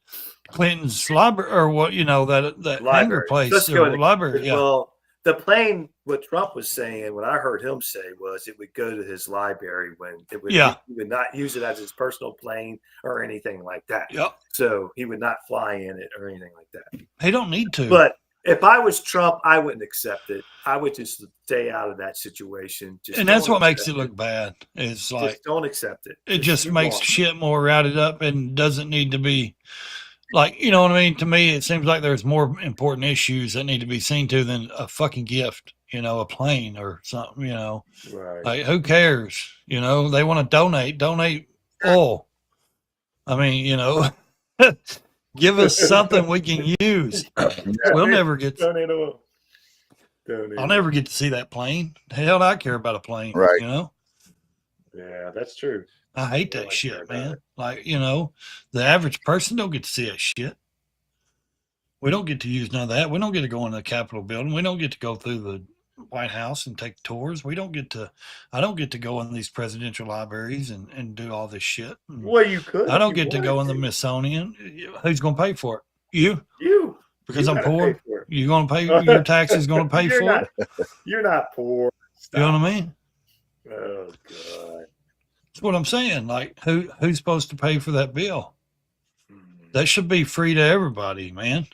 Clinton's library or what, that hangar place or library. Yeah. Well, the plane, what Trump was saying, what I heard him say was it would go to his library he would not use it as his personal plane or anything like that. Yep. So he would not fly in it or anything like that. He don't need to. But if I was Trump, I wouldn't accept it. I would just stay out of that situation. And that's what makes it look bad. It's like, just don't accept it. It just makes shit more routed up and doesn't need to be like, To me, it seems like there's more important issues that need to be seen to than a fucking gift. a plane or something, Right. like who cares? They want to donate oil. I mean, give us something we can use. We'll never get. Donate oil. I'll never get to see that plane. Hell, I care about a plane. Right. Yeah, that's true. I hate that shit, man. Like, the average person don't get to see that shit. We don't get to use none of that. We don't get to go into the Capitol building. We don't get to go through the White House and take tours. I don't get to go in these presidential libraries and do all this shit. Well, you could. I don't get to go in the Smithsonian. Who's going to pay for it? You. Because I'm poor. You're going to pay, your taxes going to pay for it? You're not poor. Stop. You know what I mean? Oh, God. That's what I'm saying. Like, who's supposed to pay for that bill? That should be free to everybody, man.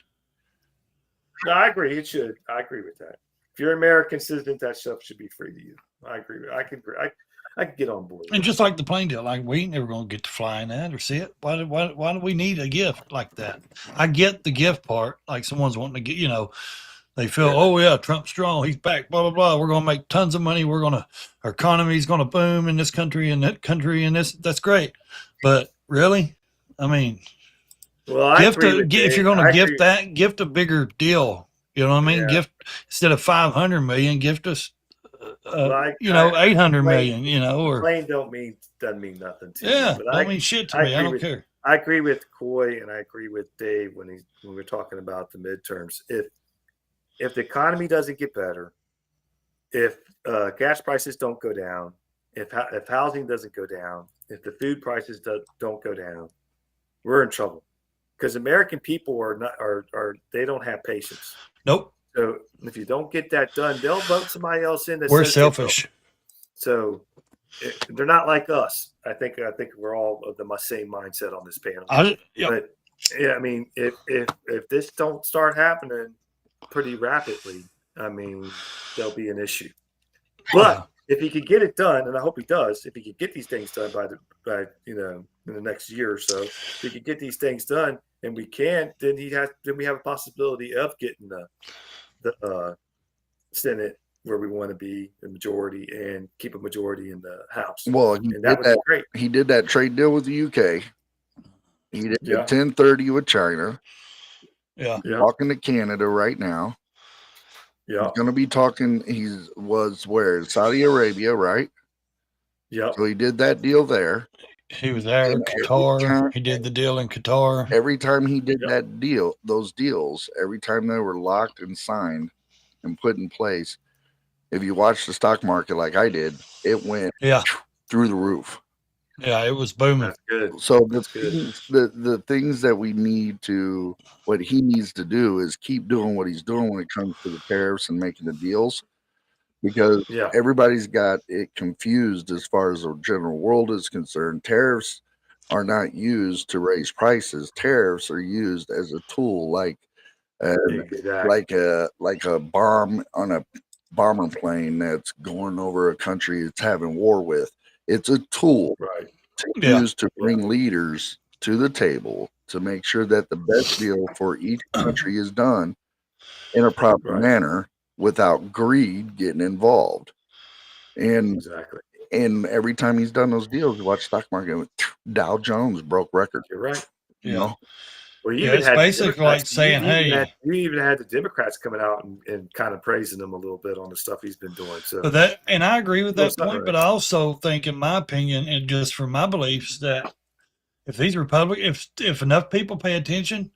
No, I agree. It should. I agree with that. If you're an American citizen, that stuff should be free to you. I agree. I could get on board. And just like the plane deal, like we ain't never going to get to fly in that or see it. Why do we need a gift like that? I get the gift part. Like someone's wanting to get, they feel, oh yeah, Trump's strong. He's back, blah, blah, blah. We're going to make tons of money. Our economy's going to boom in this country and that country and this. That's great. But really, I mean, well, if you're going to gift a bigger deal. You know what I mean? Yeah. Gift instead of 500 million, gift us, 800 million. Or plane doesn't mean nothing to yeah, me. don't mean shit to me. I don't care. I agree with Coy and I agree with Dave when we're talking about the midterms. If the economy doesn't get better, if gas prices don't go down, if housing doesn't go down, if the food prices don't go down, we're in trouble. Because American people they don't have patience. Nope. So if you don't get that done, they'll vote somebody else in. We're selfish. So they're not like us. I think we're all of the same mindset on this panel. But yeah, I mean, if this don't start happening pretty rapidly, I mean, there'll be an issue. But if he could get it done, and I hope he does, if he could get these things done by in the next year or so, if he could get these things done, and we can't, then we have a possibility of getting the Senate where we want to be, the majority, and keep a majority in the House. Well, that would be great. He did that trade deal with the UK. He did 1030 with China. Yeah. Talking to Canada right now. Yeah. He's going to be talking. Was where? Saudi Arabia, right? Yeah. So he did that deal there. He was there in Qatar. He did the deal in Qatar. Every time he did that deal, those deals, every time they were locked and signed and put in place, if you watch the stock market like I did, it went through the roof. Yeah, it was booming. That's good. So the things that what he needs to do is keep doing what he's doing when it comes to the tariffs and making the deals. Because everybody's got it confused as far as the general world is concerned. Tariffs are not used to raise prices. Tariffs are used as a tool, like a bomb on a bomber plane that's going over a country it's having war with. It's a tool to use to bring leaders to the table to make sure that the best deal for each country is done in a proper manner, without greed getting involved. And and every time he's done those deals, you watch stock market, Dow Jones broke records. You're right. You know? Well, it's basically like saying, you even had the Democrats coming out and kind of praising him a little bit on the stuff he's been doing. So and I agree with that point, but I also think, in my opinion, and just from my beliefs, that if these Republicans, if enough people pay attention,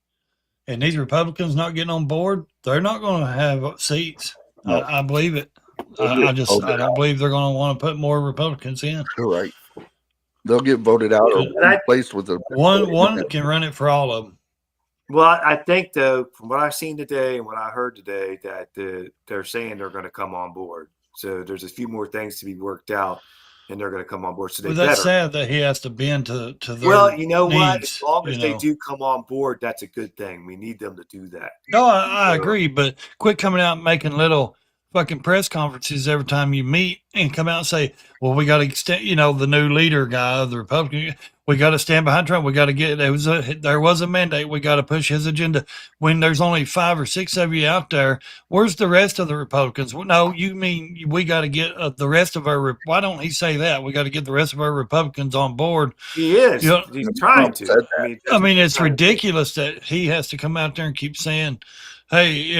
and these Republicans not getting on board, they're not going to have seats. No. I believe it. I don't believe they're going to want to put more Republicans in. You're right. They'll get voted out or replaced with one can run it for all of them. Well, I think, though, from what I've seen today and what I heard today, that they're saying they're going to come on board. So there's a few more things to be worked out, and they're going to come on board. So that's sad that he has to bend to their Well, you know needs, what? As long as they do come on board, that's a good thing. We need them to do that. No, I agree, but quit coming out and making little fucking press conferences every time you meet and come out and say, well, we got to extend, the new leader guy of the Republican. We got to stand behind Trump. We got to get, there was a mandate. We got to push his agenda. When there's only 5 or 6 of you out there, where's the rest of the Republicans? Well, no, you mean we got to get the rest of our, why don't he say that? We got to get the rest of our Republicans on board. He is. He's trying to. I mean, it's ridiculous that he has to come out there and keep saying, hey,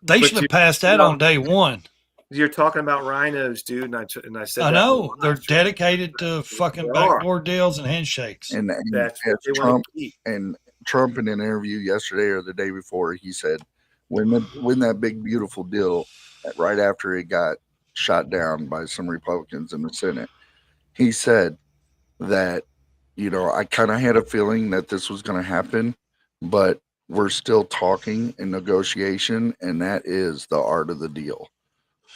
they should have passed that on day one. You're talking about rhinos, dude, and I said I know they're dedicated to fucking backdoor deals and handshakes. And that's what they want to keep. And Trump in an interview yesterday or the day before, he said, when that big beautiful deal right after it got shot down by some Republicans in the Senate, he said that, I kind of had a feeling that this was going to happen, but we're still talking and negotiation, and that is the art of the deal.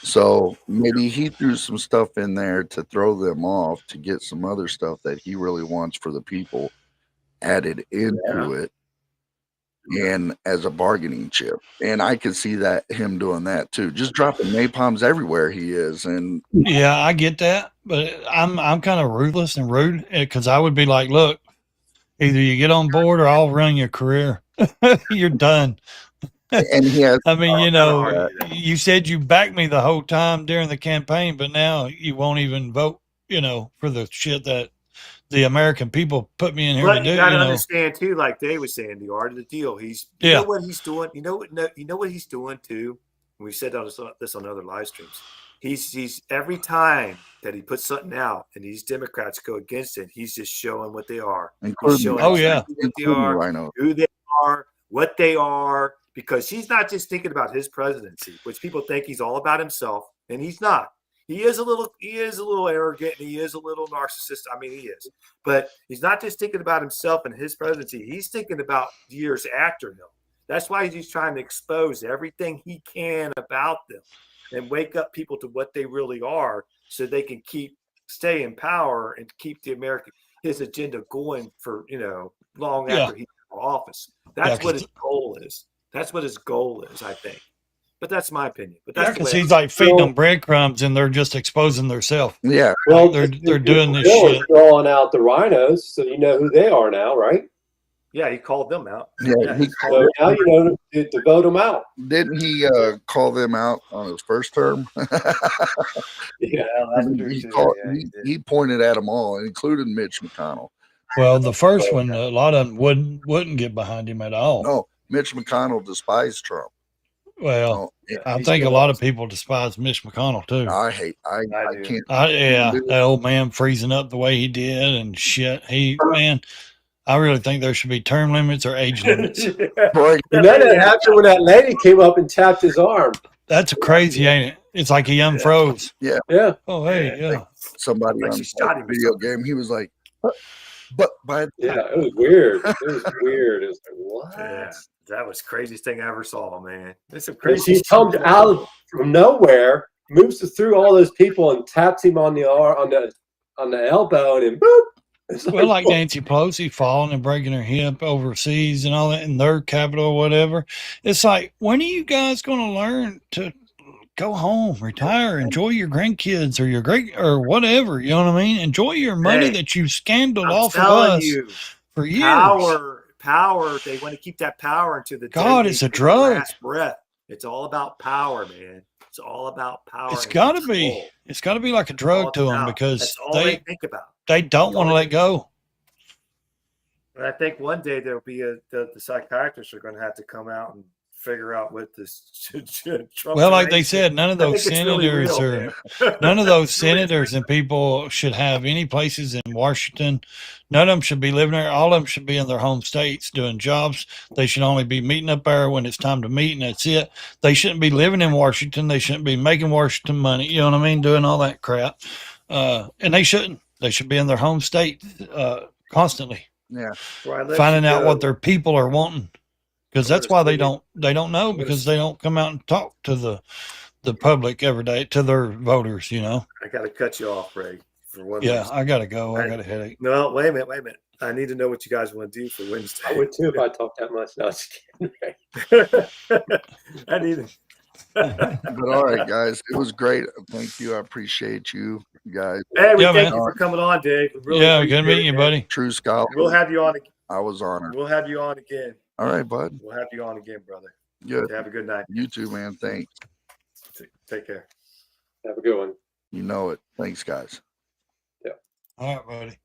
So maybe he threw some stuff in there to throw them off to get some other stuff that he really wants for the people added into it and as a bargaining chip. And I could see that him doing that too, just dropping napalms everywhere he is. And yeah, I get that, but I'm kind of ruthless and rude because I would be like, look, either you get on board or I'll run your career. You're done. And he has, I mean, you said you backed me the whole time during the campaign, but now you won't even vote, for the shit that the American people put me in here to do. You got to understand too, like Dave was saying, the art of the deal. You know what he's doing. You know what he's doing too. And we've said this on other live streams. He's every time that he puts something out and these Democrats go against it, he's just showing what they are. He's showing what they are, who they are, what they are. Because he's not just thinking about his presidency, which people think he's all about himself, and he's not. He is a little arrogant, and he is a little narcissist. I mean, he is. But he's not just thinking about himself and his presidency. He's thinking about years after him. That's why he's trying to expose everything he can about them and wake up people to what they really are so they can stay in power and keep his agenda going for, long after he's in office. That's what his goal is. That's what his goal is, I think. But that's my opinion. But that's because he's like feeding them breadcrumbs and they're just exposing themselves. Yeah. Well, they're doing this shit. Drawing out the rhinos, so you know who they are now, right? Yeah, he called them out. Yeah. So now you know to vote them out. Didn't he call them out on his first term? Yeah, that's true. He pointed at them all, including Mitch McConnell. Well, the first one, a lot of them wouldn't get behind him at all. No. Mitch McConnell despised Trump. Well, I think a lot of people despise Mitch McConnell too. I can't. That old man freezing up the way he did and shit. I really think there should be term limits or age limits. And that happened when that lady came up and tapped his arm. That's crazy, ain't it? It's like he unfroze. Yeah. Yeah. Oh, hey, yeah. Like somebody on a video game, he was like, but by it was weird. It was weird. It was like, what? Yeah, that was the craziest thing I ever saw, man. It's a crazy. He comes out from nowhere, moves through all those people, and taps him on the arm, on the elbow, and then boop. Well, like Nancy Pelosi falling and breaking her hip overseas and all that in their capital or whatever. It's like, when are you guys going to learn to go home, retire, enjoy your grandkids or your great or whatever? You know what I mean? Enjoy your money that you scandaled off of us for years. Power. They want to keep that power into the God. It's a drug. Last breath. It's all about power, man. It's all about power. It's got to be. It's got to be like a drug to them because that's all they think about. They don't want to let go. And I think one day there'll be the psychiatrists are going to have to come out and figure out what this Trump. Well, like they said, none of those senators none of those senators and people should have any places in Washington. None of them should be living there. All of them should be in their home states doing jobs. They should only be meeting up there when it's time to meet, and that's it. They shouldn't be living in Washington. They shouldn't be making Washington money. You know what I mean? Doing all that crap. And they shouldn't. They should be in their home state constantly. Yeah. Finding out what their people are wanting. Because that's why they don't know, because they don't come out and talk to the public every day, to their voters, you know. I got to cut you off, Ray. For one I got to go. I got a headache. No, wait a minute. I need to know what you guys want to do for Wednesday. I would too if I talk that much. No, I just kidding. I need it. But all right, guys, it was great. Thank you. I appreciate you You guys, Hey, we Yeah, thank man. you for coming on, Dave. We really Yeah, good appreciate meeting it, you, man. buddy. true scholar. We'll have you on. I was honored. We'll have you on again. All right, bud. We'll have you on again, brother. Good. Have a good night. You too, man. Thanks. Take care. Have a good one. You know it. Thanks, guys. All right, buddy.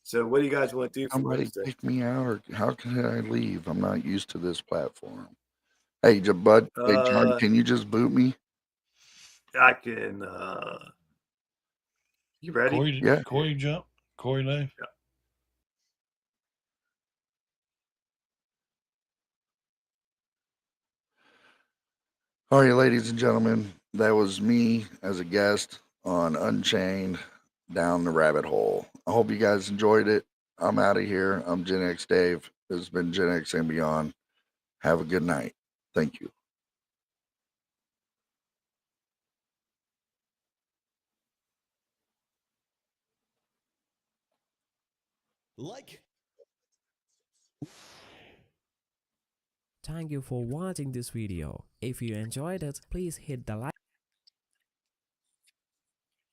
So, what do you guys want to do for Somebody Wednesday? kick me out, or how can I leave? I'm not used to this platform. Hey, Bud. Hey, John, can you just boot me? I can. You ready? Corey, Yeah. Corey jump. Corey Dave. Yeah. All right, ladies and gentlemen, that was me as a guest on Unchained Down the Rabbit Hole. I hope you guys enjoyed it. I'm out of here. I'm GenX Dave. This has been GenX and Beyond. Have a good night. Thank you. Thank you for watching this video. If you enjoyed it, please hit the like